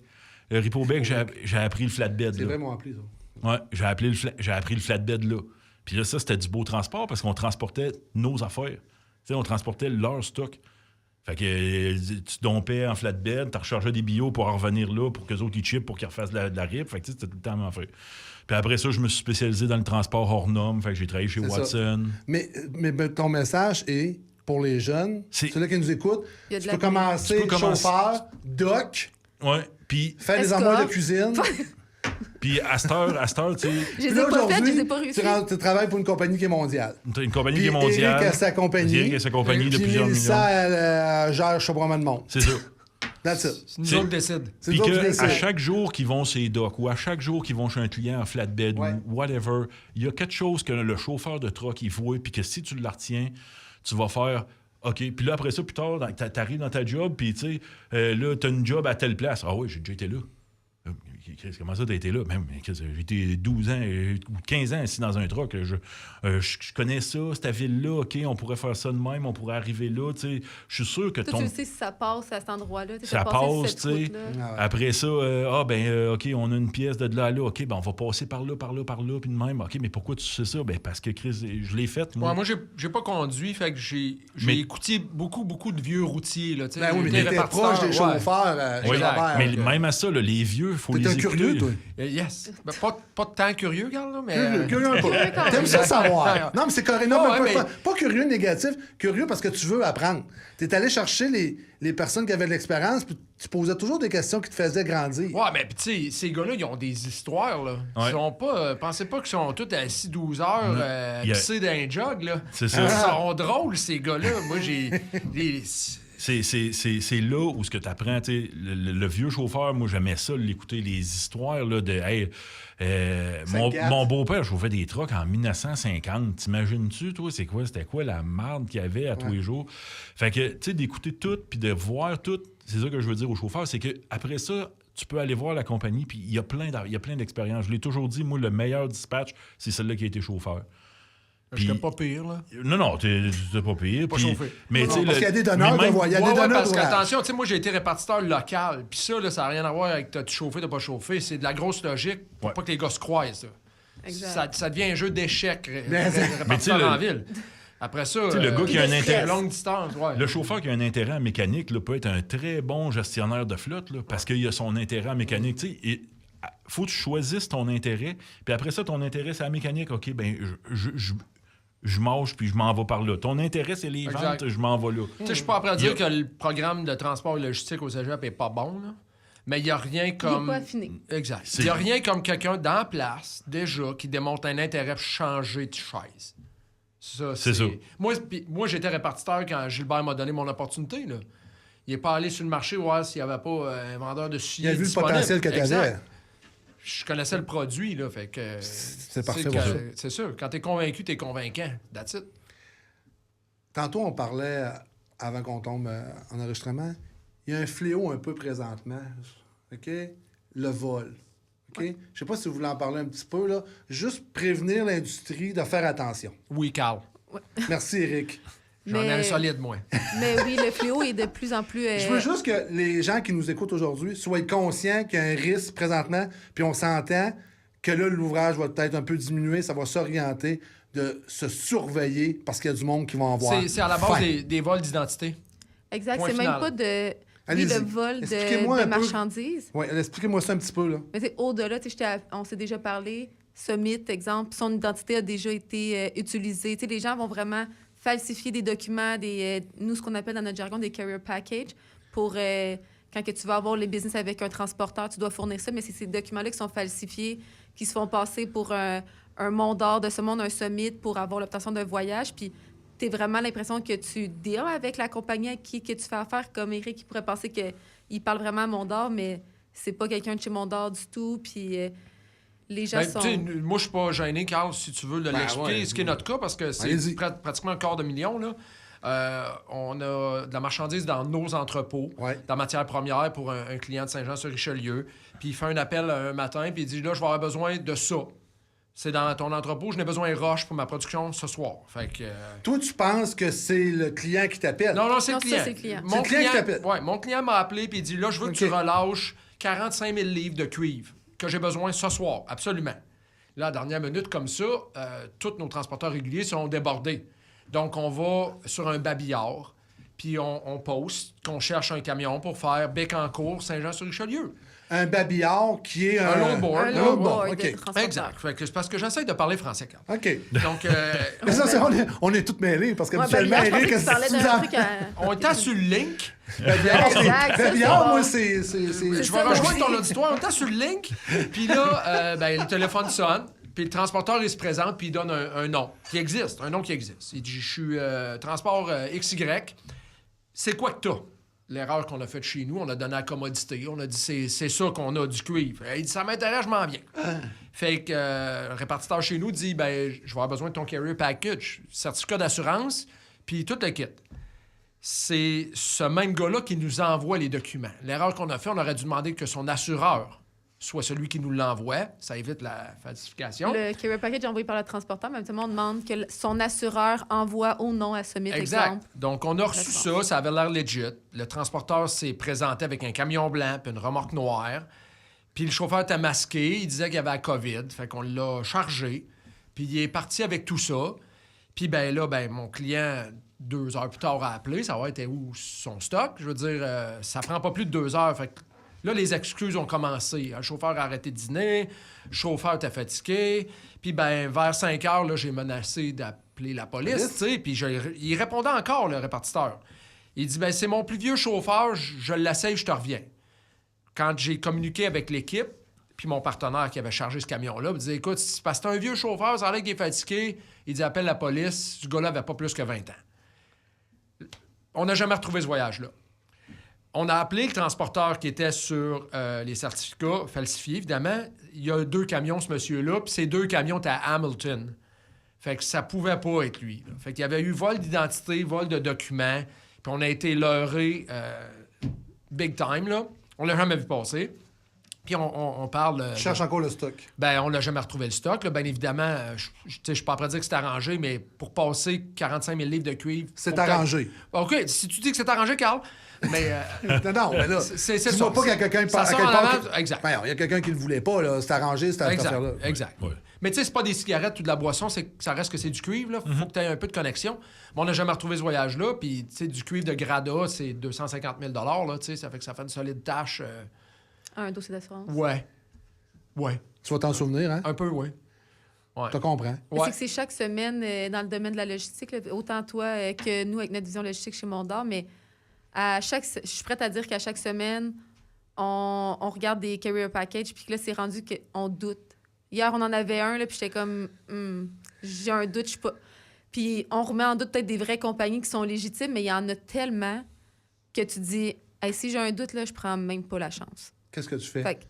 [SPEAKER 7] Ripobec, j'ai appris le flatbed.
[SPEAKER 5] C'est vraiment appelé, ça.
[SPEAKER 7] Ouais, j'ai appris le flatbed là. Puis là, ça, c'était du beau transport parce qu'on transportait nos affaires. Tu sais, on transportait leur stock. Fait que tu dompais en flatbed, tu rechargeais des bio pour en revenir là, pour qu'eux autres ils chippent, pour qu'ils refassent de la rip. Fait que c'était tout le temps à faire. Puis après ça, je me suis spécialisé dans le transport hors norme. Fait que j'ai travaillé chez Watson.
[SPEAKER 5] Mais ton message est... Pour les jeunes, ceux-là qui nous écoutent, tu peux commencer chauffeur, doc,
[SPEAKER 7] faire
[SPEAKER 5] des armoires de cuisine.
[SPEAKER 7] Puis à cette heure, tu sais...
[SPEAKER 6] Je les ai pas faites, je les ai pas réussi.
[SPEAKER 5] Tu travailles pour une compagnie qui est mondiale.
[SPEAKER 7] Une compagnie qui est mondiale.
[SPEAKER 5] Eric a sa compagnie.
[SPEAKER 7] Eric a sa compagnie de plusieurs millions.
[SPEAKER 5] Puis Mélissa, gère Chabromont de Monde.
[SPEAKER 7] C'est ça.
[SPEAKER 5] That's it.
[SPEAKER 8] C'est nous autres qui décident.
[SPEAKER 7] Puis qu'à chaque jour qu'ils vont chez les docks ou à chaque jour qu'ils vont chez un client en flatbed ou whatever, il y a quelque chose que le chauffeur de truck, il voit, puis que si tu la retiens, tu vas faire... OK. Puis là, après ça, plus tard, t'arrives dans ta job, puis tu sais, là, t'as une job à telle place. Ah oui, j'ai déjà été là. Comment ça, t'as été là? Même, j'ai été 12 ans ou 15 ans assis dans un truck. Je connais ça, cette ville-là. OK, on pourrait faire ça de même, on pourrait arriver là. Tu sais, je suis sûr que
[SPEAKER 6] toi, tu sais si ça passe à cet endroit-là.
[SPEAKER 7] Ça passe, tu sais. Après ça, OK, on a une pièce de là à là. OK, on va passer par là, puis de même. OK, mais pourquoi tu sais ça? Ben, parce que, Chris, je l'ai fait, moi.
[SPEAKER 8] Ouais, moi, j'ai pas conduit, fait que j'ai écouté beaucoup de vieux routiers, là.
[SPEAKER 5] Ben oui, mais t'étais proche des chauffeurs.
[SPEAKER 7] Mais même à ça, là, les vieux, il faut les écouter.
[SPEAKER 5] Curieux, toi.
[SPEAKER 8] Yes. Ben, pas de temps curieux, regarde, là, mais...
[SPEAKER 5] Curieux un peu. T'aimes ça savoir. Non, mais c'est correct. Non, pas curieux négatif. Curieux parce que tu veux apprendre. T'es allé chercher les personnes qui avaient de l'expérience, puis tu posais toujours des questions qui te faisaient grandir.
[SPEAKER 8] Ouais, mais tu sais, ces gars-là, ils ont des histoires, là. Ils sont pas... pensez pas qu'ils sont tous assis 12 heures pissés dans un jog, là.
[SPEAKER 7] C'est ça.
[SPEAKER 8] Ils sont drôles, ces gars-là. Moi, j'ai...
[SPEAKER 7] c'est là où ce que tu apprends. Le vieux chauffeur, moi, j'aimais ça, l'écouter, les histoires là, de... Hey, mon beau-père chauffait des trucks en 1950. T'imagines-tu, toi, c'était quoi la marde qu'il y avait à tous les jours? Fait que, tu sais, d'écouter tout puis de voir tout, c'est ça que je veux dire aux chauffeurs, c'est qu'après ça, tu peux aller voir la compagnie, puis il y a plein d'expériences. Je l'ai toujours dit, moi, le meilleur dispatch, c'est celle-là qui a été chauffeur.
[SPEAKER 8] J'étais pas pire, là.
[SPEAKER 7] Non, t'es pas pire.
[SPEAKER 8] Pas chauffé.
[SPEAKER 7] Mais
[SPEAKER 5] parce qu'il y a des donneurs de voyage.
[SPEAKER 8] Parce qu'attention, tu sais, moi, j'ai été répartiteur local. Puis ça, là, ça n'a rien à voir avec t'as-tu chauffé, t'as pas chauffé. C'est de la grosse logique pour pas que les gars se croisent, ça.
[SPEAKER 6] Exact.
[SPEAKER 8] Ça devient un jeu d'échecs répartiteur en ville. Après ça,
[SPEAKER 7] le gars qui a un intérêt.
[SPEAKER 8] Longue distance,
[SPEAKER 7] Le chauffeur qui a un intérêt en mécanique là, peut être un très bon gestionnaire de flotte là, parce qu'il a son intérêt en mécanique. Il faut que tu choisisses ton intérêt. Puis après ça, ton intérêt, c'est la mécanique. OK, ben je mange puis je m'en vais par là. Ton intérêt, c'est les ventes, je m'en vais là.
[SPEAKER 8] Tu sais, je suis pas prêt à dire que le programme de transport et logistique au cégep est pas bon, là. Mais il n'y a rien comme...
[SPEAKER 6] Il n'est pas affiné.
[SPEAKER 8] Exact. Il n'y a rien comme quelqu'un dans la place, déjà, qui démontre un intérêt pour changer de chaise. C'est ça. Moi, j'étais répartiteur quand Gilbert m'a donné mon opportunité, là. Il n'est pas allé sur le marché voir s'il n'y avait pas un vendeur de souliers.
[SPEAKER 5] Il a vu
[SPEAKER 8] disponible.
[SPEAKER 5] le potentiel que tu avais.
[SPEAKER 8] Je connaissais le produit, là, fait que...
[SPEAKER 5] C'est parfait pour ça.
[SPEAKER 8] C'est sûr. Quand t'es convaincu, t'es convaincant. That's it.
[SPEAKER 5] Tantôt, on parlait, avant qu'on tombe en enregistrement, il y a un fléau un peu présentement, OK? Le vol. OK? Ouais. Je sais pas si vous voulez en parler un petit peu, là. Juste prévenir l'industrie de faire attention.
[SPEAKER 8] Oui, Carl.
[SPEAKER 6] Ouais.
[SPEAKER 5] Merci, Eric.
[SPEAKER 8] J'en ai un solide, moi.
[SPEAKER 6] Mais oui, le fléau est de plus en plus...
[SPEAKER 5] Je veux juste que les gens qui nous écoutent aujourd'hui soient conscients qu'il y a un risque présentement, puis on s'entend que là, l'ouvrage va peut-être un peu diminuer, ça va s'orienter de se surveiller parce qu'il y a du monde qui va en voir.
[SPEAKER 8] C'est à la base des vols d'identité.
[SPEAKER 6] Exact.
[SPEAKER 8] Point
[SPEAKER 6] c'est
[SPEAKER 8] final.
[SPEAKER 6] même pas de... Oui, le vol de marchandises.
[SPEAKER 5] Oui, expliquez-moi ça un petit peu, là.
[SPEAKER 6] Mais au-delà, on s'est déjà parlé, Summit, exemple, son identité a déjà été utilisée. Les gens vont vraiment falsifier des documents, nous, ce qu'on appelle dans notre jargon des carrier packages, pour quand que tu vas avoir les business avec un transporteur, tu dois fournir ça, mais c'est ces documents-là qui sont falsifiés, qui se font passer pour un monde d'or de ce monde, un Summit, pour avoir l'obtention d'un voyage, puis tu as vraiment l'impression que tu deals avec la compagnie à qui que tu fais affaire, comme Eric, qui pourrait penser qu'il parle vraiment à Mondor, mais c'est pas quelqu'un de chez Mondor du tout, puis les gens sont...
[SPEAKER 8] Moi, je suis pas gêné, Carl, si tu veux l'expliquer, ce qui est notre cas, parce que c'est pratiquement $250 000, là. On a de la marchandise dans nos entrepôts, dans matière première pour un client de Saint-Jean-sur-Richelieu, puis il fait un appel un matin, puis il dit, là, je vais avoir besoin de ça. C'est dans ton entrepôt, je n'ai besoin de roche pour ma production ce soir. Fait que,
[SPEAKER 5] Toi, tu penses que c'est le client qui t'appelle?
[SPEAKER 8] Non, c'est le client.
[SPEAKER 6] C'est le client.
[SPEAKER 5] Mon client qui t'appelle.
[SPEAKER 8] Ouais, mon client m'a appelé et il dit, là, je veux que tu relâches 45 000 livres de cuivre que j'ai besoin ce soir. Absolument. Là, à la dernière minute, comme ça, tous nos transporteurs réguliers sont débordés. Donc, on va sur un babillard, puis on poste qu'on cherche un camion pour faire Bécancour, Saint-Jean-sur-Richelieu.
[SPEAKER 5] Un babillard qui est
[SPEAKER 8] un longboard.
[SPEAKER 6] Un longboard,
[SPEAKER 8] OK. Exact. C'est parce que j'essaie de parler français, Carl.
[SPEAKER 5] OK.
[SPEAKER 8] Donc,
[SPEAKER 5] mais ça, on est tous mêlés, parce que habituellement, Eric,
[SPEAKER 8] on est sur le link.
[SPEAKER 5] Babillard, moi, c'est...
[SPEAKER 8] Je vais rejoindre ton auditoire. On est sur le link, puis là, le téléphone sonne, puis le transporteur, il se présente, puis il donne un nom qui existe, un nom qui existe. Il dit, je suis transport XY. C'est quoi que t'as? L'erreur qu'on a faite chez nous, on a donné la commodité. On a dit, c'est ça qu'on a, du cuivre. Il dit, ça m'intéresse, je m'en viens. Fait que le répartiteur chez nous dit, je vais avoir besoin de ton carrier package, certificat d'assurance, puis tout le kit. C'est ce même gars-là qui nous envoie les documents. L'erreur qu'on a fait, on aurait dû demander que son assureur soit celui qui nous l'envoie. Ça évite la falsification.
[SPEAKER 6] Le carrier package envoyé par le transporteur, mais on demande que son assureur envoie au nom à Summit.
[SPEAKER 8] Exact.
[SPEAKER 6] Exemple.
[SPEAKER 8] Donc, on a reçu ça avait l'air legit. Le transporteur s'est présenté avec un camion blanc puis une remorque noire. Puis le chauffeur était masqué. Il disait qu'il y avait la COVID. Fait qu'on l'a chargé. Puis il est parti avec tout ça. Puis mon client, 2 heures plus tard, a appelé. Savoir était où son stock. Je veux dire, ça prend pas plus de 2 heures. Fait que là, les excuses ont commencé. Le chauffeur a arrêté de dîner, le chauffeur était fatigué. Puis, vers 5 heures, là, j'ai menacé d'appeler la police, tu sais. Puis, il répondait encore, le répartiteur. Il dit, c'est mon plus vieux chauffeur, je l'essaye, je te reviens. Quand j'ai communiqué avec l'équipe, puis mon partenaire qui avait chargé ce camion-là, il disait, écoute, parce que c'est un vieux chauffeur, ça a l'air qu'il est fatigué. Il dit, appelle la police. Ce gars-là avait pas plus que 20 ans. on n'a jamais retrouvé ce voyage-là. On a appelé le transporteur qui était sur les certificats falsifiés, évidemment. Il y a 2 camions, ce monsieur-là, puis ces 2 camions étaient à Hamilton. Fait que ça pouvait pas être lui. Là. Fait qu'il y avait eu vol d'identité, vol de documents, puis on a été leurrés big time, là. On l'a jamais vu passer. Puis on parle...
[SPEAKER 5] Tu cherches encore le stock.
[SPEAKER 8] Ben, on n'a jamais retrouvé le stock. Là. Bien évidemment, je suis pas prêt à dire que c'est arrangé, mais pour passer 45 000 livres de cuivre...
[SPEAKER 5] C'est arrangé.
[SPEAKER 8] OK, si tu dis que c'est arrangé, Carl, mais...
[SPEAKER 5] non, mais là,
[SPEAKER 8] c'est
[SPEAKER 5] tu
[SPEAKER 8] ça.
[SPEAKER 5] vois pas qu'il y a quelqu'un qui
[SPEAKER 8] Ça sort en avant, exact.
[SPEAKER 5] Ben, il y a quelqu'un qui le voulait pas, là. C'est arrangé, cette affaire-là.
[SPEAKER 8] Exact.
[SPEAKER 7] Ouais.
[SPEAKER 8] Mais tu sais, c'est pas des cigarettes ou de la boisson, ça reste que c'est du cuivre, là. Faut que tu aies un peu de connexion. Mais on n'a jamais retrouvé ce voyage-là. Puis, tu sais, du cuivre de Grada, c'est 250 000 là, tu sais. Ça fait que ça fait une solide tâche.
[SPEAKER 6] Un dossier d'assurance.
[SPEAKER 8] Ouais.
[SPEAKER 5] Tu vas t'en souvenir, hein?
[SPEAKER 8] Un peu, ouais.
[SPEAKER 5] Je te comprends.
[SPEAKER 6] Mais c'est que c'est chaque semaine dans le domaine de la logistique, là, autant toi que nous avec notre division logistique chez Mondor, mais je suis prête à dire qu'à chaque semaine, on regarde des carrier packages, puis que là, c'est rendu qu'on doute. Hier, on en avait un, là, puis j'étais comme, j'ai un doute, je sais pas. Puis on remet en doute peut-être des vraies compagnies qui sont légitimes, mais il y en a tellement que tu dis, hey, si j'ai un doute, là, je prends même pas la chance.
[SPEAKER 5] Qu'est-ce que tu fais?
[SPEAKER 6] Fait que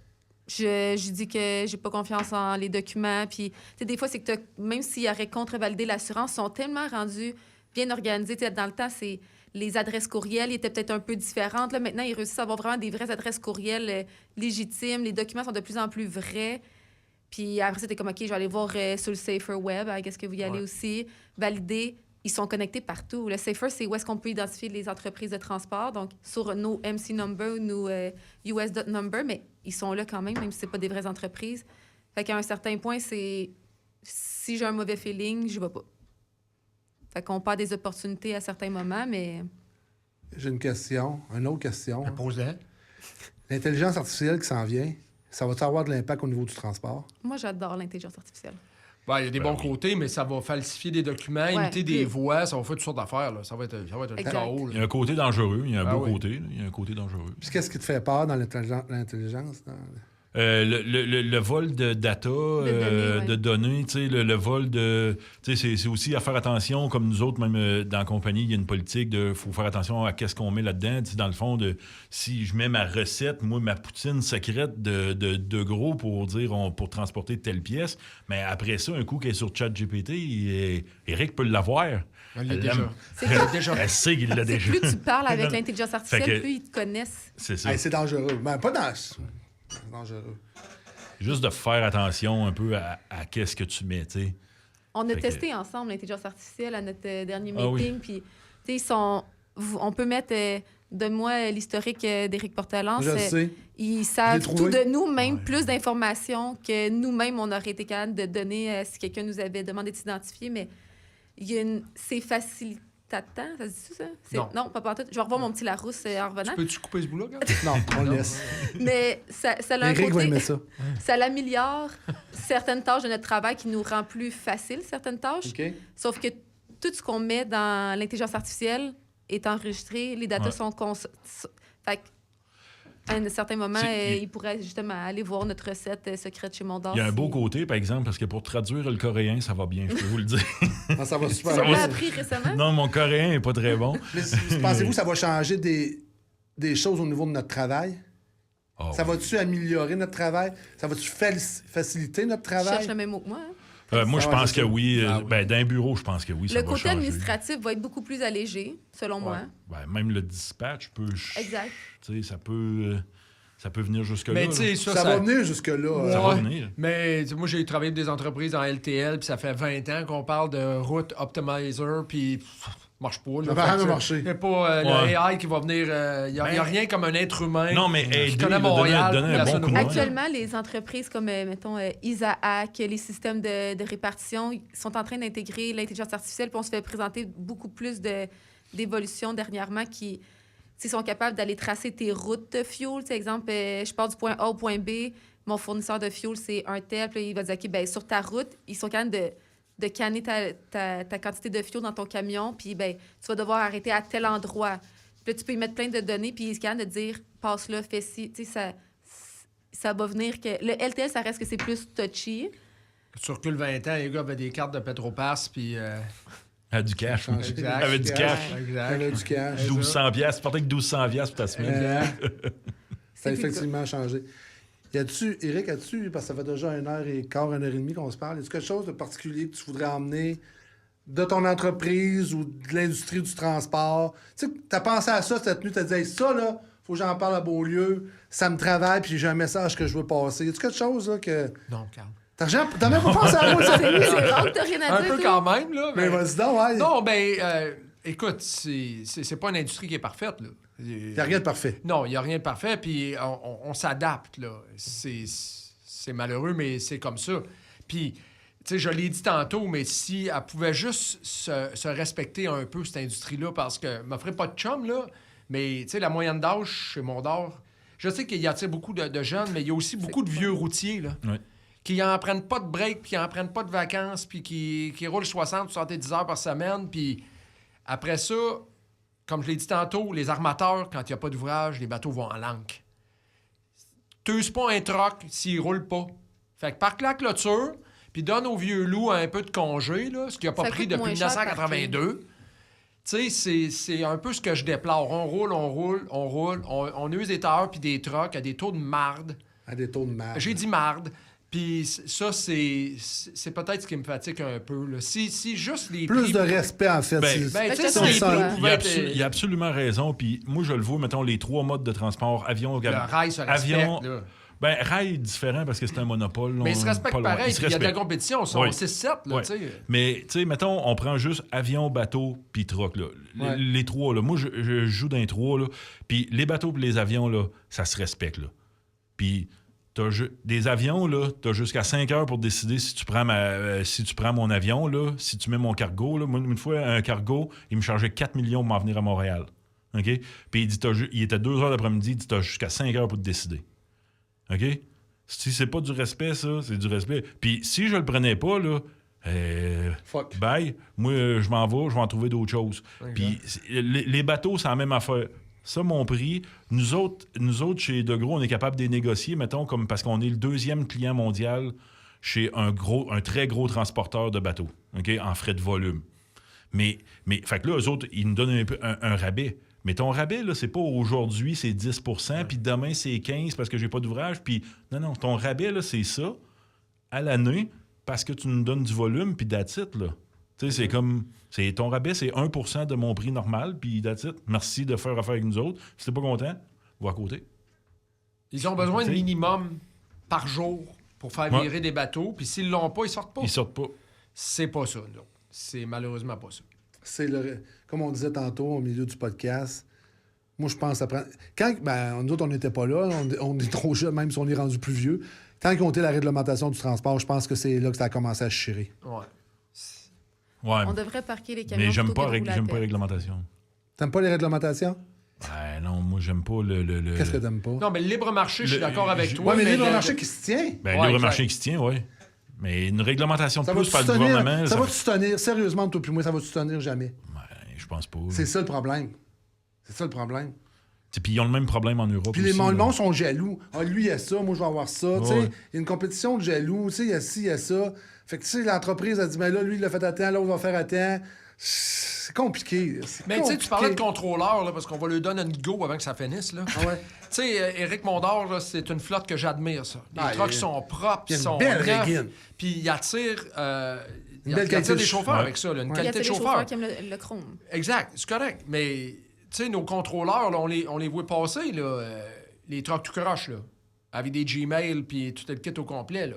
[SPEAKER 6] je dis que j'ai pas confiance en les documents. Puis, tu sais, des fois, c'est que même s'ils auraient contre-validé l'assurance, ils sont tellement rendus bien organisés. T'sais, dans le temps, c'est les adresses courriels étaient peut-être un peu différentes. Là, maintenant, ils réussissent à avoir vraiment des vraies adresses courriels légitimes. Les documents sont de plus en plus vrais. Puis après, c'était comme, OK, je vais aller voir sur le Safer Web. Qu'est-ce que vous y allez aussi? Valider. Ils sont connectés partout. Le Safer, c'est où est-ce qu'on peut identifier les entreprises de transport. Donc, sur nos MC number ou nos US number, mais ils sont là quand même si ce pas des vraies entreprises. Fait qu'à un certain point, c'est si j'ai un mauvais feeling, je vais pas. Fait qu'on perd des opportunités à certains moments, mais...
[SPEAKER 5] J'ai une autre question.
[SPEAKER 8] Pose-la.
[SPEAKER 5] L'intelligence artificielle qui s'en vient, ça va-tu avoir de l'impact au niveau du transport?
[SPEAKER 6] Moi, j'adore l'intelligence artificielle.
[SPEAKER 8] Ben, il y a des bons côtés, mais ça va falsifier des documents, imiter des voix, ça va faire toutes sortes d'affaires. Là. Ça va être un chaos.
[SPEAKER 7] Il y a un côté dangereux, il y a un beau côté. Là. Il y a un côté dangereux.
[SPEAKER 5] Puis qu'est-ce qui te fait peur dans l'intelligence?
[SPEAKER 7] Le vol de data, de données, le vol de... C'est aussi à faire attention, comme nous autres, même dans la compagnie, il y a une politique de... faut faire attention à qu'est-ce qu'on met là-dedans. Dans le fond, si je mets ma recette, moi, ma poutine secrète de gros pour dire pour transporter telle pièce, mais après ça, un coup qu'elle est sur ChatGPT, Eric peut l'avoir.
[SPEAKER 8] Elle l'a déjà.
[SPEAKER 7] Elle sait qu'il l'a déjà.
[SPEAKER 6] Plus tu parles avec l'intelligence artificielle, plus ils te connaissent.
[SPEAKER 7] C'est ça.
[SPEAKER 5] C'est dangereux. Ben, pas dans... C'est dangereux.
[SPEAKER 7] Juste de faire attention un peu à qu'est-ce que tu mets, tu sais.
[SPEAKER 6] On a testé ensemble l'intelligence artificielle à notre dernier meeting,
[SPEAKER 7] oui.
[SPEAKER 6] puis tu sais, on peut mettre donne-moi l'historique d'Éric Portelance.
[SPEAKER 5] Je sais.
[SPEAKER 6] Ils savent tout de nous, même plus d'informations que nous-mêmes on aurait été capable de donner si quelqu'un nous avait demandé de s'identifier, mais c'est facilitant. Ça se dit ça? Non, pas tout. Je vais revoir mon petit Larousse en revenant.
[SPEAKER 8] Peux-tu couper ce bout-là?
[SPEAKER 5] Non, on le laisse.
[SPEAKER 6] Mais ça a un
[SPEAKER 5] Eric
[SPEAKER 6] côté...
[SPEAKER 5] va aimer ça.
[SPEAKER 6] Ça l'améliore certaines tâches de notre travail qui nous rend plus facile certaines tâches.
[SPEAKER 5] Okay.
[SPEAKER 6] Sauf que tout ce qu'on met dans l'intelligence artificielle est enregistré. Les datas sont... Fait à un certain moment, il pourrait justement aller voir notre recette secrète chez Mondor.
[SPEAKER 7] Il y a un beau côté, par exemple, parce que pour traduire le coréen, ça va bien, je peux vous le dire.
[SPEAKER 5] Non, ça va super
[SPEAKER 6] bien. Tu
[SPEAKER 5] bien.
[SPEAKER 6] l'as appris récemment?
[SPEAKER 7] Non, mon coréen n'est pas très bon.
[SPEAKER 5] Mais pensez-vous que ça va changer des choses au niveau de notre travail?
[SPEAKER 7] Oh,
[SPEAKER 5] ça va-tu améliorer notre travail? Ça va-tu faciliter notre
[SPEAKER 6] Je
[SPEAKER 5] travail?
[SPEAKER 6] cherche le même mot que moi. Hein?
[SPEAKER 7] Moi, je pense que oui. D'un bureau, je pense que oui, ça va
[SPEAKER 6] changer. Le côté administratif va être beaucoup plus allégé, selon moi.
[SPEAKER 7] Même le dispatch peut...
[SPEAKER 6] Exact.
[SPEAKER 7] Ça peut venir jusque-là.
[SPEAKER 8] Mais tu sais,
[SPEAKER 5] ça va venir jusque-là.
[SPEAKER 7] Ça va venir.
[SPEAKER 8] Mais moi, j'ai travaillé avec des entreprises en LTL, puis ça fait 20 ans qu'on parle de route optimizer, puis marche pas.
[SPEAKER 5] Ça va rien marcher.
[SPEAKER 8] Il n'y a pas le AI qui va venir. Il n'y a rien comme un être humain.
[SPEAKER 7] Non, mais
[SPEAKER 8] je connais Montréal.
[SPEAKER 7] Donner un bon coup de main.
[SPEAKER 6] Actuellement, les entreprises comme, mettons, Isaac, les systèmes de répartition, sont en train d'intégrer l'intelligence artificielle, puis on se fait présenter beaucoup plus d'évolutions dernièrement qui... Ils sont capables d'aller tracer tes routes de fuel. Par exemple, je pars du point A au point B, mon fournisseur de fuel, c'est un tel. Puis il va dire, OK, ben, sur ta route, ils sont capables de canner ta quantité de fuel dans ton camion. Puis ben, tu vas devoir arrêter à tel endroit. Puis là, tu peux y mettre plein de données. Puis ils sont capables de dire, passe là, fais ci. Ça va venir que... Le LTL, ça reste que c'est plus touchy.
[SPEAKER 8] Tu recules 20 ans, les gars avaient des cartes de Petropass, puis...
[SPEAKER 7] Ah, du cash.
[SPEAKER 8] Exact.
[SPEAKER 7] Avec du cash.
[SPEAKER 8] Exact.
[SPEAKER 5] Elle a du cash.
[SPEAKER 7] 1200 piastres. Tu partais avec 1200 piastres pour ta semaine.
[SPEAKER 5] Ça a effectivement changé. Eric, parce que ça fait déjà 1h15, 1h30 qu'on se parle, est-ce quelque chose de particulier que tu voudrais emmener de ton entreprise ou de l'industrie du transport? Tu sais, t'as pensé à ça cette nuit, t'as dit, hey, ça, là, faut que j'en parle à Beaulieu, ça me travaille, puis j'ai un message que je veux passer. Y a-tu quelque chose, là, que...
[SPEAKER 8] Non, calme.
[SPEAKER 5] T'as même pas pensé à moi, ça?
[SPEAKER 6] C'est rare que t'as rien à
[SPEAKER 8] Un
[SPEAKER 6] dire.
[SPEAKER 8] peu quand même, là.
[SPEAKER 5] Mais vas-y donc, ouais.
[SPEAKER 8] Non, écoute, c'est pas une industrie qui est parfaite, là.
[SPEAKER 5] Il n'y a rien de parfait.
[SPEAKER 8] Non, il n'y a rien de parfait, puis on s'adapte, là. C'est malheureux, mais c'est comme ça. Puis, tu sais, je l'ai dit tantôt, mais si elle pouvait juste se respecter un peu, cette industrie-là, parce que je me ferait pas de chum, là, mais, tu sais, la moyenne d'âge chez Mondor, je sais qu'il y a beaucoup de jeunes, mais il y a aussi beaucoup de vieux routiers, là.
[SPEAKER 7] Oui.
[SPEAKER 8] Qui n'en prennent pas de break, puis qui n'en prennent pas de vacances, puis qui roulent 60 ou 70 heures par semaine, puis après ça... Comme je l'ai dit tantôt, les armateurs, quand il n'y a pas d'ouvrage, les bateaux vont en langue. T'uses pas un troc s'ils ne roulent pas. Fait que parque la clôture, puis donne aux vieux loups un peu de congé, là, ce qu'il n'a pas
[SPEAKER 6] Ça
[SPEAKER 8] pris
[SPEAKER 6] coûte
[SPEAKER 8] depuis
[SPEAKER 6] moins cher
[SPEAKER 8] 1982. Tu sais, c'est un peu ce que je déplore. On roule. On use des tailleurs puis des trocs à des taux de marde.
[SPEAKER 5] À des taux de marde.
[SPEAKER 8] J'ai dit marde. Puis ça, c'est peut-être ce qui me fatigue un peu. Là. Si juste les
[SPEAKER 5] Plus
[SPEAKER 8] prix...
[SPEAKER 5] de respect, en fait.
[SPEAKER 8] tu sais, si
[SPEAKER 5] on
[SPEAKER 8] les
[SPEAKER 5] sent-
[SPEAKER 8] prix
[SPEAKER 7] Il
[SPEAKER 8] pouvaient être...
[SPEAKER 7] a absolument raison. Puis moi, je le vois, mettons, les 3 modes de transport, avion,
[SPEAKER 8] Le rail se respecte, là.
[SPEAKER 7] Ben, rail est différent parce que c'est un monopole.
[SPEAKER 8] Mais ils se respectent
[SPEAKER 7] pas loin.
[SPEAKER 8] pareil,
[SPEAKER 7] Ils se
[SPEAKER 8] puis il y a de la
[SPEAKER 7] respectent.
[SPEAKER 8] compétition. Ils sont
[SPEAKER 7] Oui.
[SPEAKER 8] 6-7, là,
[SPEAKER 7] Ouais.
[SPEAKER 8] tu sais.
[SPEAKER 7] Mais, tu sais, mettons, on prend juste avion, bateau, puis truck, là.
[SPEAKER 5] Ouais.
[SPEAKER 7] Les 3, là. Moi, je joue dans les 3, là. Puis les bateaux et les avions, là, ça se respecte, là. Puis des avions, là, t'as jusqu'à 5 heures pour décider si tu prends mon avion, là, si tu mets mon cargo, là. Moi, une fois, un cargo, il me chargeait 4 millions pour m'en venir à Montréal. OK? Puis il dit, il était 2 heures d'après-midi, il dit, t'as jusqu'à 5 heures pour te décider. OK? Si c'est pas du respect, ça, c'est du respect. Puis si je le prenais pas, là,
[SPEAKER 5] Fuck.
[SPEAKER 7] bye, moi, je m'en vais, je vais en trouver d'autres choses. Puis les bateaux, c'est la même affaire. Ça, mon prix, nous autres, chez De Gros, on est capable de les négocier, mettons, comme parce qu'on est le 2e client mondial chez un très gros transporteur de bateaux, OK, en frais de volume. Mais fait que là, eux autres, ils nous donnent un rabais. Mais ton rabais, là, c'est pas aujourd'hui, c'est 10 %, puis demain, c'est 15 parce que j'ai pas d'ouvrage. Puis non, ton rabais, là, c'est ça, à l'année, parce que tu nous donnes du volume, puis that's it, là. Tu sais, c'est comme... ton rabais, c'est 1 % de mon prix normal, puis that's it. Merci de faire affaire avec nous autres. Si t'es pas content, va à côté.
[SPEAKER 8] Ils ont besoin de
[SPEAKER 7] T'sais.
[SPEAKER 8] minimum par jour pour faire virer des bateaux, puis s'ils l'ont pas, ils sortent pas.
[SPEAKER 7] Ils sortent pas.
[SPEAKER 8] C'est pas ça, non. C'est malheureusement pas ça.
[SPEAKER 5] C'est comme on disait tantôt au milieu du podcast, moi, je pense que ça prend... nous autres, on n'était pas là, on est trop jeunes, même si on est rendu plus vieux. Quand ils ont été la réglementation du transport, je pense que c'est là que ça a commencé à chirer.
[SPEAKER 8] Ouais.
[SPEAKER 7] Ouais.
[SPEAKER 6] On devrait parquer les camions
[SPEAKER 7] Mais j'aime
[SPEAKER 6] plutôt
[SPEAKER 7] pas,
[SPEAKER 6] que de rouler à
[SPEAKER 7] j'aime pas
[SPEAKER 6] pelle.
[SPEAKER 7] la réglementation.
[SPEAKER 5] T'aimes pas les réglementations?
[SPEAKER 7] Ben non, moi, j'aime pas le...
[SPEAKER 5] Qu'est-ce que t'aimes pas?
[SPEAKER 8] Non, mais le libre marché, je suis d'accord avec toi.
[SPEAKER 5] Ouais, mais le libre
[SPEAKER 8] le-
[SPEAKER 5] marché qui se tient.
[SPEAKER 7] Ben,
[SPEAKER 8] Ouais,
[SPEAKER 7] libre
[SPEAKER 8] exact.
[SPEAKER 7] marché qui se tient, oui. Mais une réglementation de
[SPEAKER 5] Ça
[SPEAKER 7] plus
[SPEAKER 5] va-tu
[SPEAKER 7] par le
[SPEAKER 5] se tenir?
[SPEAKER 7] gouvernement...
[SPEAKER 5] Ça va-tu se tenir? Sérieusement, toi puis moi, ça va-tu se tenir jamais?
[SPEAKER 7] Ben, je pense pas.
[SPEAKER 5] C'est ça le problème. C'est ça le problème.
[SPEAKER 7] Puis ils ont le même problème en Europe
[SPEAKER 5] Puis
[SPEAKER 7] aussi.
[SPEAKER 5] le
[SPEAKER 7] là.
[SPEAKER 5] monde sont jaloux. Ah, lui, il y a ça, moi, je vais avoir ça. Tu sais,
[SPEAKER 7] Ouais.
[SPEAKER 5] il y a une compétition de jaloux. Tu sais, il y a ci, il y a ça. Fait que, tu sais, l'entreprise a dit, mais là, lui, il l'a fait à temps, l'autre va faire à temps. C'est compliqué.
[SPEAKER 8] Mais tu sais, tu parlais de contrôleur, là, parce qu'on va lui donner une go avant que ça finisse. Là.
[SPEAKER 5] Ah ouais.
[SPEAKER 8] Tu sais, Éric Mondor, là, c'est une flotte que j'admire, ça. Les
[SPEAKER 5] Ah,
[SPEAKER 8] trucks
[SPEAKER 5] il-
[SPEAKER 8] sont propres,
[SPEAKER 5] il y a
[SPEAKER 8] ils
[SPEAKER 5] une
[SPEAKER 8] sont
[SPEAKER 5] belle
[SPEAKER 8] neufs,
[SPEAKER 5] régine.
[SPEAKER 8] puis il attire,
[SPEAKER 5] Une belle
[SPEAKER 8] il
[SPEAKER 5] qualité
[SPEAKER 8] attire
[SPEAKER 5] de
[SPEAKER 8] des chauffeurs
[SPEAKER 7] ouais.
[SPEAKER 8] avec ça, là, une
[SPEAKER 6] Il y a
[SPEAKER 8] qualité de
[SPEAKER 6] des
[SPEAKER 8] chauffeur.
[SPEAKER 6] chauffeurs qui aiment le chrome.
[SPEAKER 8] Exact, c'est correct. Mais, tu sais, nos contrôleurs, là, on les voit passer, là, les trucks tout croche, là, avec des Gmail, puis tout le kit au complet, là.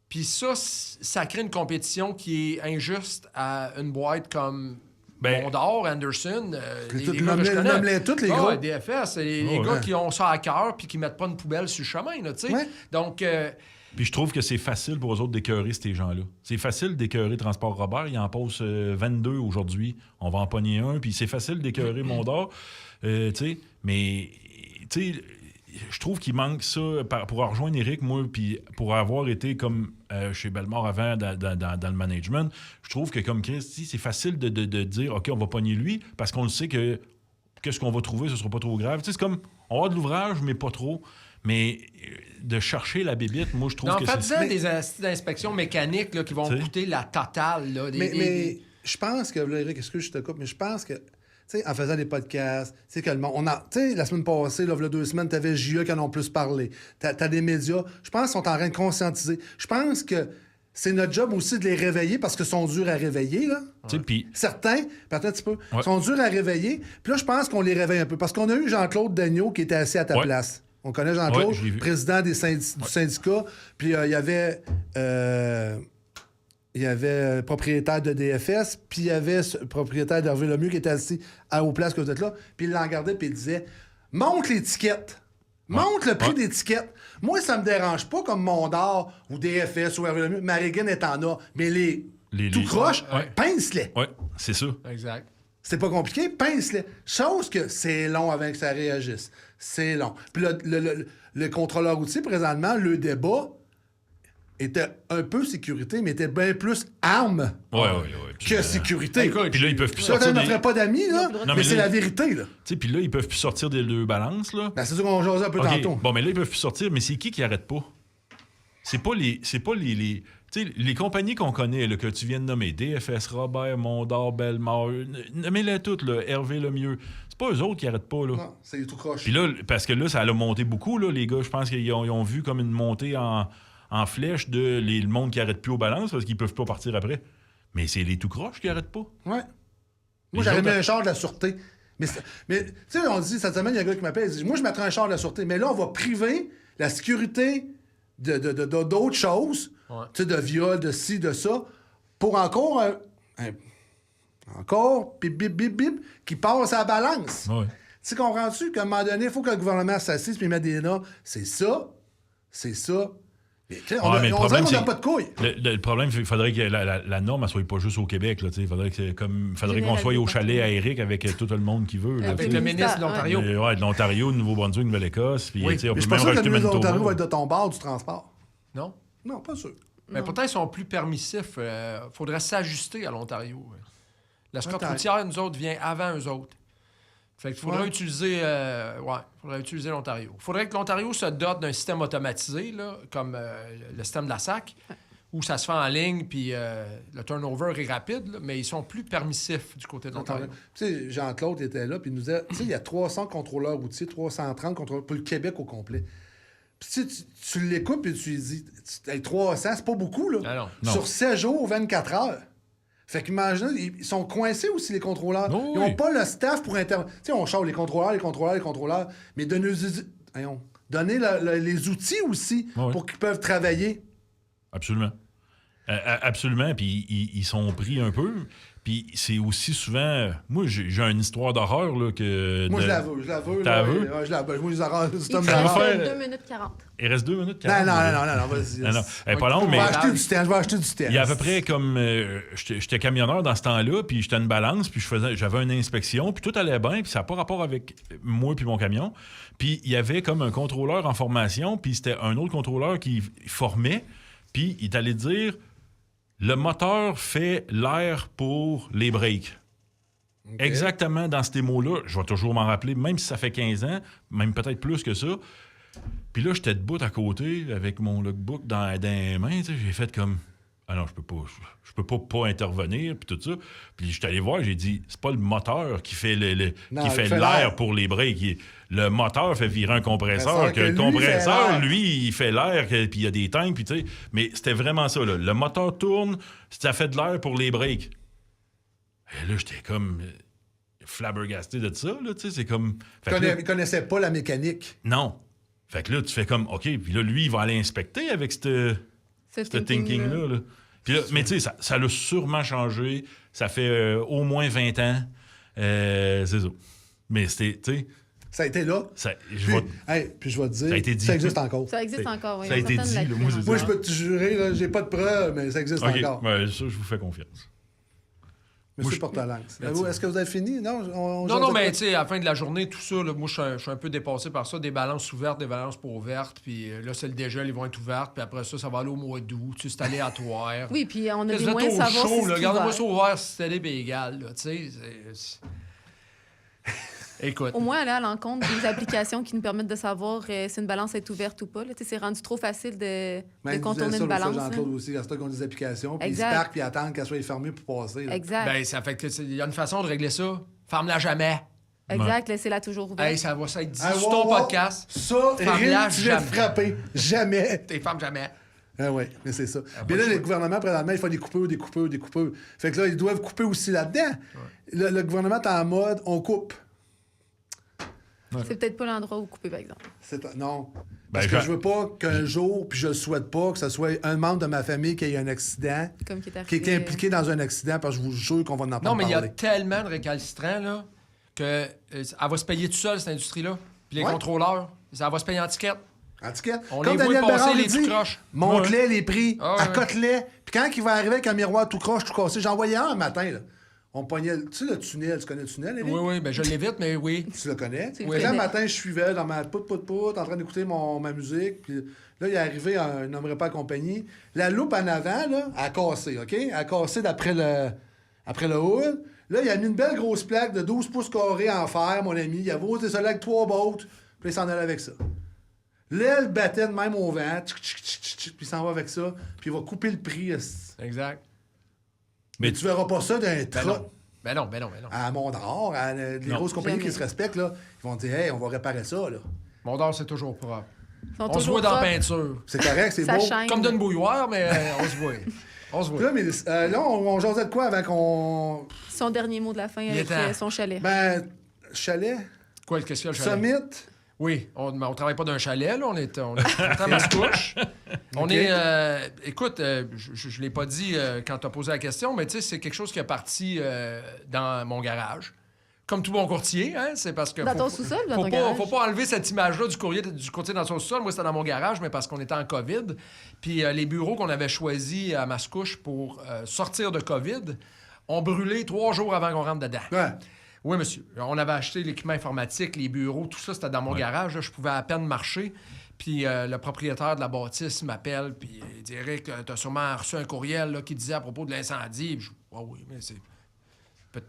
[SPEAKER 8] Puis ça crée une compétition qui est injuste à une boîte comme
[SPEAKER 7] Ben,
[SPEAKER 8] Mondor, Anderson, les gars que je connais.
[SPEAKER 5] Nomme-les toutes, les
[SPEAKER 8] Ah
[SPEAKER 5] gros.
[SPEAKER 8] ouais, DFS, c'est les
[SPEAKER 7] Oh,
[SPEAKER 8] gars
[SPEAKER 7] ouais.
[SPEAKER 8] qui ont ça à cœur puis qui mettent pas une poubelle sur le chemin, là, tu sais.
[SPEAKER 5] Ouais.
[SPEAKER 8] Donc,
[SPEAKER 7] Puis je trouve que c'est facile pour eux autres d'écœurer ces gens-là. C'est facile d'écœurer Transport Robert. Il en pose 22 aujourd'hui. On va en pogner un. Puis c'est facile d'écœurer Mondor. Tu sais, mais tu sais, je trouve qu'il manque ça pour rejoindre Éric, moi, puis pour avoir été comme chez Bellemare avant dans le management, je trouve que comme Chris dit, c'est facile de dire OK, on va pogner lui parce qu'on le sait que qu'est-ce qu'on va trouver, ce sera pas trop grave. Tu sais, c'est comme on va avoir de l'ouvrage, mais pas trop. Mais de chercher la bébite, moi, je trouve
[SPEAKER 8] en
[SPEAKER 7] que
[SPEAKER 8] fait,
[SPEAKER 7] c'est...
[SPEAKER 8] des inspections mécaniques là, qui vont
[SPEAKER 7] T'sais.
[SPEAKER 8] coûter la totale. Là,
[SPEAKER 5] Mais je pense que, là, Eric, excuse, je te coupe, mais je pense que, tu sais, en faisant des podcasts, tu sais, que le monde, tu sais, la semaine passée, là, il y a 2 semaines, t'avais JE qui en ont plus parlé. T'as des médias. Je pense qu'ils sont en train de conscientiser. Je pense que c'est notre job aussi de les réveiller parce qu'ils sont durs à réveiller, là.
[SPEAKER 7] Ouais.
[SPEAKER 5] Certains, peut-être un petit peu, sont durs à réveiller. Puis là, je pense qu'on les réveille un peu. Parce qu'on a eu Jean-Claude Daigneault qui était assis à ta place. On connaît Jean-Claude, président du syndicat. Puis il y avait... il y avait propriétaire de DFS, puis il y avait propriétaire d'Hervé Lemieux qui était assis aux places que vous êtes là, puis il l'en regardait, puis il disait « Monte l'étiquette! Monte le prix d'étiquette! Moi, ça me dérange pas comme Mondor ou DFS ou Hervé Lemieux. Marigan est en a, mais les tout croche, pince-les! »
[SPEAKER 7] Oui, c'est ça.
[SPEAKER 8] Exact.
[SPEAKER 5] C'est pas compliqué, pince-les. Chose que c'est long avant que ça réagisse. C'est long. Puis le contrôleur routier, présentement, le débat était un peu sécurité, mais était bien plus arme que sécurité.
[SPEAKER 7] Puis là, ils peuvent plus
[SPEAKER 5] ça,
[SPEAKER 7] sortir.
[SPEAKER 5] Ça ne ferait pas d'amis, là, mais c'est la vérité, là.
[SPEAKER 7] Tu sais, puis là, ils peuvent plus sortir des deux balances, là.
[SPEAKER 5] Ben, c'est ça qu'on jasait un peu tantôt.
[SPEAKER 7] Bon, mais là, ils peuvent plus sortir, mais c'est qui arrête pas? C'est pas les tu sais, les compagnies qu'on connaît, là, que tu viens de nommer, DFS, Robert, Mondor, Bellemare, nommez-les toutes, là, Hervé Lemieux. C'est pas eux autres qui arrêtent pas, là.
[SPEAKER 5] Non, c'est tout croche.
[SPEAKER 7] Puis là, parce que là, ça a monté beaucoup, là, les gars. Je pense qu'ils ont vu comme une montée en flèche de le monde qui arrête plus aux balances parce qu'ils peuvent pas partir après. Mais c'est les tout croches qui arrêtent pas.
[SPEAKER 5] Ouais. Moi, j'aurais mis un char de la sûreté. Mais tu sais, on dit, cette semaine, il y a un gars qui m'appelle, il dit, moi, je mettrais un char de la sûreté. Mais là, on va priver la sécurité d'autres choses, tu sais, de viol, de ci, de ça, pour encore bip, bip, bip, bip, qui passe à la balance.
[SPEAKER 7] Ouais.
[SPEAKER 5] Tu sais, comprends-tu qu'à un moment donné, il faut que le gouvernement s'assise et mette des noms. C'est ça. Mais, on dirait qu'on n'a pas de couilles.
[SPEAKER 7] Le problème, il faudrait que la norme ne soit pas juste au Québec. Il faudrait qu'on soit au chalet à Eric avec tout le monde qui veut. Là,
[SPEAKER 8] avec le ministre de l'Ontario.
[SPEAKER 7] Oui, de l'Ontario, de Nouveau-Brunswick, Nouvelle-Écosse. Puis,
[SPEAKER 5] mais je suis pas sûr que le ministre de l'Ontario va être de ton bord du transport.
[SPEAKER 8] Non?
[SPEAKER 5] Non, pas sûr.
[SPEAKER 8] Mais pourtant, ils sont plus permissifs. Faudrait s'ajuster à l'Ontario. La Scott routière, nous autres, vient avant eux autres. Fait qu'il faudrait utiliser l'Ontario. Il faudrait que l'Ontario se dote d'un système automatisé, là, comme le système de la SAC, où ça se fait en ligne, puis le turnover est rapide, là, mais ils sont plus permissifs du côté de l'Ontario.
[SPEAKER 5] Tu sais, Jean-Claude était là, puis il nous disait, tu sais, il y a 300 contrôleurs routiers, 330 contrôleurs pour le Québec au complet. Puis tu l'écoutes, puis tu lui dis, 300, c'est pas beaucoup, là.
[SPEAKER 7] Ah non.
[SPEAKER 5] Sur 16 jours, 24 heures. Fait qu'imagine, ils sont coincés aussi, les contrôleurs. Ils n'ont pas le staff pour intervenir. Tu sais, on charge les contrôleurs, mais donner les outils aussi pour qu'ils peuvent travailler.
[SPEAKER 7] Absolument. Absolument, puis ils sont pris un peu. Puis c'est aussi souvent... Moi, j'ai une histoire d'horreur, là, que...
[SPEAKER 5] Moi, je la veux.
[SPEAKER 7] T'as vu?
[SPEAKER 5] Je la veux. Moi, les horreurs, c'est
[SPEAKER 6] il reste 2 minutes 40.
[SPEAKER 7] Il reste 2 minutes 40.
[SPEAKER 5] Non, vas-y.
[SPEAKER 7] Non. Elle est pas longue, mais...
[SPEAKER 5] Je vais acheter du temps.
[SPEAKER 7] Il y a à peu près comme... j'étais camionneur dans ce temps-là, puis j'étais à une balance, puis j'avais une inspection, puis tout allait bien, puis ça n'a pas rapport avec moi puis mon camion. Puis il y avait comme un contrôleur en formation, puis c'était un autre contrôleur qui formait, puis il est allé dire... Le moteur fait l'air pour les breaks. Okay. Exactement dans ces mots-là. Je vais toujours m'en rappeler, même si ça fait 15 ans, même peut-être plus que ça. Puis là, j'étais debout à côté avec mon logbook dans les mains. J'ai fait comme... Ah non, je peux pas intervenir, puis tout ça. Puis je suis allé voir, j'ai dit, c'est pas le moteur qui fait l'air pour les breaks. Le moteur fait virer un compresseur, que le compresseur, lui, il fait l'air, puis il y a des tanks, puis tu sais. Mais c'était vraiment ça, là. Le moteur tourne, ça fait de l'air pour les breaks. Et là, j'étais comme flabbergasté de ça, là, tu sais. C'est comme...
[SPEAKER 5] Il connaissait pas la mécanique.
[SPEAKER 7] Non. Fait que là, tu fais comme, OK, puis là, lui, il va aller inspecter avec ce thinking-là. Là. Puis là, mais tu sais, ça l'a sûrement changé. Ça fait au moins 20 ans. C'est ça. Mais c'était, tu sais...
[SPEAKER 5] Ça a été là. Puis je vais te dire,
[SPEAKER 7] ça a été dit.
[SPEAKER 5] Ça existe encore.
[SPEAKER 6] Ça existe encore, oui.
[SPEAKER 7] Ça a été dit.
[SPEAKER 5] Moi, je peux te jurer, là, j'ai pas de preuves, mais ça existe encore.
[SPEAKER 7] Ouais, ça, je vous fais confiance.
[SPEAKER 5] Monsieur Portalance. Est-ce que vous avez fini?
[SPEAKER 8] Non, mais tu sais, à la fin de la journée, tout ça, là, moi, je suis un peu dépassé par ça. Des balances ouvertes, des balances pas ouvertes. Puis là, c'est le dégel, ils vont être ouvertes. Puis après ça va aller au mois d'août. Tu sais, c'est aléatoire.
[SPEAKER 6] Oui, puis on a des moyens de savoir
[SPEAKER 8] chaud,
[SPEAKER 6] si
[SPEAKER 8] regardez-moi ça ouvert, si c'était égal. Tu sais, Écoute.
[SPEAKER 6] Au moins aller à l'encontre des applications qui nous permettent de savoir si une balance est ouverte ou pas. Là. C'est rendu trop facile de contourner une balance.
[SPEAKER 5] Jean-Claude aussi, quand c'est qu'on a des applications, puis ils se parquent puis attendent qu'elles soient fermées pour passer. Là.
[SPEAKER 6] Exact.
[SPEAKER 8] Ben, ça fait que il y a une façon de régler ça. Ferme-la jamais.
[SPEAKER 6] Exact, laissez-la toujours ouverte.
[SPEAKER 8] Hey, ça va être dit sur ton podcast.
[SPEAKER 5] Ça,
[SPEAKER 8] Ferme-la
[SPEAKER 5] Eric, tu viens de
[SPEAKER 8] jamais.
[SPEAKER 5] frapper. Jamais.
[SPEAKER 8] T'es ferme jamais.
[SPEAKER 5] Ah oui, mais c'est ça. Puis là, le gouvernement, présentement, il faut des coupeurs. Fait que là, ils doivent couper aussi là-dedans. Ouais. Le gouvernement est en mode, on coupe.
[SPEAKER 6] Ouais. C'est peut-être pas l'endroit où couper, par exemple.
[SPEAKER 5] Non. Parce que je veux pas qu'un jour, puis je le souhaite pas, que ce soit un membre de ma famille qui ait un accident,
[SPEAKER 6] comme qui
[SPEAKER 5] est impliqué dans un accident, parce que je vous jure qu'on va en parler.
[SPEAKER 8] Non, mais il y a tellement de récalcitrants, là, qu'elle va se payer tout seul, cette industrie-là. Puis les contrôleurs, ça va se payer en ticket.
[SPEAKER 5] En ticket.
[SPEAKER 8] On
[SPEAKER 5] comme
[SPEAKER 8] les
[SPEAKER 5] Daniel
[SPEAKER 8] voit passer
[SPEAKER 5] Bérard
[SPEAKER 8] les
[SPEAKER 5] dit,
[SPEAKER 8] tout croches.
[SPEAKER 5] monte-les les prix, accote-les. Puis quand il va arriver avec un miroir tout croche, tout cassé, j'en voyais un matin, là. On pognait... Tu sais, le tunnel, tu connais le tunnel, Eric?
[SPEAKER 8] Oui, ben je l'évite, mais oui.
[SPEAKER 5] Tu le connais?
[SPEAKER 8] Oui.
[SPEAKER 5] Là, le matin, je suivais dans ma pout, en train d'écouter ma musique. Puis là, il est arrivé un nommerait pas compagnie. La loupe en avant, là, a cassé, OK? Elle a cassé après le hood. Là, il a mis une belle grosse plaque de 12 pouces carrés en fer, mon ami. Il a posé ça là avec 3 bottes. Puis il s'en allait avec ça. L'aile battait de même au vent. Puis il s'en va avec ça. Puis il va couper le prix.
[SPEAKER 8] Exact.
[SPEAKER 5] Mais tu verras pas ça d'un trot.
[SPEAKER 8] Ben non.
[SPEAKER 5] À Mondor, les grosses compagnies qui se respectent, là, ils vont dire, hey, on va réparer ça, là.
[SPEAKER 8] Mondor, c'est toujours propre. On se voit dans la peinture.
[SPEAKER 5] C'est correct, c'est beau.
[SPEAKER 6] Shine.
[SPEAKER 8] Comme d'une bouilloire, mais on se voit.
[SPEAKER 5] Là, on jasait de quoi avant qu'on...
[SPEAKER 6] Son dernier mot de la fin avec son chalet.
[SPEAKER 5] Ben, chalet?
[SPEAKER 8] Quoi, qu'est-ce qu'il y a, le chalet?
[SPEAKER 5] Summit?
[SPEAKER 8] Oui, on travaille pas d'un chalet, là. On est à Mascouche. On est... écoute, je l'ai pas dit quand tu as posé la question, mais tu sais, c'est quelque chose qui est parti dans mon garage. Comme tout bon courtier, hein, c'est parce que...
[SPEAKER 6] Dans ton sous-sol ou dans ton garage?
[SPEAKER 8] Faut pas enlever cette image-là du courtier dans son sous-sol. Moi, c'était dans mon garage, mais parce qu'on était en COVID. Puis les bureaux qu'on avait choisis à Mascouche pour sortir de COVID ont brûlé 3 jours avant qu'on rentre dedans.
[SPEAKER 5] Ouais.
[SPEAKER 8] Oui, monsieur. On avait acheté l'équipement informatique, les bureaux, tout ça, c'était dans mon garage. Là, je pouvais à peine marcher. Puis le propriétaire de la bâtisse m'appelle, puis il dit « Eric, t'as sûrement reçu un courriel là, qui disait à propos de l'incendie. » Puis je dis « Ah oui, mais c'est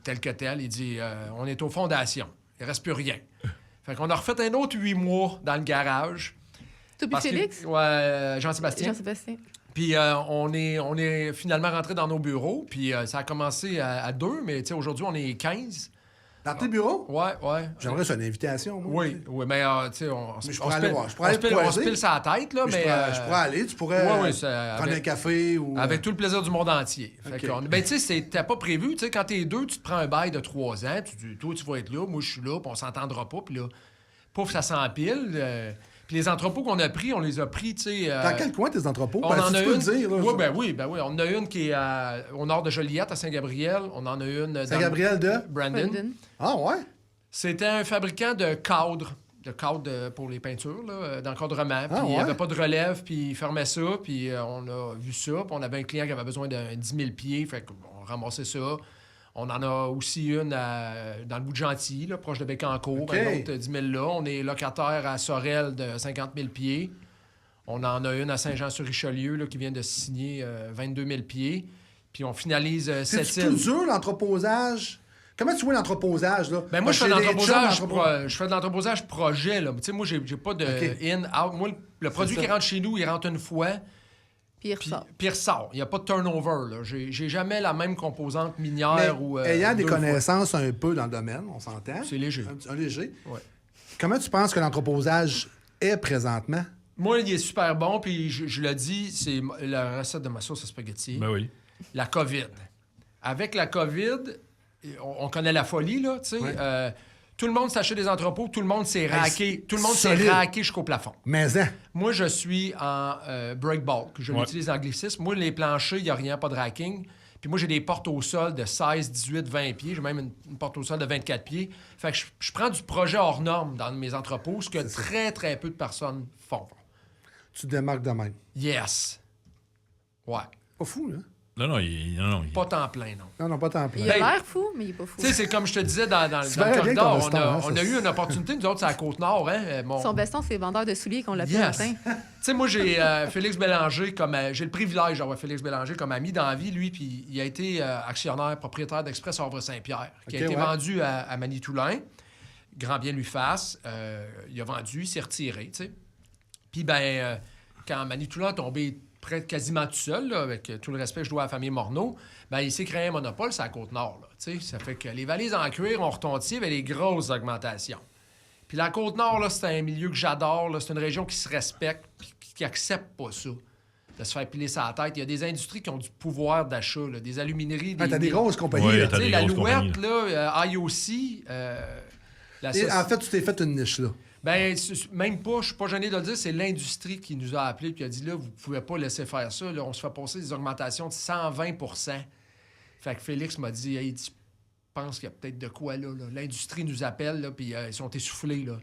[SPEAKER 8] tel que tel. » Il dit « On est aux fondations. Il reste plus rien. » Fait qu'on a refait un autre 8 mois dans le garage.
[SPEAKER 6] Toi puis Félix?
[SPEAKER 8] Ouais, Jean-Sébastien.
[SPEAKER 6] Jean-Sébastien.
[SPEAKER 8] Puis on est finalement rentrés dans nos bureaux. Puis ça a commencé à 2, mais aujourd'hui, on est 15.
[SPEAKER 5] Dans tes bureaux?
[SPEAKER 8] Ouais.
[SPEAKER 5] J'aimerais ça une invitation, moi.
[SPEAKER 8] Oui, mais tu sais, on se pile sa tête, là, mais...
[SPEAKER 5] Je pourrais aller, tu pourrais prendre un café ou...
[SPEAKER 8] Avec tout le plaisir du monde entier.
[SPEAKER 5] Okay.
[SPEAKER 8] Ben, tu sais, c'était pas prévu. Tu sais, quand t'es 2, tu te prends un bail de 3 ans, tu dis, toi, tu vas être là, moi, je suis là, puis on s'entendra pas, puis là, pouf, ça s'empile. Puis les entrepôts qu'on a pris, on les a pris, tu sais...
[SPEAKER 5] Dans quel coin, tes entrepôts?
[SPEAKER 8] On en a une...
[SPEAKER 5] dire, là,
[SPEAKER 8] oui. On en a une qui est au nord de Joliette, à Saint-Gabriel. On en a une...
[SPEAKER 5] Saint-Gabriel de?
[SPEAKER 8] Brandon.
[SPEAKER 5] Ah, ouais?
[SPEAKER 8] C'était un fabricant de cadres. Pour les peintures, là, d'encadrement. Puis il n'y avait pas de relève, puis il fermait ça. Puis on a vu ça. Puis on avait un client qui avait besoin de 10 000 pieds. Fait qu'on ramassait ça. On en a aussi une dans le bout de Gentilly, là, proche de Bécancour, un autre 10 000 là. On est locataire à Sorel de 50 000 pieds. On en a une à Saint-Jean-sur-Richelieu là, qui vient de signer 22 000 pieds. Puis on finalise cette île.
[SPEAKER 5] C'est plus dur, l'entreposage? Comment tu vois l'entreposage, là?
[SPEAKER 8] Ben moi, je fais de l'entreposage projet, là. Tu sais, moi, j'ai pas de in-out. Moi, le produit qui rentre chez nous, il rentre une fois.
[SPEAKER 6] Puis
[SPEAKER 8] il ressort. Il n'y a pas de turnover. Là. J'ai jamais la même composante minière. Ou
[SPEAKER 5] ayant des connaissances un peu dans le domaine, on s'entend.
[SPEAKER 8] C'est léger.
[SPEAKER 5] Un léger.
[SPEAKER 8] Ouais.
[SPEAKER 5] Comment tu penses que l'entreposage est présentement?
[SPEAKER 8] Moi, il est super bon. Puis je le dis, c'est la recette de ma sauce à spaghetti.
[SPEAKER 7] Ben oui.
[SPEAKER 8] La COVID. Avec la COVID, on connaît la folie, là, tu sais. Ouais. Tout le monde s'achète des entrepôts, tout le monde s'est raqué. Tout le monde s'est raqué jusqu'au plafond.
[SPEAKER 5] Mais
[SPEAKER 8] moi, je suis en break bulk. Je l'utilise en anglicisme. Moi, les planchers, il n'y a rien, pas de racking. Puis moi, j'ai des portes au sol de 16, 18, 20 pieds. J'ai même une porte au sol de 24 pieds. Fait que je prends du projet hors norme dans mes entrepôts, ce que très, très peu de personnes font.
[SPEAKER 5] Tu te démarques de même.
[SPEAKER 8] Yes. Ouais.
[SPEAKER 5] Pas fou, là.
[SPEAKER 7] Non.
[SPEAKER 8] Pas temps plein, non.
[SPEAKER 5] Non, pas temps plein.
[SPEAKER 6] Il a l'air fou, mais il est pas fou.
[SPEAKER 8] Tu sais, c'est comme je te disais dans le corridor, on a eu une opportunité, nous autres, c'est à la Côte-Nord. Hein,
[SPEAKER 6] Son beston, c'est vendeur de souliers qu'on l'appelle matin.
[SPEAKER 8] Tu sais, moi, j'ai Félix Bélanger j'ai le privilège d'avoir Félix Bélanger comme ami dans la vie, lui, puis il a été actionnaire, propriétaire d'Express Havre Saint-Pierre, qui a été vendu à Manitoulin. grand bien lui fasse. Il a vendu, il s'est retiré, tu sais. Puis, quand Manitoulin est tombé quasiment tout seul, là, avec tout le respect que je dois à la famille Morneau, il s'est créé un monopole sur la Côte-Nord. Là, ça fait que les valises en cuir ont retourné avec des grosses augmentations. Puis la Côte-Nord, là, c'est un milieu que j'adore. Là, c'est une région qui se respecte et qui accepte pas ça, de se faire piler sa tête. Il y a des industries qui ont du pouvoir d'achat, là, des alumineries.
[SPEAKER 5] T'as des grosses compagnies.
[SPEAKER 7] Ouais,
[SPEAKER 5] là.
[SPEAKER 8] La Louette, là, IOC...
[SPEAKER 5] En fait, tu t'es fait une niche, là.
[SPEAKER 8] Même pas, je suis pas gêné de le dire, c'est l'industrie qui nous a appelés et qui a dit, là, vous pouvez pas laisser faire ça. Là, on se fait passer des augmentations de 120 %. Fait que Félix m'a dit, hey, tu penses qu'il y a peut-être de quoi là. L'industrie nous appelle, là, puis ils sont essoufflés, là.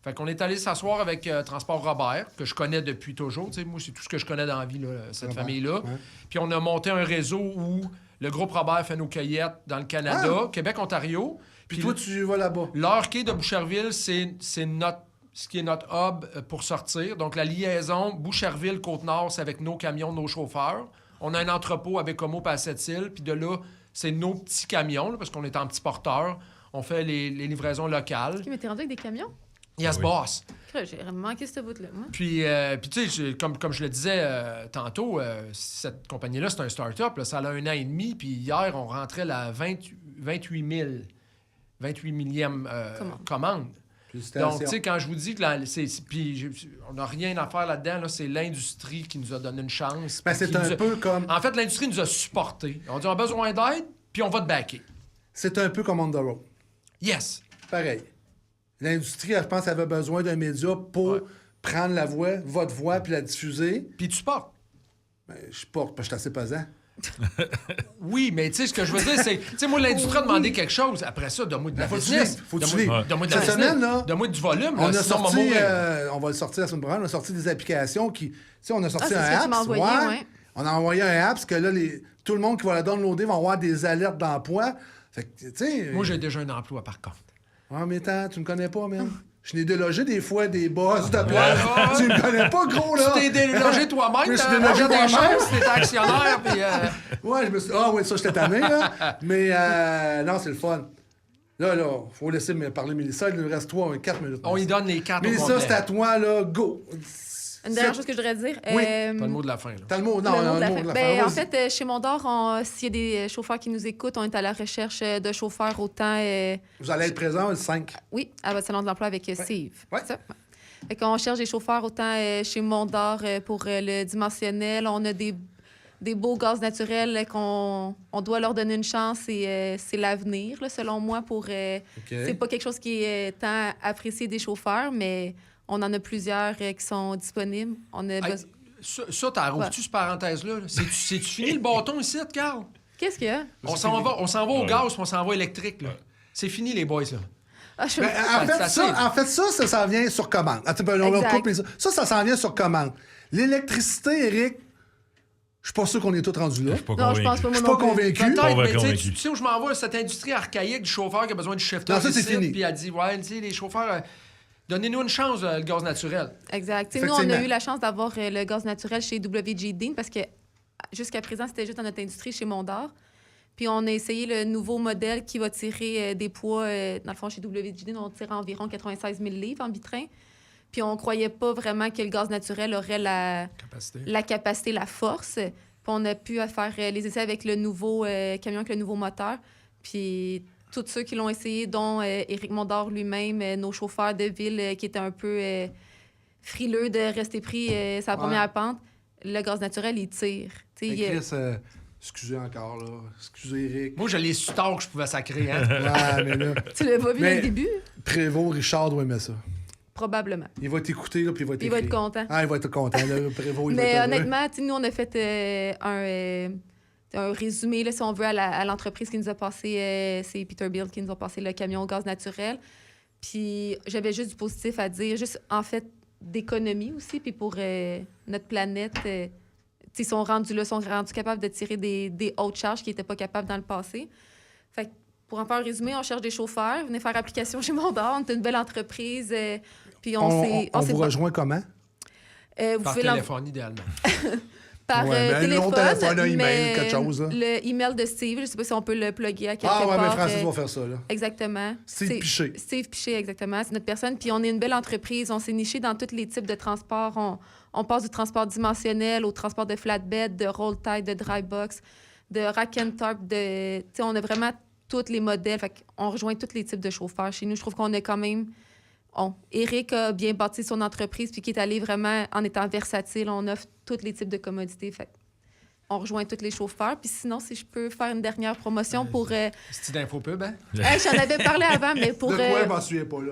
[SPEAKER 8] Fait qu'on est allé s'asseoir avec Transport Robert, que je connais depuis toujours. T'sais, moi, c'est tout ce que je connais dans la vie, là, cette famille-là. Ouais. Puis on a monté un réseau où le groupe Robert fait nos cueillettes dans le Canada, Québec, Ontario.
[SPEAKER 5] Puis toi, tu vas là-bas.
[SPEAKER 8] Leur quai de Boucherville, c'est ce qui est notre hub pour sortir. Donc, la liaison Boucherville-Côte-Nord, c'est avec nos camions, nos chauffeurs. On a un entrepôt avec Homo et à Sept-Îles. Puis de là, c'est nos petits camions, là, parce qu'on est en petit porteur. On fait les livraisons locales.
[SPEAKER 6] Mais t'es rendu avec des camions?
[SPEAKER 8] Yes, boss.
[SPEAKER 6] J'ai manqué ce bout-là.
[SPEAKER 8] Puis tu sais, comme je le disais tantôt, cette compagnie-là, c'est un start-up. Là, ça a 1 an et demi. Puis hier, on rentrait la 28 millième commande. Donc, tu sais, quand je vous dis que puis on n'a rien à faire là-dedans, là, c'est l'industrie qui nous a donné une chance.
[SPEAKER 5] C'est un peu comme...
[SPEAKER 8] En fait, l'industrie nous a supportés. On dit, on a besoin d'aide, puis on va te backer.
[SPEAKER 5] C'est un peu comme On the Road.
[SPEAKER 8] Yes.
[SPEAKER 5] Pareil. L'industrie, je pense, avait besoin d'un média pour prendre la voix, votre voix, puis la diffuser.
[SPEAKER 8] Puis tu portes.
[SPEAKER 5] Je porte, parce que je suis assez pesant.
[SPEAKER 8] Oui, mais tu sais, ce que je veux dire, c'est... Tu sais, moi, l'industrie a demandé quelque chose. Après ça, donne-moi de la business. Donne-moi de la
[SPEAKER 5] semaine, là,
[SPEAKER 8] donne-moi du volume.
[SPEAKER 5] On a sorti... on va le sortir la semaine prochaine. On a sorti des applications qui... Tu sais, on a sorti un app. On a envoyé un app, parce que là, tout le monde qui va la downloader va avoir des alertes d'emploi. Fait que, tu sais...
[SPEAKER 8] Moi, j'ai déjà un emploi, par contre.
[SPEAKER 5] Ah, mais attends, tu me connais pas, man. Je n'ai délogé des fois des boss de place. Tu me connais pas, gros, là.
[SPEAKER 8] Tu t'es délogé toi-même. Tu t'es délogé des choses, tu étais actionnaire, puis...
[SPEAKER 5] Ouais, je me suis... Ah, oui, ça, j'étais tanné, là. Mais non, c'est le fun. Là, faut laisser parler Mélissa. Il nous reste 4 minutes.
[SPEAKER 8] On y donne les 4
[SPEAKER 5] Mélissa, c'est à toi, là. Go!
[SPEAKER 6] Une dernière chose que je voudrais dire.
[SPEAKER 5] Oui.
[SPEAKER 8] T'as le mot de la fin. Là.
[SPEAKER 5] T'as le mot, non, le mot de la fin.
[SPEAKER 6] En fait, chez Mondor, s'il y a des chauffeurs qui nous écoutent, on est à la recherche de chauffeurs autant...
[SPEAKER 5] Vous allez être présent le 5.
[SPEAKER 6] Oui, à votre salon de l'emploi avec Steve.
[SPEAKER 5] Ouais.
[SPEAKER 6] C'est ça. Fait qu'on cherche des chauffeurs autant chez Mondor pour le dimensionnel. On a des beaux gaz naturels qu'on doit leur donner une chance et c'est l'avenir, là, selon moi. C'est pas quelque chose qui est tant apprécié des chauffeurs, mais... On en a plusieurs qui sont disponibles.
[SPEAKER 8] Ça, t'as rouvres-tu cette parenthèse-là? C'est-tu fini le bâton ici, Carl?
[SPEAKER 6] Qu'est-ce qu'il y a?
[SPEAKER 8] On s'en va au gaz, puis on s'en va électrique. Là. C'est fini, les boys, là.
[SPEAKER 5] En fait, ça s'en vient sur commande. Ça s'en vient sur commande. L'électricité, Eric, je suis pas sûr qu'on est tous rendus là. Je suis pas convaincu.
[SPEAKER 8] Peut-être, mais tu sais où je m'en vais, cette industrie archaïque du chauffeur qui a besoin de shifter.
[SPEAKER 5] Non, ça, c'est fini.
[SPEAKER 8] Puis elle dit, ouais, tu sais, les chauffeurs... Donnez-nous une chance, le gaz naturel.
[SPEAKER 6] Exact. Nous, on a eu la chance d'avoir le gaz naturel chez WG Dean parce que jusqu'à présent, c'était juste dans notre industrie chez Mondor. Puis on a essayé le nouveau modèle qui va tirer des poids. Dans le fond, chez WG Dean, on tire environ 96 000 livres en bitrin. Puis on croyait pas vraiment que le gaz naturel aurait la capacité, la force. Puis on a pu faire les essais avec le nouveau camion, avec le nouveau moteur. Puis... Tous ceux qui l'ont essayé, dont Éric Mondor lui-même, nos chauffeurs de ville qui étaient un peu frileux de rester pris sa première pente, le gaz naturel, il tire.
[SPEAKER 5] Chris, excusez encore, là. Excusez, Éric.
[SPEAKER 8] Moi, je l'ai su tard que je pouvais sacrer, hein?
[SPEAKER 5] Ouais, mais là...
[SPEAKER 6] Tu l'as pas vu dès le début?
[SPEAKER 5] Prévost, Richard doit aimer ça.
[SPEAKER 6] Probablement.
[SPEAKER 5] Il va t'écouter, là, puis il va
[SPEAKER 6] Il va être content.
[SPEAKER 5] Ah, il va être content, là, Prévost, il va être
[SPEAKER 6] Mais honnêtement, nous, on a fait un résumé, là, si on veut, à l'entreprise qui nous a passé, c'est Peterbilt qui nous a passé le camion au gaz naturel. Puis j'avais juste du positif à dire, juste en fait d'économie aussi, puis pour notre planète, ils sont rendus capables de tirer des hautes charges qu'ils n'étaient pas capables dans le passé. Fait que, pour en faire un résumé, on cherche des chauffeurs, venez faire application chez Mondor, on est une belle entreprise, puis on
[SPEAKER 5] vous rejoint comment?
[SPEAKER 8] Par téléphone, idéalement.
[SPEAKER 6] Par téléphone,
[SPEAKER 5] téléphone, un email,
[SPEAKER 6] mais
[SPEAKER 5] quelque chose. Là.
[SPEAKER 6] le email de Steve, je sais pas si on peut le plugger à quelque
[SPEAKER 5] Ah ouais,
[SPEAKER 6] part.
[SPEAKER 5] mais Francis va faire ça. Là.
[SPEAKER 6] Exactement.
[SPEAKER 5] Steve Piché.
[SPEAKER 6] Steve Piché, exactement. C'est notre personne. Puis on est une belle entreprise. On s'est niché dans tous les types de transports. On passe du transport dimensionnel au transport de flatbed, de roll tide, de dry box, de rack and tarp. On a vraiment tous les modèles. Fait on rejoint tous les types de chauffeurs chez nous. Je trouve qu'on est quand même... Éric a bien bâti son entreprise puis qui est allé vraiment en étant versatile. On offre tous les types de commodités. Fait on rejoint tous les chauffeurs. Puis sinon, si je peux faire une dernière promotion pour...
[SPEAKER 8] C'est-tu d'infopub, hein?
[SPEAKER 6] J'en avais parlé avant, mais pour...
[SPEAKER 5] De quoi, je m'en souviens pas, là.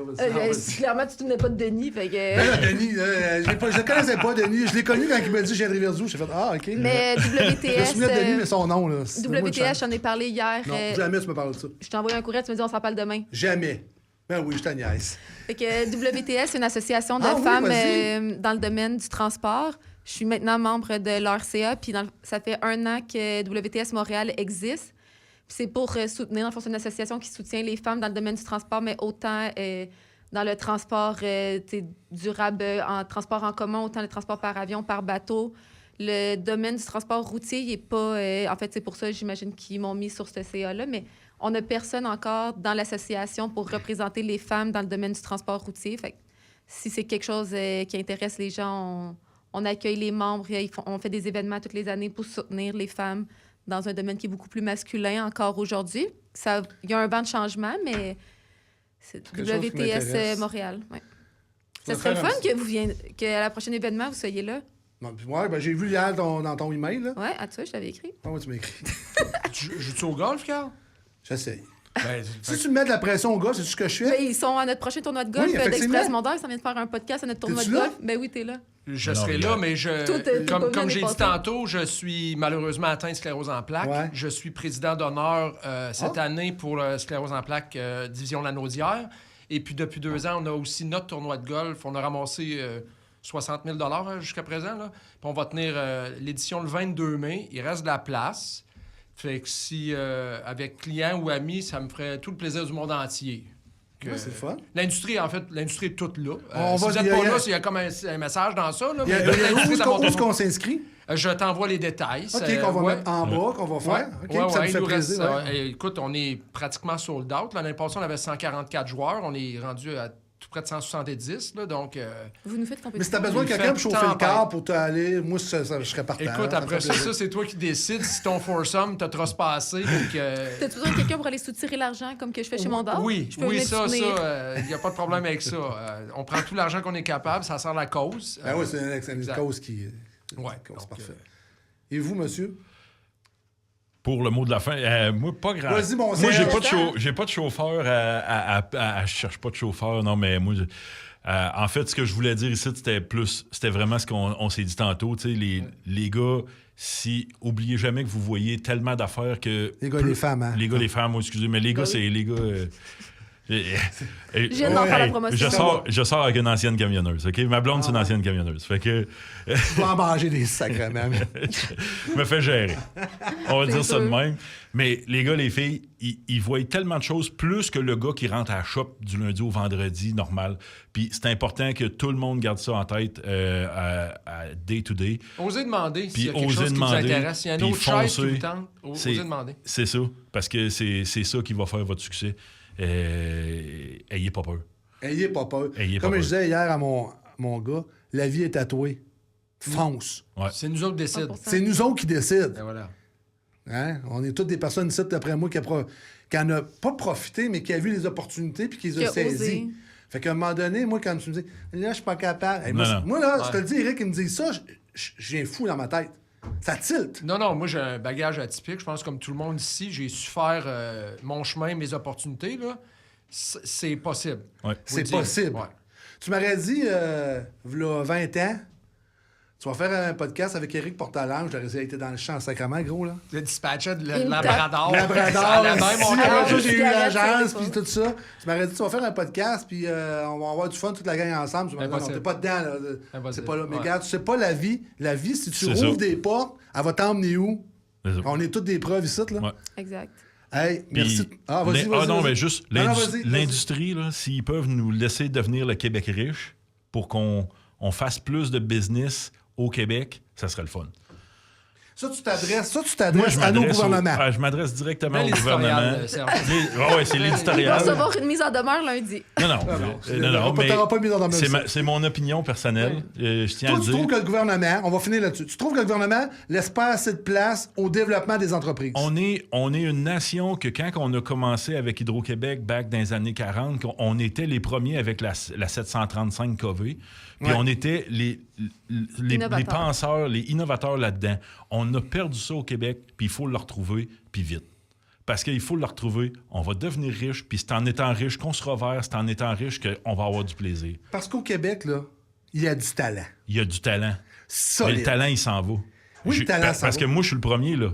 [SPEAKER 6] Clairement, tu ne te souvenais pas de Denis, fait que...
[SPEAKER 5] Denis, je le connaissais pas, Denis. Je l'ai connu quand il m'a dit « Je viens de Rivière-du-Loup ». J'ai fait « Ah, OK ».
[SPEAKER 6] Mais WTS...
[SPEAKER 5] Je me souviens de Denis, mais son nom, là.
[SPEAKER 6] WTS, j'en ai parlé hier.
[SPEAKER 5] Non, jamais tu me parles de ça.
[SPEAKER 6] Je t'ai envoyé un courriel, tu me dis « On s'en parle demain ».
[SPEAKER 5] Jamais. Ben oui, je te niaise.
[SPEAKER 6] Fait que WTS, c'est une association de
[SPEAKER 5] oui,
[SPEAKER 6] femmes dans le domaine du transport. Je suis maintenant membre de l'RCA, puis ça fait 1 an que WTS Montréal existe. Puis c'est pour soutenir, dans le fond, c'est une association qui soutient les femmes dans le domaine du transport, mais autant dans le transport durable, en transport en commun, autant le transport par avion, par bateau. Le domaine du transport routier, il n'est pas... en fait, c'est pour ça, j'imagine, qu'ils m'ont mis sur ce CA-là, mais on n'a personne encore dans l'association pour représenter les femmes dans le domaine du transport routier. Fait que si c'est quelque chose qui intéresse les gens, on accueille les membres. On fait des événements toutes les années pour soutenir les femmes dans un domaine qui est beaucoup plus masculin encore aujourd'hui. Il y a un vent de changement, mais c'est WTS Montréal. Ouais. Ça serait le fun qu'à la prochaine événement, vous soyez là.
[SPEAKER 5] Ouais, ben j'ai vu hier dans ton email. Là.
[SPEAKER 6] Ouais, tu vois, je t'avais écrit.
[SPEAKER 5] Ah ouais, tu m'as écrit.
[SPEAKER 8] Joues-tu au golf, Carl?
[SPEAKER 5] J'essaye. Si tu me mets de la pression au gars, c'est ce que je fais?
[SPEAKER 6] Ben, ils sont à notre prochain tournoi de golf d'Express Mondeur. Ça vient de faire un podcast à notre tournoi de golf. Ben oui, t'es là.
[SPEAKER 8] Je serai là, mais comme j'ai dit tantôt, je suis malheureusement atteint de sclérose en plaques. Ouais. Je suis président d'honneur cette année pour sclérose en plaques division Lanaudière. Et puis depuis 2 ans, on a aussi notre tournoi de golf. On a ramassé 60 000 $ jusqu'à présent. Là. Puis on va tenir l'édition le 22 mai. Il reste de la place. Fait que si, avec clients ou amis, ça me ferait tout le plaisir du monde entier.
[SPEAKER 5] C'est le fun.
[SPEAKER 8] L'industrie, en fait, l'industrie est toute là.
[SPEAKER 5] Si
[SPEAKER 8] vous n'êtes pas là, il y a comme un message dans ça. Là,
[SPEAKER 5] où est-ce qu'on s'inscrit?
[SPEAKER 8] Je t'envoie les détails.
[SPEAKER 5] OK, qu'on va mettre en bas, qu'on va faire. OK, ça me fait plaisir.
[SPEAKER 8] Écoute, on est pratiquement sold out. L'année passée, on avait 144 joueurs. On est rendu à tout près de 170, là, donc...
[SPEAKER 6] Vous nous faites compétition.
[SPEAKER 5] Mais si t'as besoin de quelqu'un pour chauffer le corps pour t'aller, moi, je serais partant.
[SPEAKER 8] Écoute, après ça, c'est toi qui décides si ton foursome t'a trop passé.
[SPEAKER 6] T'as-tu besoin de quelqu'un pour aller soutirer l'argent comme que je fais chez Mondor?
[SPEAKER 8] Oui, ça, il n'y a pas de problème avec ça. On prend tout l'argent qu'on est capable, ça sert à la cause.
[SPEAKER 5] Ben oui, c'est une cause qui...
[SPEAKER 8] Ouais,
[SPEAKER 5] c'est parfait. Et vous, monsieur?
[SPEAKER 7] Pour le mot de la fin, moi, pas grand.
[SPEAKER 5] Vas-y, bon,
[SPEAKER 7] moi, j'ai pas de chauffeur. Je cherche pas de chauffeur, non, mais moi, en fait, ce que je voulais dire ici, c'était vraiment ce qu'on s'est dit tantôt. Les gars, oubliez jamais que vous voyez tellement d'affaires que.
[SPEAKER 5] Les gars et les femmes, hein?
[SPEAKER 7] Les gars et les femmes, excusez, mais les gars, c'est les gars.
[SPEAKER 6] Je viens d'en faire la promotion.
[SPEAKER 7] Je sors avec une ancienne camionneuse, OK? Ma blonde, c'est une ancienne camionneuse. Fait que...
[SPEAKER 5] Tu vas en manger des sacrements.
[SPEAKER 7] Je me fais gérer. On va dire ça de même. Mais les gars, les filles, ils voient tellement de choses, plus que le gars qui rentre à la shop du lundi au vendredi, normal. Puis c'est important que tout le monde garde ça en tête à day-to-day.
[SPEAKER 8] Osez demander s'il y a quelque chose qui vous intéresse. S'il y a une autre chaise qui vous tente, osez demander.
[SPEAKER 7] C'est ça, parce que c'est ça qui va faire votre succès. Ayez pas peur.
[SPEAKER 5] Ayez pas peur. Comme je disais hier à mon gars, la vie est tatouée. Fonce.
[SPEAKER 8] Ouais. C'est nous autres qui décident. 100%.
[SPEAKER 5] C'est nous autres qui décident.
[SPEAKER 8] Et voilà.
[SPEAKER 5] Hein? On est toutes des personnes ici, d'après moi, qui en a pas profité, mais qui a vu les opportunités puis qui les a saisies. Fait qu'à un moment donné, moi, quand tu me dis « Là, je suis pas capable. » Moi, là, je te le dis, Eric, il me dit ça, je viens fou dans ma tête. Ça tilte.
[SPEAKER 8] Non, moi, j'ai un bagage atypique. Je pense comme tout le monde ici, j'ai su faire mon chemin, mes opportunités. Là. C'est possible.
[SPEAKER 7] Ouais.
[SPEAKER 5] C'est possible. Ouais. Tu m'aurais dit, v'là 20 ans, tu vas faire un podcast avec Éric Portalange. J'aurais été dans le champ en sacrement, gros, là.
[SPEAKER 8] Le dispatcher de Labrador.
[SPEAKER 5] Labrador, j'ai eu l'agence, puis tout ça. Tu m'aurais dit, tu vas faire un podcast, puis on va avoir du fun, toute la gang ensemble. Tu m'aurais dit, non, t'es pas dedans, là. C'est pas là. Mais regarde, tu sais pas la vie. La vie, si tu rouvres des portes, elle va t'emmener où? On est toutes des preuves ici, là.
[SPEAKER 6] Ouais. Exact.
[SPEAKER 5] Hey, merci.
[SPEAKER 7] Vas-y. Non, mais juste, l'industrie, là, s'ils peuvent nous laisser devenir le Québec riche pour qu'on fasse plus de business au Québec, ça serait le fun.
[SPEAKER 5] Ça, tu t'adresses
[SPEAKER 7] Moi, je
[SPEAKER 5] à nos
[SPEAKER 7] m'adresse
[SPEAKER 5] gouvernements.
[SPEAKER 7] je m'adresse directement au
[SPEAKER 8] L'éditorial,
[SPEAKER 7] gouvernement.
[SPEAKER 8] Serge.
[SPEAKER 7] Oui, c'est
[SPEAKER 6] Il va
[SPEAKER 7] l'éditorial.
[SPEAKER 6] recevoir une mise en demeure lundi.
[SPEAKER 7] Non, mais
[SPEAKER 5] T'auras pas mis dans
[SPEAKER 7] c'est mon opinion personnelle. Je tiens
[SPEAKER 5] Toi,
[SPEAKER 7] à le
[SPEAKER 5] tu
[SPEAKER 7] dire.
[SPEAKER 5] trouves que le gouvernement, on va finir là-dessus, tu trouves que le gouvernement laisse pas assez de place au développement des entreprises?
[SPEAKER 7] On est une nation que quand on a commencé avec Hydro-Québec, back dans les années 40, on était les premiers avec la 735 kV. Puis on était les penseurs, les innovateurs là-dedans. On a perdu ça au Québec, puis il faut le retrouver, puis vite. Parce qu'il faut le retrouver, on va devenir riche, puis c'est en étant riche qu'on sera vert, c'est en étant riche qu'on va avoir du plaisir.
[SPEAKER 5] Parce qu'au Québec, là, il y a du talent.
[SPEAKER 7] Il y a du talent.
[SPEAKER 5] Solide.
[SPEAKER 7] Mais le talent, il s'en va.
[SPEAKER 5] Oui, le talent s'en
[SPEAKER 7] Parce
[SPEAKER 5] va.
[SPEAKER 7] que moi, je suis le premier, là.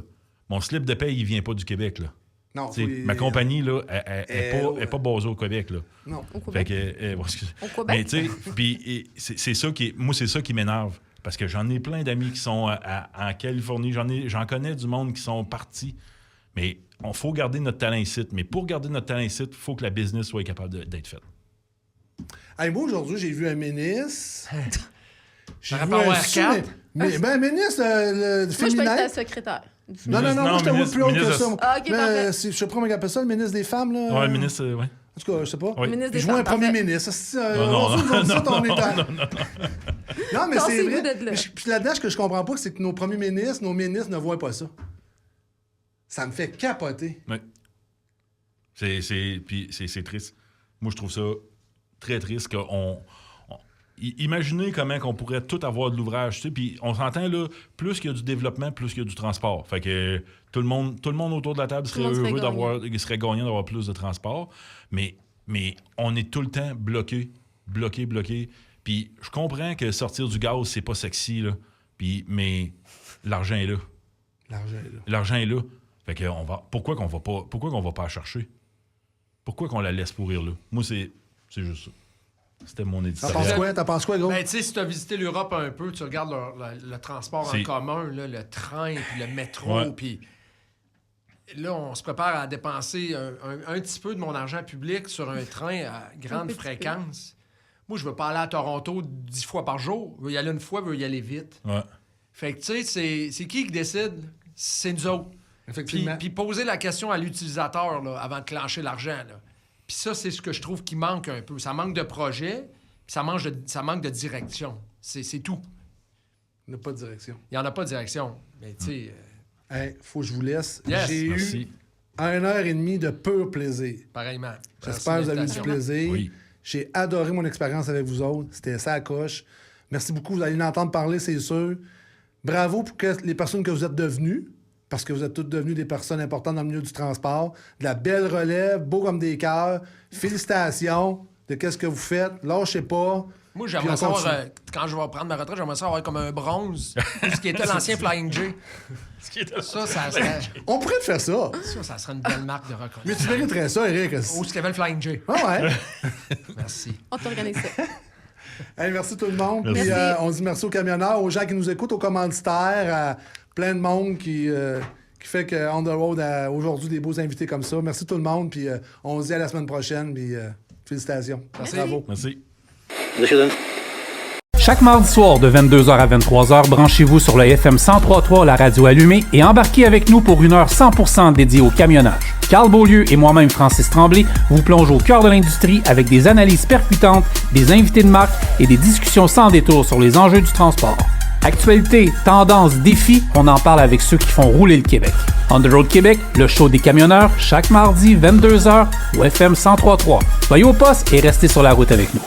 [SPEAKER 7] Mon slip de paye, il vient pas du Québec, là.
[SPEAKER 5] Non,
[SPEAKER 7] ma compagnie, là, elle est pas basée au Québec, là.
[SPEAKER 5] Non,
[SPEAKER 6] au Québec.
[SPEAKER 7] Fait que,
[SPEAKER 6] Au Québec.
[SPEAKER 7] mais tu sais, puis c'est ça qui m'énerve. Parce que j'en ai plein d'amis qui sont en Californie. J'en connais du monde qui sont partis. Mais il faut garder notre talent ici. Mais pour garder notre talent ici, il faut que la business soit capable d'être faite.
[SPEAKER 5] Hey, moi, aujourd'hui, j'ai vu un ministre. J'ai
[SPEAKER 8] Par
[SPEAKER 5] vu
[SPEAKER 8] rapport
[SPEAKER 5] un
[SPEAKER 8] à R4?
[SPEAKER 5] un ministre
[SPEAKER 6] Moi, je peux
[SPEAKER 5] féminin.
[SPEAKER 6] être ta secrétaire.
[SPEAKER 5] Non, moi, j'étais
[SPEAKER 7] ministre-
[SPEAKER 5] plus haut que
[SPEAKER 7] ministre
[SPEAKER 5] ça.
[SPEAKER 7] de-
[SPEAKER 6] Ah, ok, parfait.
[SPEAKER 5] Je sais pas comment il appelle ça, le ministre des femmes, là.
[SPEAKER 7] Ouais, ministre, ouais.
[SPEAKER 5] En tout cas, je sais pas.
[SPEAKER 7] Oui.
[SPEAKER 6] Ministre des
[SPEAKER 5] Je vois un
[SPEAKER 6] Femmes,
[SPEAKER 5] premier
[SPEAKER 6] parfait.
[SPEAKER 5] ministre.
[SPEAKER 7] Non,
[SPEAKER 5] Non, mais c'est
[SPEAKER 6] Tassez-vous
[SPEAKER 5] vrai.
[SPEAKER 6] d'être là.
[SPEAKER 5] Puis là-dedans, ce que je comprends pas, c'est que nos premiers ministres, nos ministres ne voient pas ça. Ça me fait capoter.
[SPEAKER 7] Ouais. C'est triste. Moi, je trouve ça très triste imaginez comment on pourrait tout avoir de l'ouvrage, tu sais, puis on s'entend, là, plus qu'il y a du développement, plus qu'il y a du transport. Fait que tout le monde autour de la table serait heureux serait gagnant d'avoir plus de transport, mais on est tout le temps bloqué. Puis je comprends que sortir du gaz, c'est pas sexy, là, mais l'argent est là. L'argent est là. Fait que pourquoi qu'on va pas la chercher? Pourquoi qu'on la laisse pourrir là? Moi, c'est juste ça. C'était mon éditorial.
[SPEAKER 5] T'en penses quoi, gros?
[SPEAKER 8] Ben, tu sais, si tu as visité l'Europe un peu, tu regardes le transport en commun, là, le train, puis le métro, puis là, on se prépare à dépenser un petit peu de mon argent public sur un train à grande fréquence. Moi, je veux pas aller à Toronto 10 fois par jour. Je veux y aller une fois, je veux y aller vite.
[SPEAKER 7] Ouais.
[SPEAKER 8] Fait que, tu sais, c'est qui décide? C'est nous autres.
[SPEAKER 5] Effectivement.
[SPEAKER 8] Puis poser la question à l'utilisateur là, avant de clencher l'argent. Là. Puis ça, c'est ce que je trouve qui manque un peu. Ça manque de projet, puis ça manque de direction. C'est tout.
[SPEAKER 5] Il n'y a pas de direction.
[SPEAKER 8] Il n'y en a pas de direction. Mais tu sais...
[SPEAKER 5] Hey, faut que je vous laisse.
[SPEAKER 8] Yes.
[SPEAKER 5] J'ai
[SPEAKER 7] Merci.
[SPEAKER 5] eu 1h30 de pur plaisir.
[SPEAKER 8] Pareillement.
[SPEAKER 5] J'espère que vous avez eu du plaisir.
[SPEAKER 7] Oui.
[SPEAKER 5] J'ai adoré mon expérience avec vous autres. C'était ça à coche. Merci beaucoup. Vous allez l'entendre parler, c'est sûr. Bravo pour les personnes que vous êtes devenues, parce que vous êtes toutes devenues des personnes importantes dans le milieu du transport. De la belle relève, beau comme des cœurs. Félicitations de qu'est-ce que vous faites. Lâchez pas.
[SPEAKER 8] Moi,
[SPEAKER 5] Puis
[SPEAKER 8] j'aimerais
[SPEAKER 5] on
[SPEAKER 8] savoir,
[SPEAKER 5] continue.
[SPEAKER 8] quand je vais prendre ma retraite, j'aimerais ça avoir comme un bronze, ce qui était l'ancien Flying J. Ça serait une belle marque de reconnaissance.
[SPEAKER 5] Mais tu mériterais ça, Eric.
[SPEAKER 8] Ou ce qu'il y avait le Flying J.
[SPEAKER 5] Ah ouais.
[SPEAKER 8] Merci.
[SPEAKER 6] On t'organise ça.
[SPEAKER 5] Hey, merci tout le monde.
[SPEAKER 7] Merci.
[SPEAKER 5] Puis, on dit merci aux camionneurs, aux gens qui nous écoutent, aux commanditaires, à plein de monde qui fait que On The Road a aujourd'hui des beaux invités comme ça. Merci tout le monde. Puis on se dit à la semaine prochaine. Puis félicitations.
[SPEAKER 6] Merci.
[SPEAKER 5] Bravo.
[SPEAKER 7] Merci.
[SPEAKER 3] Chaque mardi soir de 22h à 23h, branchez-vous sur le FM 103.3, la radio allumée, et embarquez avec nous pour une heure 100% dédiée au camionnage. Carl Beaulieu et moi-même, Francis Tremblay, vous plonge au cœur de l'industrie avec des analyses percutantes, des invités de marque et des discussions sans détour sur les enjeux du transport. Actualité, tendances, défis, on en parle avec ceux qui font rouler le Québec. On The Road Québec, le show des camionneurs, chaque mardi 22h au FM 103.3. Soyez au poste et restez sur la route avec nous.